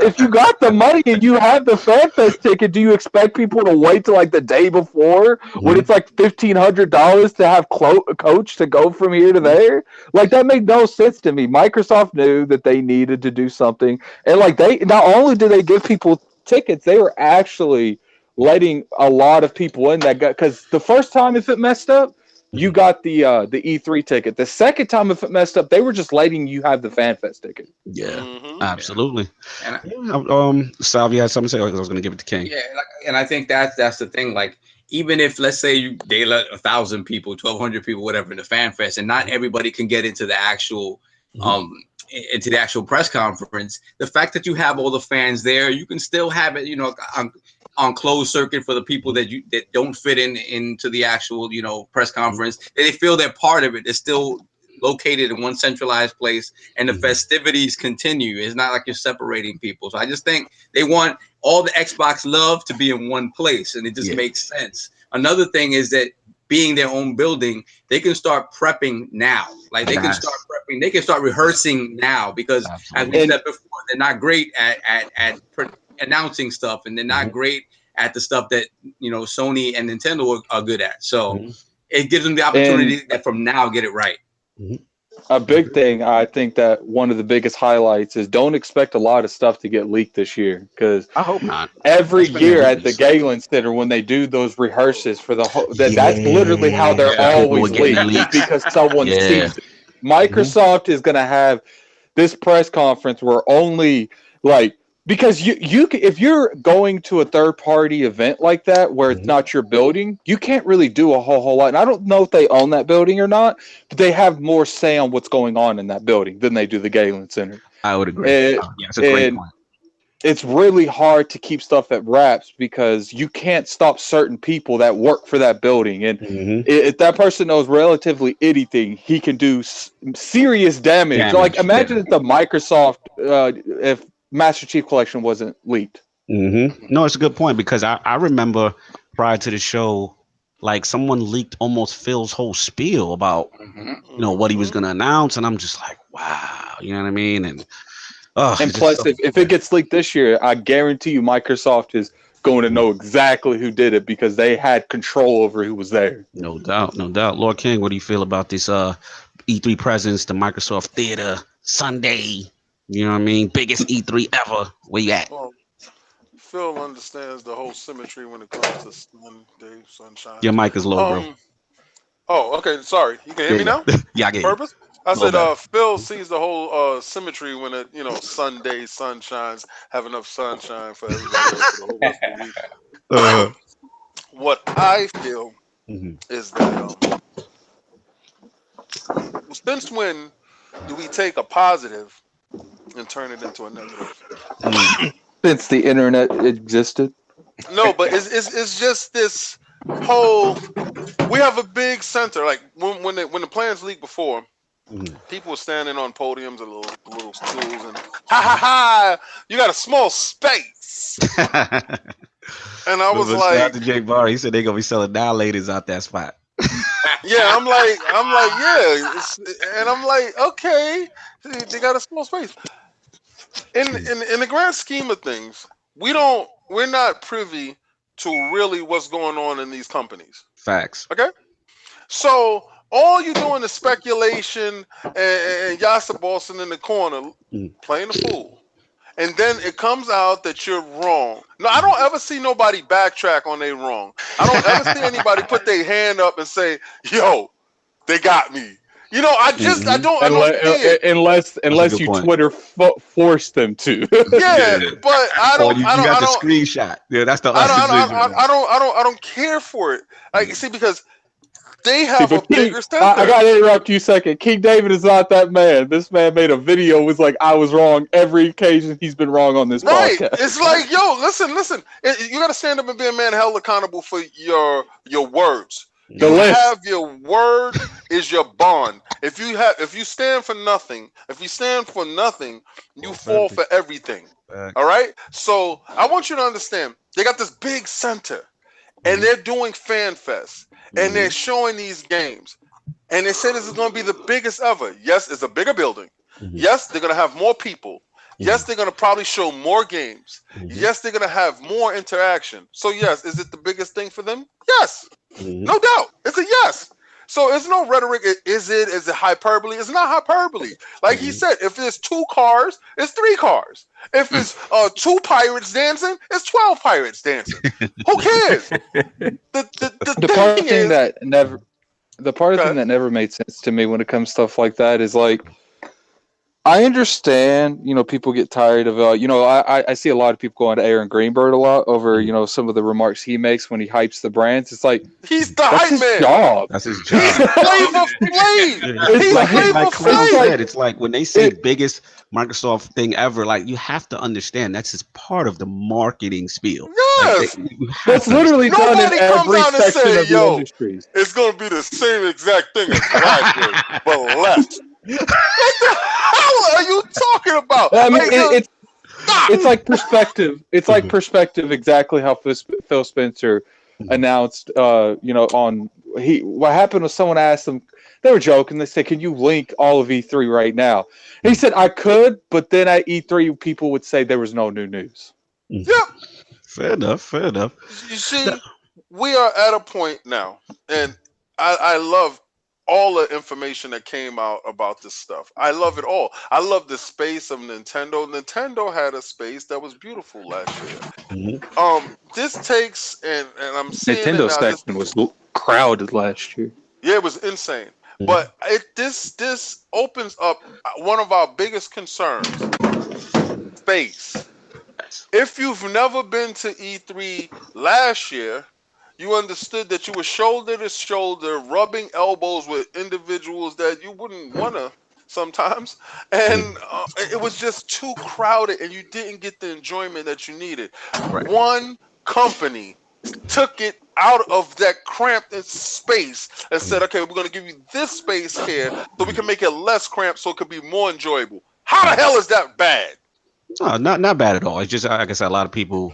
if you got the money and you have the FanFest ticket, do you expect people to wait till like the day before when it's like $1,500 to have a coach to go from here to there? Like that made no sense to me. Microsoft knew that they needed to do something, and like they not only did they give people tickets, they were actually letting a lot of people in that got, because the first time if it messed up, you got the E3 ticket. The second time if it messed up, they were just letting you have the FanFest ticket. Yeah, absolutely. And Sal, you had something to say? I was going to give it to King. Yeah, and I think that's the thing. Like, even if, let's say, they let 1,000 people, 1,200 people, whatever, in the FanFest, and not everybody can get into the actual press conference, the fact that you have all the fans there, you can still have it, on closed circuit for the people that don't fit into the actual, press conference. They feel they're part of it. They're still located in one centralized place, and the festivities continue. It's not like you're separating people. So I just think they want all the Xbox love to be in one place, and it just makes sense. Another thing is that being their own building, they can start prepping now. Like, they can start prepping, they can start rehearsing now, because as we said before, they're not great at announcing stuff, and they're not great at the stuff that Sony and Nintendo are good at. So it gives them the opportunity that from now get it right. A big thing, I think that one of the biggest highlights is don't expect a lot of stuff to get leaked this year, because I hope not. Every year at the Galen Center, when they do those rehearsals for the whole, that's literally how they're always leaked, because someone sees it. Microsoft is going to have this press conference where only because you if you're going to a third party event like that where it's not your building, you can't really do a whole lot. And I don't know if they own that building or not, but they have more say on what's going on in that building than they do the Galen Center. I would agree. That's a great point. It's really hard to keep stuff at wraps because you can't stop certain people that work for that building. And if that person knows relatively anything, he can do serious damage. Like, imagine if the Microsoft, if Master Chief Collection wasn't leaked. No, it's a good point, because I remember prior to the show, like, someone leaked almost Phil's whole spiel about what he was going to announce, and I'm just like, wow, you know what I mean? And plus, if it gets leaked this year, I guarantee you Microsoft is going to know exactly who did it, because they had control over who was there. No doubt, no doubt. Lord King, what do you feel about this E3 presence, the Microsoft Theater Sunday? You know what I mean? Biggest E3 ever. Where you at? Well, Phil understands the whole symmetry when it comes to Sunday, sunshine. Your mic is low, bro. Oh, okay. Sorry. You can hear me now? Yeah, I get Purpose? I said Phil sees the whole symmetry when it, Sunday, sun shines, have enough sunshine for everybody else for the whole rest of the week. What I feel is that since when do we take a positive and turn it into a negative? Since the internet existed. No, but it's just this whole. We have a big center. Like when the plans leaked before, people were standing on podiums and little stools and ha, you got a small space. And I was like, shout out to Jake Barr. He said they're gonna be selling dilators out that spot. Yeah, I'm like, yeah, and I'm like, okay, they got a small space. In the grand scheme of things, we're not privy to really what's going on in these companies. Facts. Okay, so all you're doing is speculation and Yasa Boston in the corner playing the fool. And then it comes out that you're wrong. No, I don't ever see nobody backtrack on they wrong. I don't ever see anybody put their hand up and say, yo, they got me. I don't unless you point. Twitter force them to. Yeah, but I don't. You got the screenshot. Yeah, that's the. I don't care for it. Like, see, because they have a bigger center. I gotta interrupt you a second. King David is not that man. This man made a video. Was like, I was wrong every occasion he's been wrong on this podcast. It's like, yo, listen. You gotta stand up and be a man held accountable for your words. Your word is your bond. If you stand for nothing, you fall for everything. All right. So I want you to understand. They got this big center, and they're doing Fan Fest, and they're showing these games, and they say this is going to be the biggest ever. Yes, it's a bigger building. Yes, they're going to have more people. Yes, they're going to probably show more games. Yes, they're going to have more interaction. So yes, is it the biggest thing for them? Yes. No doubt. It's a yes. So it's no rhetoric. Is it hyperbole? It's not hyperbole. Like he said, if there's 2 cars, it's 3 cars. If it's 2 pirates dancing, it's 12 pirates dancing. Who cares? The the part of the thing that never made sense to me when it comes to stuff like that is like, I understand, people get tired of, I see a lot of people going to Aaron Greenberg a lot over, some of the remarks he makes when he hypes the brands. It's like, he's the hype man. Job. That's his job. He's Flavor Flav. He's like Clinton said, it's like when they say biggest Microsoft thing ever, like you have to understand that's just part of the marketing spiel. Yes. Like, that's literally done in every section of the industry. It's going to be the same exact thing as last year, but less. What the hell are you talking about? I mean, it's like perspective. It's like perspective. Exactly how Phil Spencer announced. What happened was someone asked him. They were joking. They said, "Can you link all of E3 right now?" And he said, "I could," but then at E3, people would say there was no new news. Yep. Fair enough. You see, we are at a point now, and I love all the information that came out about this stuff. I love it all. I love the space of Nintendo. Nintendo had a space that was beautiful last year. This takes, and I'm seeing Nintendo section was crowded last year. Yeah, it was insane. But this opens up one of our biggest concerns: space. If you've never been to E3 last year, you understood that you were shoulder to shoulder, rubbing elbows with individuals that you wouldn't want to sometimes. And it was just too crowded and you didn't get the enjoyment that you needed. Right. One company took it out of that cramped space and said, okay, we're going to give you this space here so we can make it less cramped so it could be more enjoyable. How the hell is that bad? No, not bad at all. It's just, like I said, a lot of people,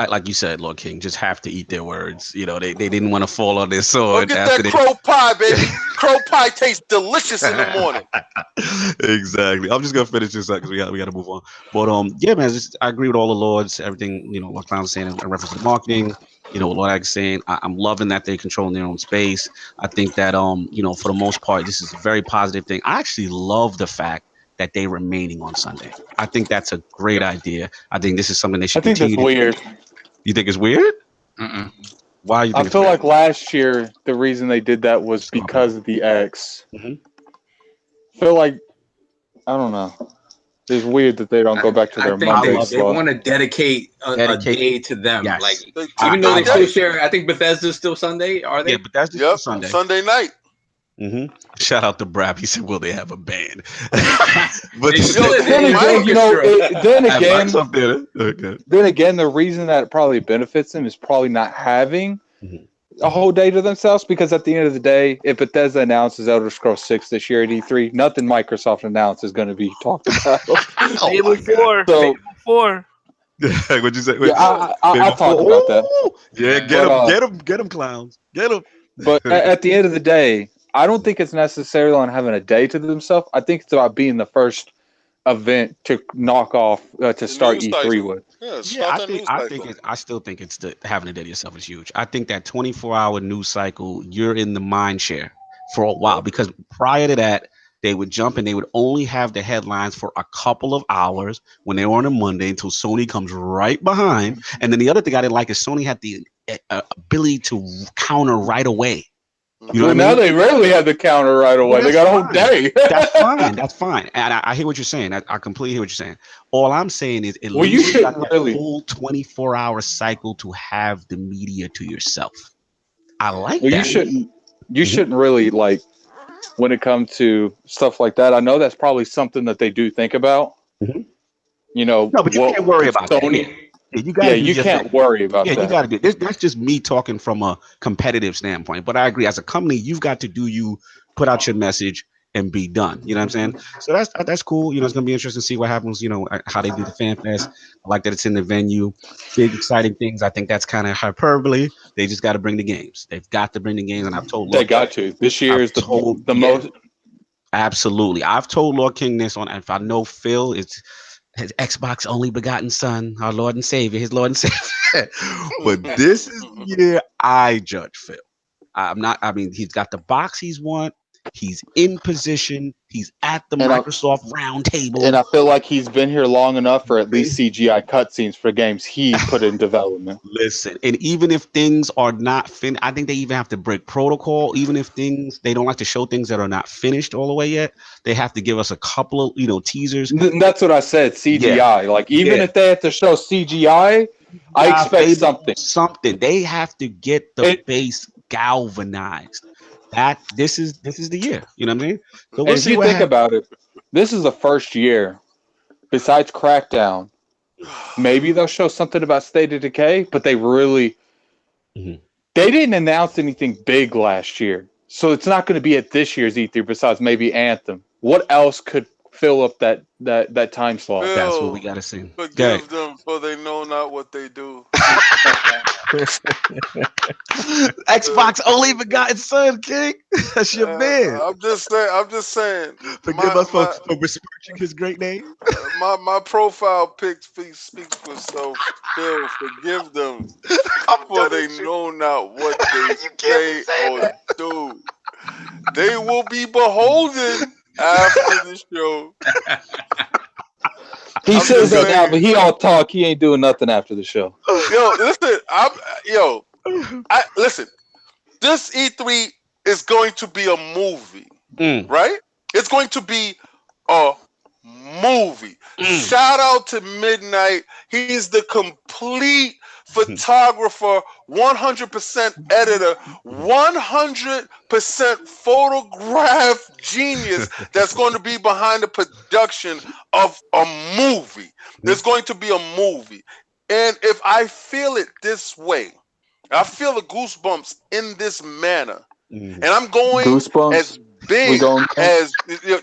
like you said, Lord King, just have to eat their words. They didn't want to fall on their sword. Go get that crow pie, baby. Crow pie tastes delicious in the morning. Exactly. I'm just gonna finish this up because we got to move on. But yeah, man, I agree with all the lords. Everything what Clownz was saying in reference to marketing. What Lord Ag saying. I'm loving that they're controlling their own space. I think that for the most part, this is a very positive thing. I actually love the fact that they're remaining on Sunday. I think that's a great idea. I think this is something they should continue. I think that's weird. You think it's weird? Why? I feel like last year the reason they did that was because of the X. I feel like I don't know. It's weird that they don't go back to their Monday. They want to dedicate a day to them. Yes. Like even though they still share, I think Bethesda's still Sunday. Are they? Yeah, Bethesda's still Sunday. Sunday night. Shout out to Brap. He said, "Will they have a band?" But then again, the reason that it probably benefits them is probably not having a whole day to themselves. Because at the end of the day, if Bethesda announces Elder Scrolls 6 this year at E3, nothing Microsoft announced is going to be talked about. Fable 4. Fable 4. What'd you say? I'll talk about that. Yeah, get him, Clownz. Get him. But at the end of the day, I don't think it's necessarily on having a day to themselves. I think it's about being the first event to knock off to start E3 with. I still think it's having a day to yourself is huge. I think that 24-hour news cycle, you're in the mind share for a while because prior to that, they would jump and they would only have the headlines for a couple of hours when they were on a Monday until Sony comes right behind. And then the other thing I didn't like is Sony had the ability to counter right away. Now they rarely have the counter right away. They got a whole day. That's fine. And I hear what you're saying. I completely hear what you're saying. All I'm saying is, you shouldn't really whole 24-hour cycle to have the media to yourself. I like that. You shouldn't really like when it comes to stuff like that. I know that's probably something that they do think about. No, but you can't worry about Sony. That. You can't worry about that. You got to do this. That's just me talking from a competitive standpoint. But I agree. As a company, you've got to put out your message and be done. You know what I'm saying? So that's cool. It's going to be interesting to see what happens, how they do the Fan Fest. I like that it's in the venue. Big, exciting things. I think that's kind of hyperbole. They just got to bring the games. They've got to bring the games. And I've told Lord King, this year is the most. Absolutely. I've told Lord King this on, if I know Phil, it's his Xbox only begotten son, our Lord and Savior, his Lord and Savior. But this is the year I judge Phil. He's got the box he's want. He's in position. He's at the Microsoft roundtable. And I feel like he's been here long enough for at least CGI cutscenes for games he put in development. Listen, and even if things are not finished, I think they even have to break protocol. Even if they don't like to show things that are not finished all the way yet, they have to give us a couple of teasers. That's what I said, CGI. Yeah. Like, even if they have to show CGI, I expect something. Something. They have to get the base galvanized. This is the year. You know what I mean? So we'll if you think about it, this is the first year, besides Crackdown, maybe they'll show something about State of Decay, but they really they didn't announce anything big last year. So it's not going to be at this year's E3 besides maybe Anthem. What else could fill up that time slot? Phil, that's what we got to see. Forgive them, for they know not what they do. Xbox only begotten son, King. That's your man. I'm just saying. Forgive us for besmirching his great name. My profile pic speaks for itself. Phil, forgive them, for they know not what they say or do. They will be beholden after the show. He says that now, but he all talk. He ain't doing nothing after the show. Listen. This E3 is going to be a movie, right? It's going to be a movie. Shout out to Midnight. He's the complete photographer, 100% editor, 100% photograph genius that's going to be behind the production of a movie. There's going to be a movie. And if I feel it this way, I feel the goosebumps in this manner. And I'm going as big as,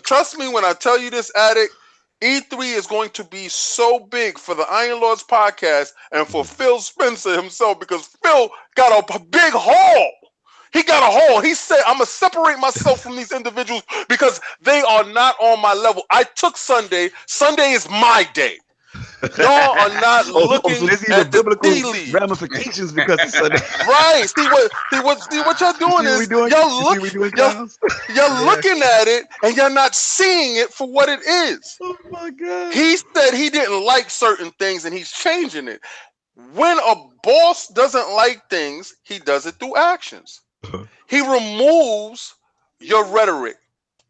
trust me when I tell you this, Addict, E3 is going to be so big for the Iron Lords podcast and for Phil Spencer himself, because Phil got a big haul. He got a haul. He said, I'm going to separate myself from these individuals because they are not on my level. I took Sunday. Sunday is my day. Y'all are not looking at the tea ramifications because of Sunday. Right. See what y'all doing is y'all looking at it and you're not seeing it for what it is. Oh my God. He said he didn't like certain things and he's changing it. When a boss doesn't like things, he does it through actions. He removes your rhetoric.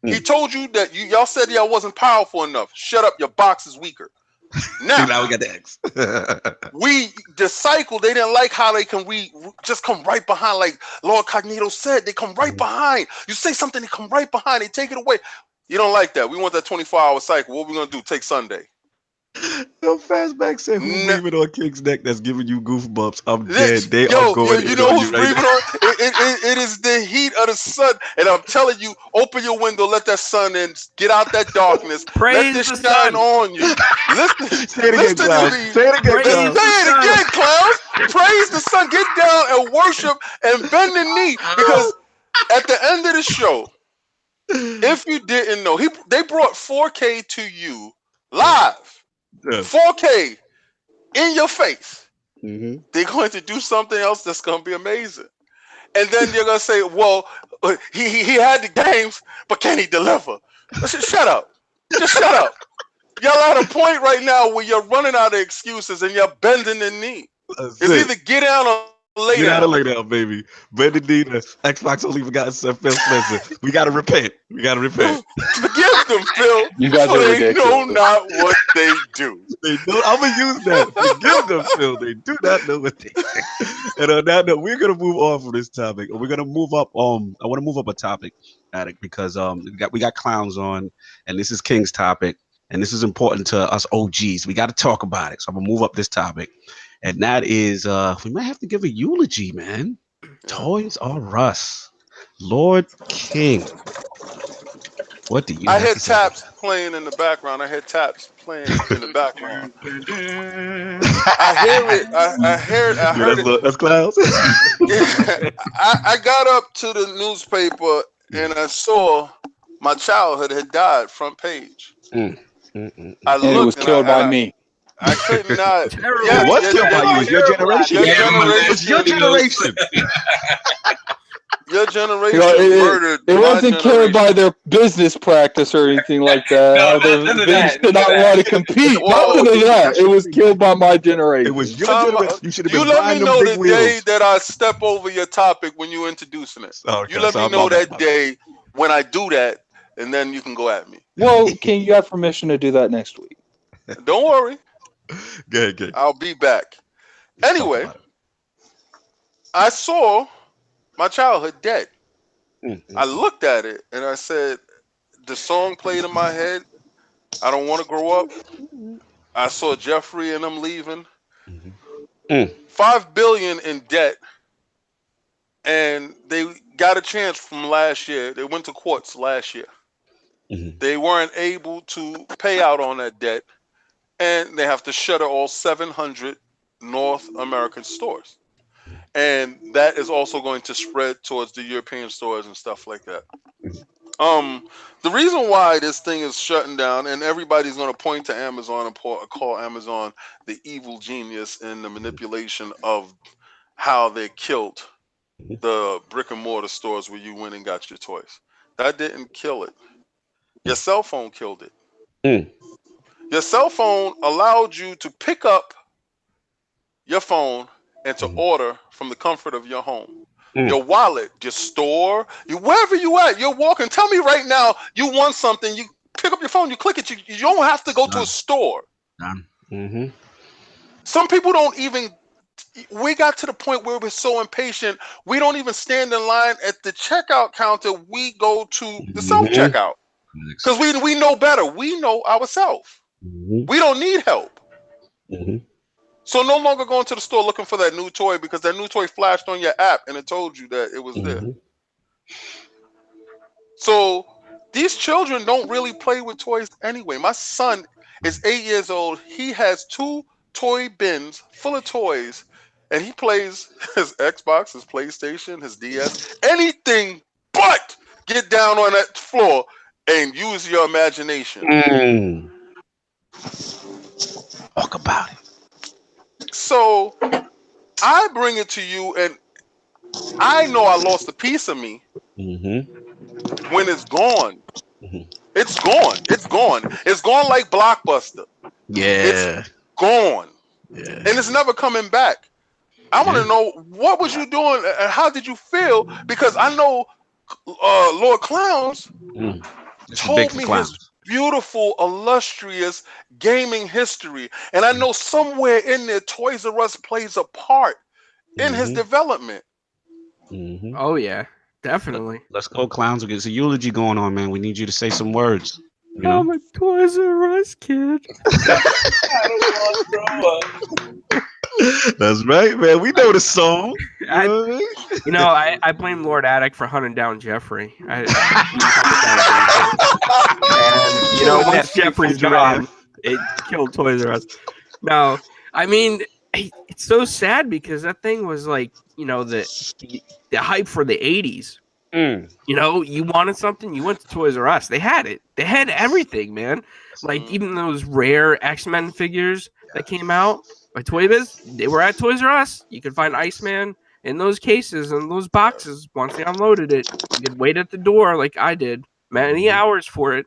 He told you that y'all said y'all wasn't powerful enough. Shut up, your box is weaker. Now we got the X. The cycle, they didn't like how they can just come right behind, like Lord Cognito said, they come right behind. You say something, they come right behind, they take it away. You don't like that. We want that 24-hour cycle. What we gonna do? Take Sunday. So Fastback said, who's breathing on King's neck that's giving you goosebumps? I'm dead. They are going. You know who's breathing on? It is the heat of the sun. And I'm telling you, open your window, let that sun in, get out that darkness. Praise let this the shine sun. on you. Say it again, Clownz. Say it again, Clownz. Praise the sun. Get down and worship and bend the knee. Because at the end of the show, if you didn't know, they brought 4K to you live. 4K in your face. They're going to do something else that's going to be amazing. And then you're going to say, well, he had the games, but can he deliver? Shut up. Just shut up. Y'all at a point right now where you're running out of excuses and you're bending the knee. It's either get down or lay down. You gotta lay down, baby. Bend the knee. Xbox only forgot Phil Spencer. We gotta repent. Forgive them, Phil. You guys are ridiculous. They know not what they do. I'm gonna use that. Forgive them, Phil. They do not know what they do. And on that note, we're gonna move on from this topic. We're gonna move up. I want to move up a topic, Addict, because we got Clownz on, and this is King's topic, and this is important to us OGs. We got to talk about it. So I'm gonna move up this topic. And that is, we might have to give a eulogy, man. Toys R Us, Lord King. What do you? I heard taps playing in the background. I heard taps playing in the background. I hear it. I heard it. That's Clownz. I got up to the newspaper and I saw my childhood had died front page. I looked. It was killed by me. I could not. Yeah, what's killed by you? It's your generation. It's your generation. Your generation murdered. It wasn't killed by their business practice or anything like that. They did not want to compete. Nothing of that. It was killed by my generation. It was your generation. You should have been let me know the wheels. day that I step over your topic when you're introducing it. Okay, you let me know that day when I do that, and then you can go at me. Well, King, you have permission to do that next week. Don't worry. Good. I'll be back. Anyway, I saw my childhood dead. Mm-hmm. I looked at it and I said, the song played in my head. I don't want to grow up. I saw Jeffrey and them leaving. Mm-hmm. $5 billion in debt. And they got a chance from last year. They went to courts last year. Mm-hmm. They weren't able to pay out on that debt. And they have to shutter all 700 North American stores. And that is also going to spread towards the European stores and stuff like that. The reason why this thing is shutting down, and everybody's going to point to Amazon and call Amazon the evil genius in the manipulation of how they killed the brick and mortar stores where you went and got your toys. That didn't kill it. Your cell phone killed it. Your cell phone allowed you to pick up your phone and to order from the comfort of your home. Your wallet, your store, wherever you at, you're walking. Tell me right now, you want something, you pick up your phone, you click it, you don't have to go to a store. Some people don't even, we got to the point where we're so impatient, we don't even stand in line at the checkout counter, we go to the self-checkout. Because we know better, we know ourselves. We don't need help. So no longer going to the store looking for that new toy because that new toy flashed on your app and it told you that it was there. So these children don't really play with toys anyway. My son is 8 years old. He has 2 toy bins full of toys and he plays his Xbox, his PlayStation, his DS, anything but get down on that floor and use your imagination. Talk about it. So I bring it to you, and I know I lost a piece of me when it's gone. It's gone. It's gone. It's gone like Blockbuster. It's gone. And it's never coming back. I want to know, what was you doing and how did you feel? Because I know Lord Clownz told me his beautiful, illustrious gaming history. And I know somewhere in there, Toys R Us plays a part in his development. Oh, yeah, definitely. Let's go, Clowns. There's a eulogy going on, man. We need you to say some words. I'm a Toys R Us kid. I don't want to grow up. That's right, man. We know the song. I blame Lord Addict for hunting down Jeffrey. And, once Jeffrey's gone, it killed Toys R Us. No, I mean, it's so sad because that thing was like, the hype for the 80s. You wanted something, you went to Toys R Us. They had it. They had everything, man. Like even those rare X-Men figures that came out by Toy Biz, they were at Toys R Us. You could find Iceman in those cases and those boxes. Once they unloaded it, you could wait at the door like I did, many hours for it.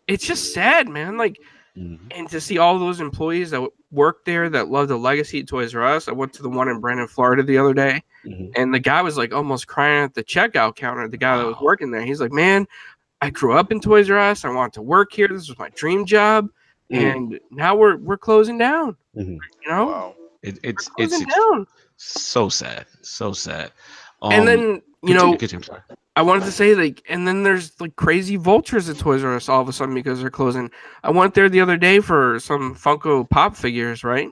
It's just sad, man. Like, and to see all those employees that work there that love the legacy of Toys R Us. I went to the one in Brandon, Florida the other day, and the guy was like almost crying at the checkout counter. The guy that was working there, he's like, "Man, I grew up in Toys R Us. I wanted to work here. This was my dream job, and now we're closing down." Wow. It's so sad, so sad. And then I wanted to say, like, and then there's like crazy vultures at Toys R Us all of a sudden because they're closing. I went there the other day for some Funko Pop figures, right?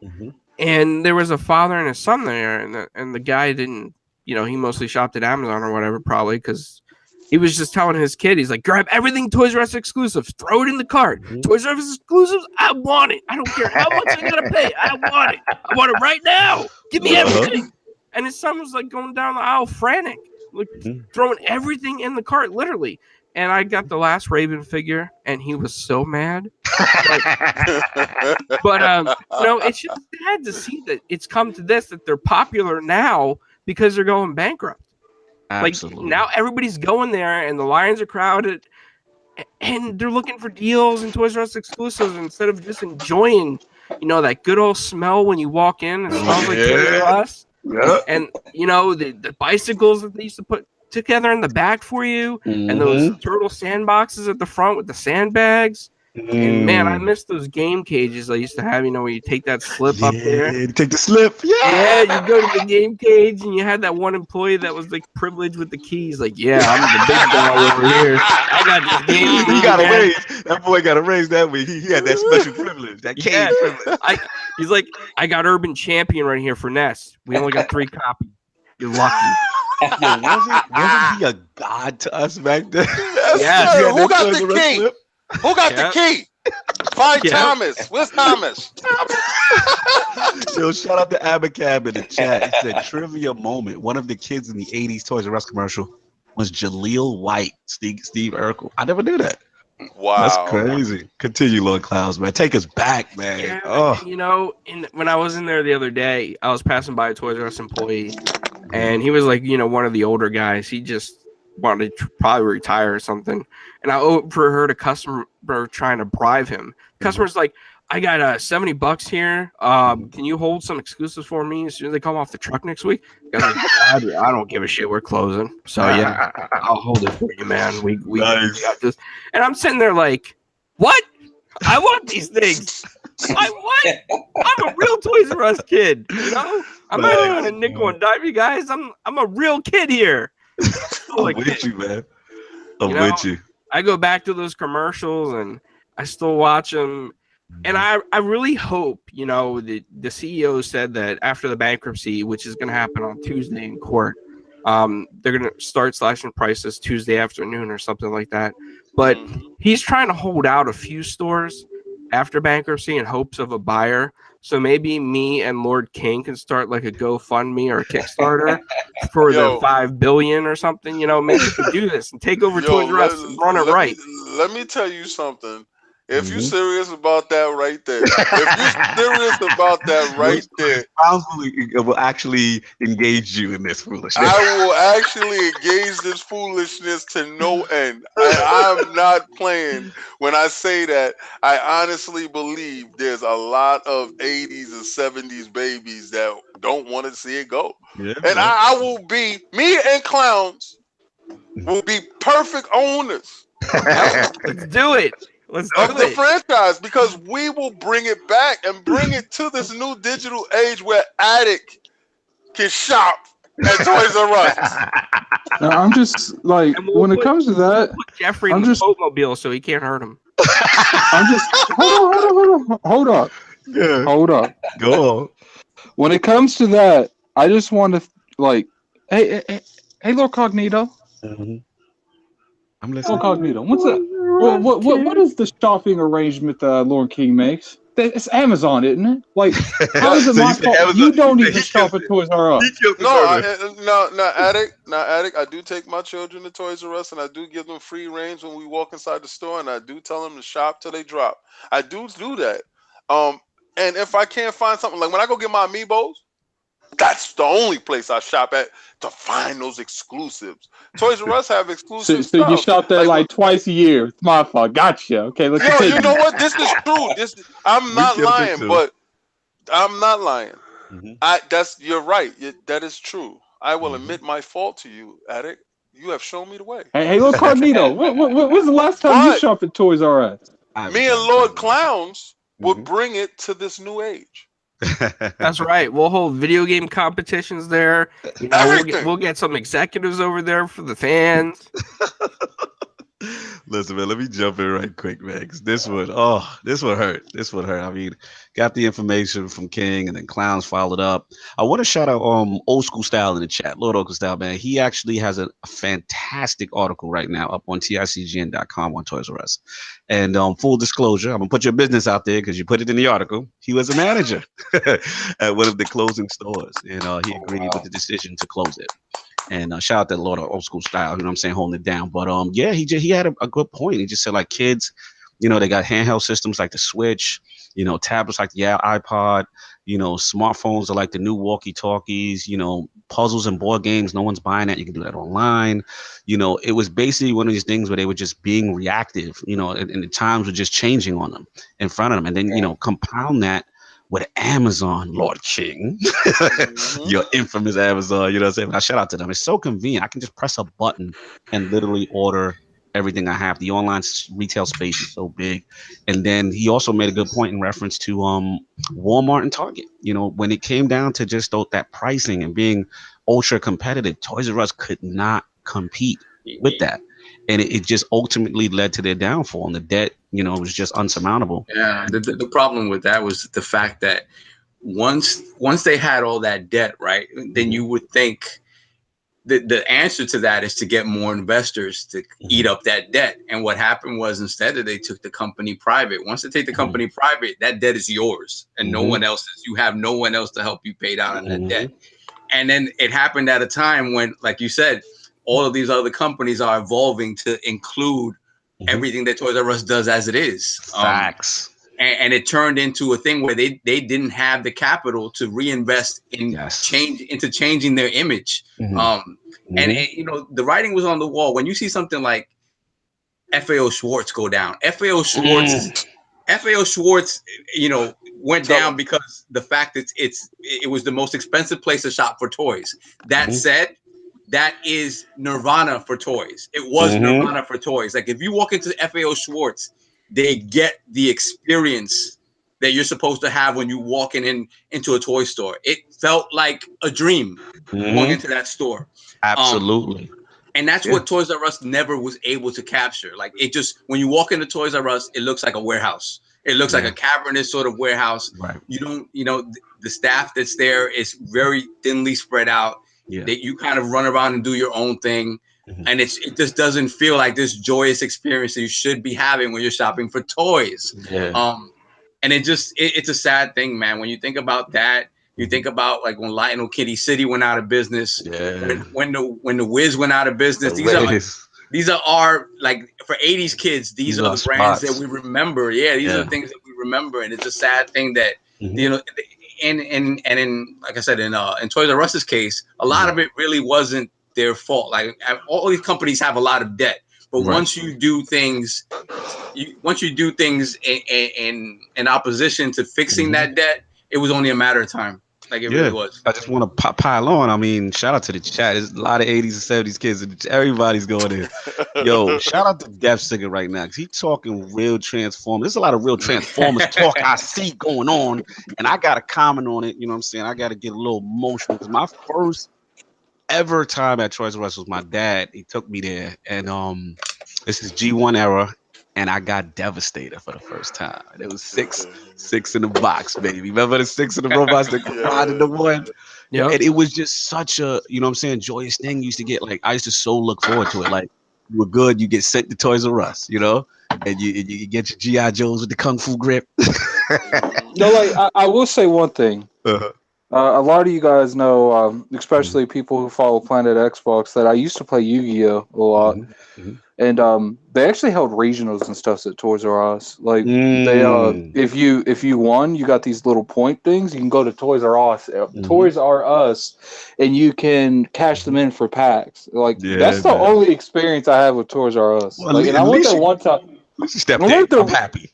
And there was a father and a son there, and the guy didn't, he mostly shopped at Amazon or whatever, probably because he was just telling his kid, he's like, grab everything Toys R Us exclusives, throw it in the cart. Toys R Us exclusives, I want it. I don't care how much I gotta pay. I want it. I want it right now. Give me everything. And his son was like going down the aisle frantic, like throwing everything in the cart, literally. And I got the last Raven figure, and he was so mad. But it's just sad to see that it's come to this, that they're popular now because they're going bankrupt. Absolutely. Like now everybody's going there, and the lines are crowded, and they're looking for deals and Toys R Us exclusives instead of just enjoying, that good old smell when you walk in. It smells like Toys R Us. Yeah. And the bicycles that they used to put together in the back for you, and those turtle sandboxes at the front with the sandbags. And man, I miss those game cages I used to have, where you take that slip up there. You take the slip. Yeah, you go to the game cage and you had that one employee that was like privileged with the keys. Like, yeah, I'm the big dog over here. I got this game. He got a raise. That boy got a raise that week. He had that special privilege, that cage privilege. He's like, I got Urban Champion right here for Ness. We only got 3 copies. You're lucky. Yo, wasn't he a god to us back then? Yeah. Who got the key? Who got the key? Find Thomas. Where's Thomas? Yo, shout out to Abacab in the chat. He said, trivia moment. One of the kids in the 80s Toys R Us commercial was Jaleel White, Steve Urkel. I never knew that. Wow. That's crazy. Continue, Lord Clownz, man. Take us back, man. Yeah, when I was in there the other day, I was passing by a Toys R Us employee, and he was like, one of the older guys. He just wanted to probably retire or something, and I overheard a customer trying to bribe him. Customer's like, I got $70 here. Can you hold some exclusives for me as soon as they come off the truck next week? Guy's like, I don't give a shit. We're closing, so yeah, I'll hold it for you, man. We got this. And I'm sitting there like, what? I want these things. I'm a real Toys R Us kid. I'm not even a nickel and dime you guys. I'm a real kid here. I'm with you, man. I'm with you. I go back to those commercials and I still watch them. And I really hope, the CEO said that after the bankruptcy, which is going to happen on Tuesday in court, they're going to start slashing prices Tuesday afternoon or something like that. But he's trying to hold out a few stores after bankruptcy in hopes of a buyer. So maybe me and Lord King can start like a GoFundMe or a Kickstarter for the $5 billion or something. Maybe we can do this and take over Toys R Us and run it right. Let me tell you something. If you're serious about that right there, I will actually engage you in this foolishness. I will actually engage this foolishness to no end. I'm not playing when I say that. I honestly believe there's a lot of 80s and 70s babies that don't want to see it go. Yeah, and I will be, me and Clownz will be perfect owners. Let's do it. Of the franchise, because we will bring it back and bring it to this new digital age where Addict can shop at Toys R Us. Now, I'm just like, when it comes to that, Jeffrey in the boatmobile so he can't hurt him. I'm just hold up. Yeah. Hold up. Go on. When it comes to that, I just want to hey, Lord Cognito. I'm listening. Lord Cognito, what's up? What is the shopping arrangement that Lord King makes? It's Amazon, isn't it? Like, how is it my fault? You don't even shop at Toys R Us. No, Addict. I do take my children to Toys R Us, and I do give them free range when we walk inside the store, and I do tell them to shop till they drop. I do that. And if I can't find something, like when I go get my Amiibos, that's the only place I shop at to find those exclusives. Toys R Us have exclusive stuff. So you shop there like twice a year. It's my fault. Gotcha. Okay, let's continue. You know what? This is true. I'm not lying, but I'm not lying. You're right. That is true. I will admit my fault to you, Addict. You have shown me the way. Hey, Lord Cognito, when's the last time you shopped at Toys R Us? Me and Lord Clownz would bring it to this new age. That's right. We'll hold video game competitions there. We'll get some executives over there for the fans. Listen, man, let me jump in right quick, man. 'Cause this one hurt. I mean, got the information from King, and then Clownz followed up. I want to shout out Old School Style in the chat. Lord Old School Style, man. He actually has a fantastic article right now up on TICGN.com on Toys R Us. And full disclosure, I'm gonna put your business out there because you put it in the article. He was a manager at one of the closing stores, and he agreed with the decision to close it. And shout out to Lord of Old School Style, you know what I'm saying, holding it down. But yeah, he had a good point. He just said, like, kids You know, they got handheld systems like the Switch, you know, tablets like the iPod, you know, smartphones are like the new walkie-talkies, you know, puzzles and board games. No one's buying that. You can do that online. You know, it was basically one of these things where they were just being reactive, you know, and the times were just changing on them in front of them. And then, you know, compound that with Amazon, Lord King, your infamous Amazon, you know what I'm saying? But I shout out to them. It's so convenient. I can just press a button and literally order everything I have. The online retail space is so big. And then he also made a good point in reference to Walmart and Target. You know, when it came down to just that pricing and being ultra competitive, Toys R Us could not compete with that. And it just ultimately led to their downfall. And the debt, you know, was just unsurmountable. Yeah, the problem with that was the fact that once they had all that debt, right, then you would think the answer to that is to get more investors to eat up that debt. And what happened was instead that they took the company private. Once they take the company private, that debt is yours and no one else's. You have no one else to help you pay down on that debt. And then it happened at a time when, like you said, all of these other companies are evolving to include everything that Toys R Us does as it is. Facts. And it turned into a thing where they didn't have the capital to reinvest in changing their image. And you know, the writing was on the wall. When you see something like FAO Schwartz go down, FAO Schwartz, you know, went down because the fact that it was the most expensive place to shop for toys. That said, that is Nirvana for toys. It was Nirvana for toys. Like if you walk into FAO Schwartz, they get the experience that you're supposed to have when you walk into a toy store. It felt like a dream going into that store. Absolutely. And that's what Toys R Us never was able to capture. Like it just, when you walk into Toys R Us, it looks like a warehouse. It looks like a cavernous sort of warehouse. Right. You don't, you know, the staff that's there is very thinly spread out. That you kind of run around and do your own thing. And it just doesn't feel like this joyous experience that you should be having when you're shopping for toys. And it's a sad thing, man. When you think about that, you think about like when Lionel Kitty City went out of business, when the Wiz went out of business. These are our, like, for 80s kids, these are the brands that we remember. These are the things that we remember. And it's a sad thing that, you know, and in, like I said, in Toys R Us's case, a lot of it really wasn't their fault. Like all these companies have a lot of debt, but once you do things, in opposition to fixing that debt, it was only a matter of time. Like it really was. I just want to pile on. I mean, shout out to the chat. There's a lot of 80s and 70s kids. And everybody's going in. Yo, shout out to Death Singer right now because he's talking real Transformers. There's a lot of real Transformers talk I see going on, and I got to comment on it. You know what I'm saying? I got to get a little emotional because my first ever time at Toys R Us was my dad. He took me there, and this is G1 era. And I got Devastator for the first time. It was six in the box, baby. Remember the 6 in the robots that combined into one? Yeah. And it was just such a, you know what I'm saying, joyous thing you used to get. Like, I used to so look forward to it. Like, you were good, you get sent to Toys R Us, you know? And you get your G.I. Joes with the Kung Fu grip. No, like, I will say one thing. A lot of you guys know, especially people who follow Planet Xbox, that I used to play Yu-Gi-Oh! A lot. And they actually held regionals and stuff at Toys R Us. Like they, if you won, you got these little point things. You can go to Toys R Us, and you can cash them in for packs. Like that's the only experience I have with Toys R Us. Well, like, and I went there one time. I'm happy.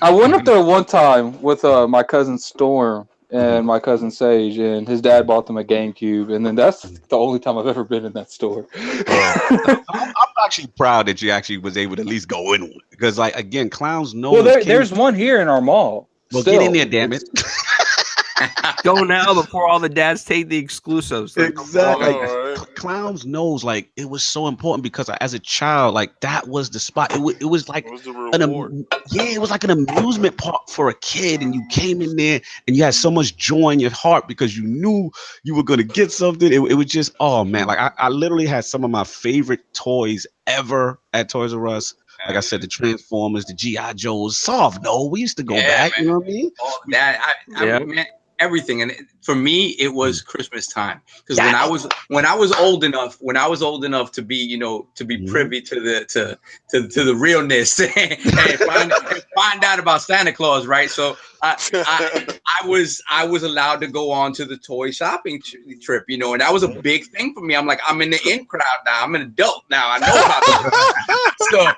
I went up there one time with my cousin Storm and my cousin Sage, and his dad bought them a GameCube, and then that's the only time I've ever been in that store. I'm actually proud that you actually was able to at least go in one, because, like, again, Clownz know. Well, there's one here in our mall. Well, get in there, damn it. Go now before all the dads take the exclusives. Exactly. Clownz knows, like, it was so important because as a child, like, that was the spot. It was like it was like an amusement park for a kid, and you came in there and you had so much joy in your heart because you knew you were gonna get something. It was just, oh man, like I literally had some of my favorite toys ever at Toys R Us. Like I said, the Transformers, the G.I. Joes, soft. No, we used to go back. Man. You know what I mean? Oh, that, man. everything. And for me, it was Christmas time, because when I was old enough to be, you know, to be privy to the realness and find out about Santa Claus, right? So I was allowed to go on to the toy shopping trip, you know, and that was a big thing for me. I'm like, I'm in the in crowd now. I'm an adult now. I know about this. So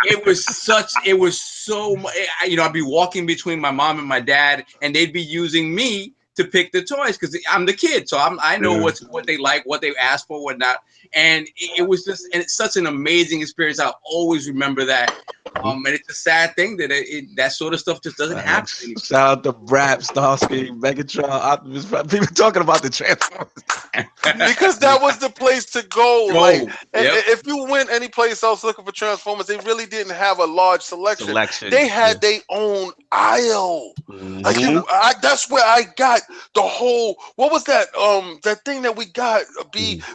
it was so much, you know, I'd be walking between my mom and my dad, and they'd be using me to pick the toys because I'm the kid, so I know what they like, what they ask for, whatnot. And it was just, and it's such an amazing experience. I'll always remember that. And it's a sad thing that that sort of stuff just doesn't happen anymore. Shout out to Brap, Starsky, Megatron, Optimus Prime. People talking about the Transformers. Because that was the place to go. Like, if you went any place else looking for Transformers, they really didn't have a large selection. They had their own aisle. Like, that's where I got the whole. What was that? That thing that we got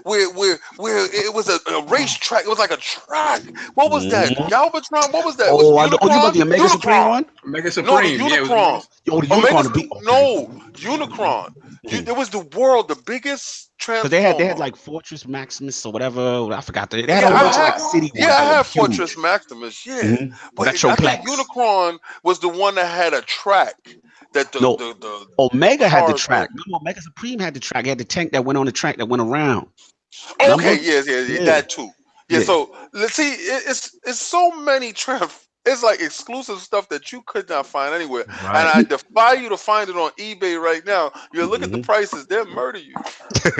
where it was a racetrack. It was like a track. What was that? Galvatron. What was that? Oh, you about the Omega Supreme one? Omega Supreme. No, the Unicron. Unicron. It was the world, the biggest Transformer. They had like Fortress Maximus or whatever. I forgot. They had a bunch of like city. Yeah, I had Fortress Maximus. Yeah, but I think Unicron was the one that had a track. The Omega had the track. No, Omega Supreme had the track. It had the tank that went on the track that went around. Okay, yeah, that too. Yeah, so let's see. It's so many it's like exclusive stuff that you could not find anywhere. Right. And I defy you to find it on eBay right now. You look at the prices; they'll murder you.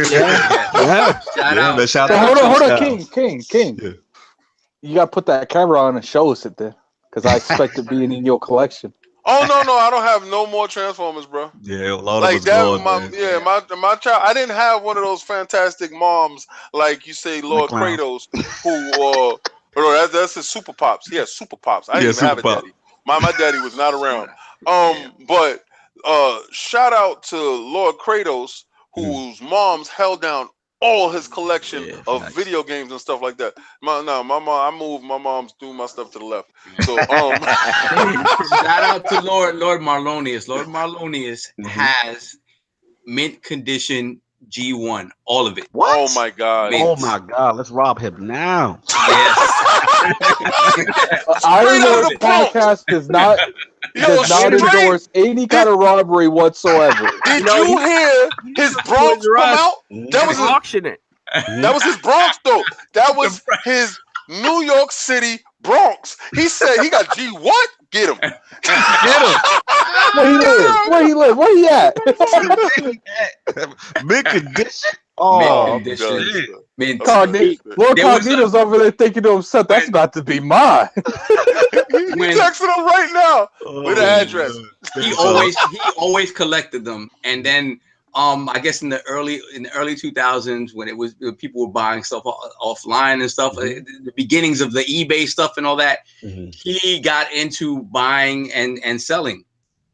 Shout out. Hold on, King. Yeah. You gotta put that camera on and show us it then, because I expect it being in your collection. Oh no, I don't have no more Transformers, bro. Yeah, a lot of us. My child. I didn't have one of those fantastic moms like you say, Lord Kratos, who that's his Super Pops. He has Super Pops. I didn't even have a daddy. My daddy was not around. But shout out to Lord Kratos, whose moms held down all his collection of video games and stuff like that. My mom, I moved my mom's threw my stuff to the left. So shout out to Lord Marlonius. Lord Marlonius has mint condition G1, all of it. What? Oh my god! Oh my god! Let's rob him now. Yes. I know the podcast does not endorse any kind of robbery whatsoever. Did you hear his Bronx come out? That was auction it. That was his Bronx though. That was his New York City Bronx. He said he got G what? Get him. Get him. Where he live? Where he at? Big condition. Oh, Lord Cognito's over there thinking to himself, that's about to be mine. He's texting him right now with the address. He always collected them, and then I guess in the early 2000s when people were buying stuff offline and stuff, the beginnings of the eBay stuff and all that, he got into buying and selling.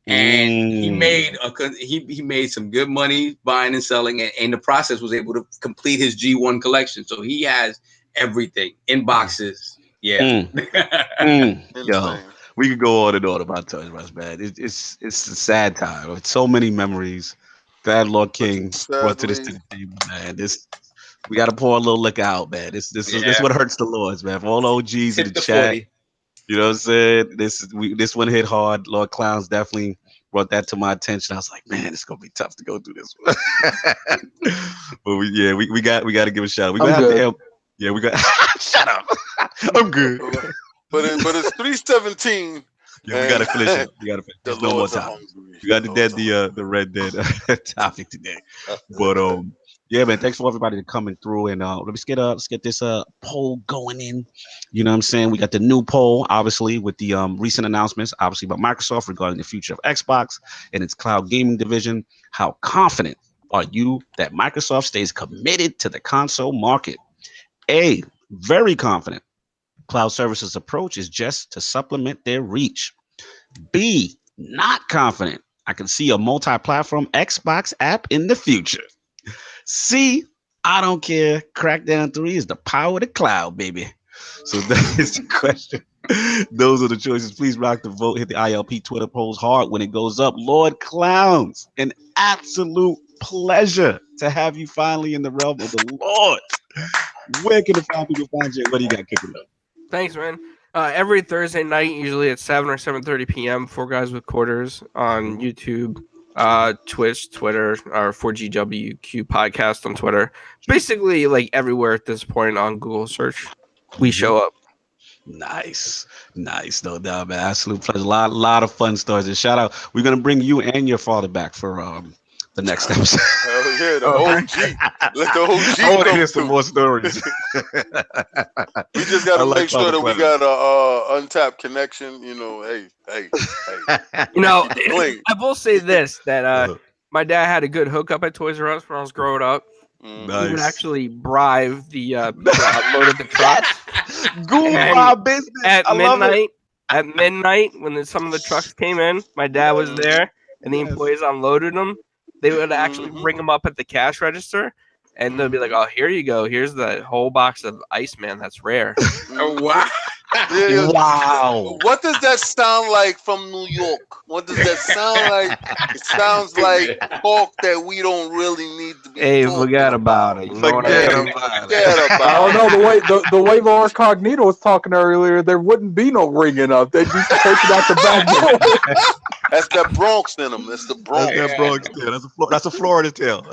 And he made some good money buying and selling, and in the process was able to complete his G1 collection. So he has everything in boxes. Yeah. Yo, we could go on and on about Toys R Us, man. It's a sad time. With so many memories. Glad Lord King brought to this to the table, man. We got to pour a little liquor out, man. This is what hurts the Lords, man. For all OGs in the chat. 40. You know what I'm saying? This one hit hard. Lord Clownz definitely brought that to my attention. I was like, man, it's gonna be tough to go through this one. But we got to give a shout out. We gonna have to help. Yeah, we got. Shut up. I'm good. But it's 3:17. Yeah, we gotta finish it. There's no more time. We got the Red Dead topic today. But yeah, man, thanks for everybody coming through, and let's get this poll going in. You know what I'm saying? We got the new poll, obviously, with the recent announcements, obviously, by Microsoft regarding the future of Xbox and its cloud gaming division. How confident are you that Microsoft stays committed to the console market? A, very confident. Cloud services approach is just to supplement their reach. B, not confident. I can see a multi-platform Xbox app in the future. C, I don't care. Crackdown 3 is the power of the cloud, baby. So that is the question Those are the choices. Please rock the vote. Hit the ILP Twitter polls hard when it goes up. Lord Clownz, an absolute pleasure to have you finally in the realm of the Lord. Where can the fine people find you? What do you got cooking up? Thanks, man. Every Thursday night, usually at 7 or 7:30 p.m., 4 Guys with Quarters on YouTube, Twitch, Twitter, our 4GWQ podcast on Twitter. Basically, like everywhere at this point on Google search, we show up. Nice. No doubt, man. Absolute pleasure. A lot of fun stories. And shout out. We're gonna bring you and your father back for the next episode. Hell yeah, the OG. Let the OG I want to hear come some through. more stories. We just got to make sure that we got a untapped connection. You know, hey. You know, I will say this, that my dad had a good hookup at Toys R Us when I was growing up. Nice. He would actually bribe the people that unloaded the trucks. Goomba business. At midnight, when some of the trucks came in, my dad was there, and the employees unloaded them. They would actually bring them up at the cash register, and they'll be like, "Oh, here you go. Here's the whole box of Iceman. That's rare." Oh, wow. Yeah. Wow. What does that sound like from New York? What does that sound like? It sounds like talk that we don't really need to be. Hey, forget about it. You know what I mean? I don't know the way Lord Cognito was talking earlier. There wouldn't be no ringing up. They'd just take it out the back door. That's that Bronx in them. That's the Bronx. That's that Bronx tale. That's a Florida tale.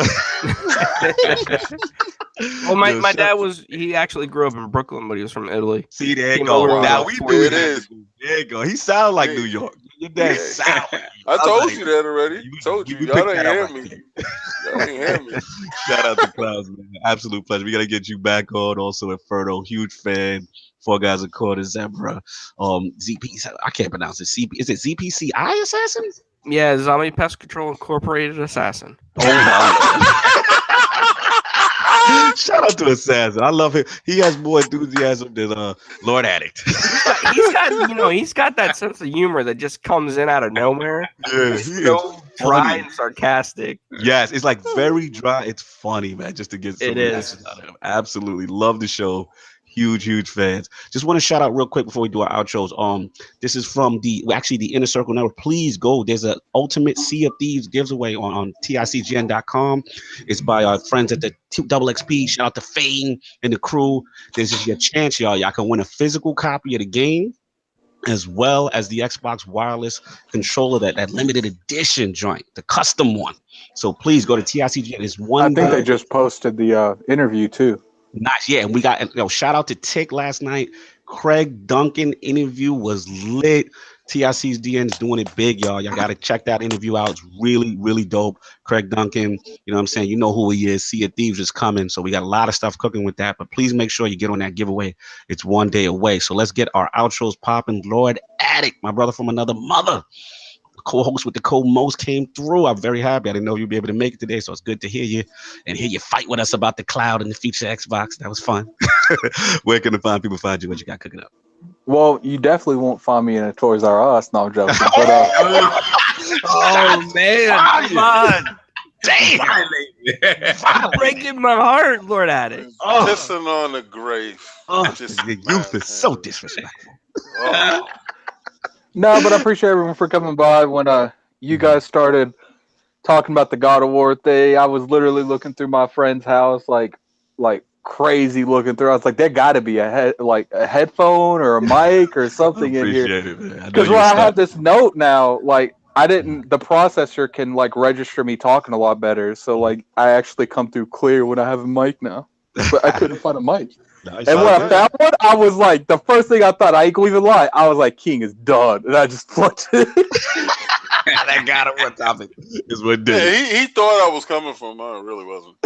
Well, my dad he actually grew up in Brooklyn, but he was from Italy. See, there you go. Now we do it. Is. There you go. He sounds like New York. Your dad sound. I told you that already. Told you. Y'all didn't hear me. Y'all didn't hear me. Shout out to Clownz, man. Absolute pleasure. We got to get you back on. Also, Inferno, huge fan. 4 Guys with Quarters, Zebra. ZP. I can't pronounce it. Is it ZPCI Assassin? Yeah, Zombie Pest Control Incorporated Assassin. Oh my. Shout out to Assassin. I love him. He has more enthusiasm than Lord Addict. He's got that sense of humor that just comes in out of nowhere. Yeah, It's so dry and sarcastic. Yes, it's like very dry. It's funny, man, just to get some reaction out of him. Absolutely. Love the show. Huge fans. Just want to shout out real quick before we do our outros. This is from the Inner Circle Network. Please go. There's an Ultimate Sea of Thieves giveaway on TICGN.com. It's by our friends at the XP. Shout out to Fane and the crew. This is your chance, y'all. Y'all can win a physical copy of the game, as well as the Xbox wireless controller, that limited edition joint, the custom one. So please go to TICGN. It's one. I think they just posted the interview too. Nice, yeah. And we got shout out to Tick last night. Craig Duncan interview was lit. TIC's DN's doing it big, y'all. Y'all gotta check that interview out. It's really dope. Craig Duncan, you know what I'm saying? You know who he is. Sea of Thieves is coming. So we got a lot of stuff cooking with that. But please make sure you get on that giveaway. It's one day away. So let's get our outros popping. Lord Addict, my brother from another mother. Co-host with the co-most came through. I'm very happy. I didn't know you'd be able to make it today, so it's good to hear you and hear you fight with us about the cloud and the future Xbox. That was fun. Where can the fine people find you? What you got cooking up? Well, you definitely won't find me in a Toys R Us. No, I'm joking. But, oh man, come on. Damn. Breaking my heart, Lord Addict. Pissing on the grave. The youth is so disrespectful. No, but I appreciate everyone for coming by. When you guys started talking about the God of War thing, I was literally looking through my friend's house, like crazy looking through. I was like, there got to be a headphone or a mic or something in here. Because I have this note now, like the processor can like register me talking a lot better. So like I actually come through clear when I have a mic now. But I couldn't find a mic. Nice. And when I found one, I was like, the first thing I thought, I ain't gonna even lie, I was like, King is done. And I just plugged it. That got him on topic. Is what did. Yeah, he thought I was coming from. I really wasn't.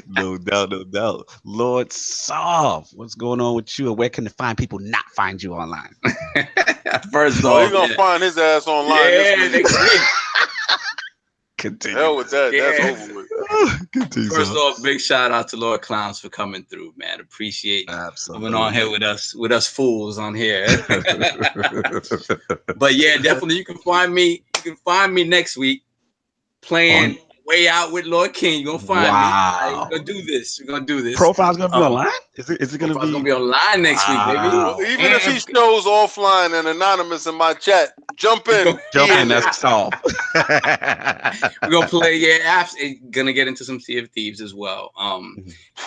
No doubt. Lord Solve, what's going on with you? And where can the fine people not find you online? First of all, he's gonna find his ass online this week. Continue. Hell with that. Yeah. That's over with. First off, big shout out to Lord Clownz for coming through, man. Appreciate coming on here with us fools on here. But yeah, definitely you can find me next week playing Way Out with Lord King. You're gonna find me. We're gonna do this. We're gonna do this. Profile's gonna be online? Is it gonna be online next week, baby? Well, even if he shows offline and anonymous in my chat, jump in. That's solved. We're gonna play apps. Gonna get into some Sea of Thieves as well.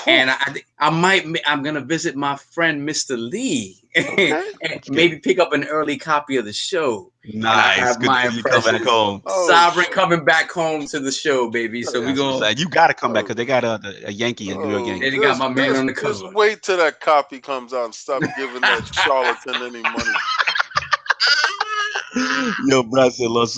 And I'm gonna visit my friend Mr. Lee and maybe pick up an early copy of the show. Nice. Good to you come back home. Sovereign coming back home to the show, baby. So we gonna. You gotta come back because they got a Yankee, a New York Yankee. They got my man on the cover. Just wait till that copy comes out and stop giving that charlatan any money. Yo, bro, I said, let's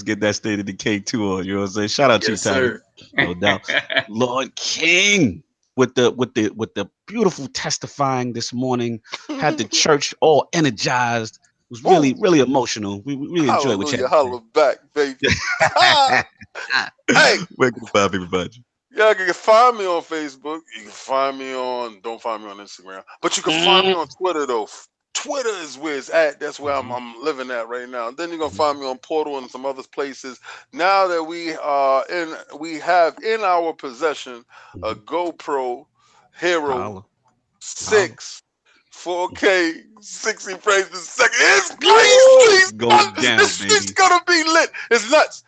get that State of Decay tour. You know what I'm saying? Shout out to you, Tyler. No doubt. Lord King with the beautiful testifying this morning. Had the church all energized. It was really, really emotional. We really enjoyed what you had. Holla back, baby. Hey, where can you find people about you? Yeah, you can find me on Facebook. You can find me on. Don't find me on Instagram, but you can find me on Twitter though. Twitter is where it's at. That's where I'm living at right now. And then you're gonna find me on Portal and some other places. Now that we have in our possession a GoPro Hero 6 4K 60 frames per second. It's crazy. It's gonna be lit. It's nuts.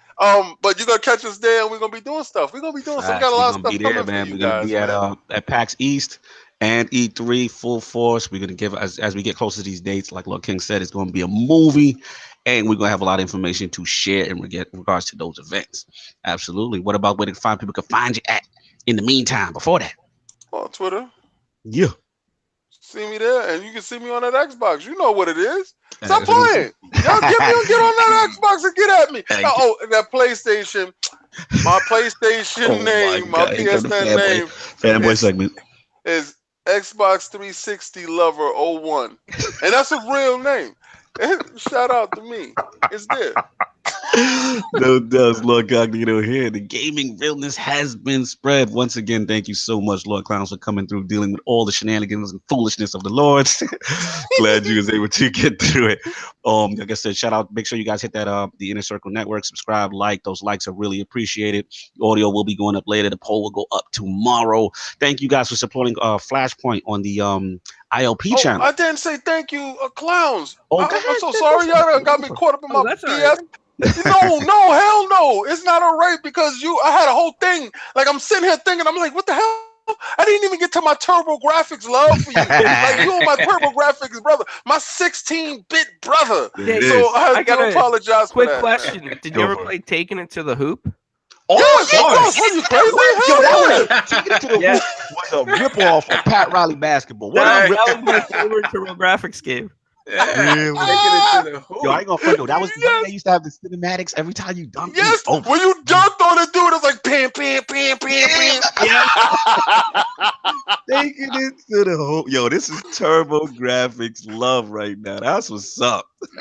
But you're gonna catch us there, and we're gonna be doing stuff. We got a lot of stuff coming for you guys. We're gonna be at PAX East and E3 full force. We're gonna give as we get closer to these dates, like Lord King said, it's gonna be a movie, and we're gonna have a lot of information to share in regards to those events. Absolutely. What about where to find people can find you at in the meantime before that? On Twitter. Yeah. See me there, and you can see me on that Xbox. You know what it is. Stop playing. Y'all get on that Xbox and get at me. That PlayStation. My PlayStation name, my PSN name. Fanboy segment. Is Xbox 360 Lover 01. And that's a real name. Shout out to me. It's there. No does Lord Cognito here. The gaming realness has been spread. Once again, thank you so much, Lord Clownz, for coming through, dealing with all the shenanigans and foolishness of the Lords. Glad you was able to get through it. Like I said, shout out. Make sure you guys hit that the Inner Circle Network, subscribe, like. Those likes are really appreciated. The audio will be going up later. The poll will go up tomorrow. Thank you guys for supporting Flashpoint on the ILP channel. I didn't say thank you, Clownz. I'm so sorry. Y'all got me caught up in my BS. No, hell no. It's not all right because I had a whole thing. Like I'm sitting here thinking, I'm like, what the hell? I didn't even get to my TurboGrafx love for you. Like you are my TurboGrafx brother, my 16-bit brother. Yeah, so I gotta apologize for that. Quick question: did you ever play Taking It to the Hoop? Oh, of course. Are you crazy? Yo, that was Taking It to the Hoop was a ripoff of Pat Riley basketball. That was my favorite TurboGrafx game. Really? Yo, I ain't gonna front though. That was the game they used to have the cinematics every time you dunked. Yes, when you dunked on it, dude, it was like pam, pam, pam, pam, pam. Taking it to the whole. Yo, this is TurboGrafx love right now. That's what's up. For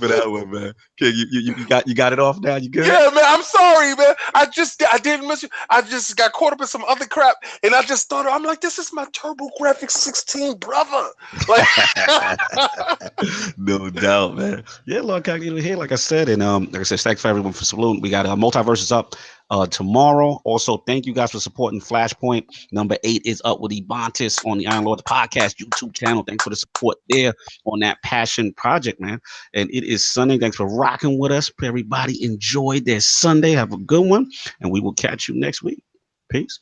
that one, man. Okay, you got it off now. You good? Yeah, man. I'm sorry, man. I didn't miss you. I just got caught up in some other crap, and I just thought I'm like, this is my TurboGrafx 16 brother. Like, no doubt, man. Yeah, Lord Cognito here, like I said, and like I said, thanks for everyone for saluting. We got Multiverses up tomorrow. Also, thank you guys for supporting Flashpoint. Number 8 is up with Ebontis on the Iron Lords podcast YouTube channel. Thanks for the support there on that passion project, man. And it is Sunday. Thanks for rocking with us. Everybody enjoy their Sunday. Have a good one, and we will catch you next week. Peace.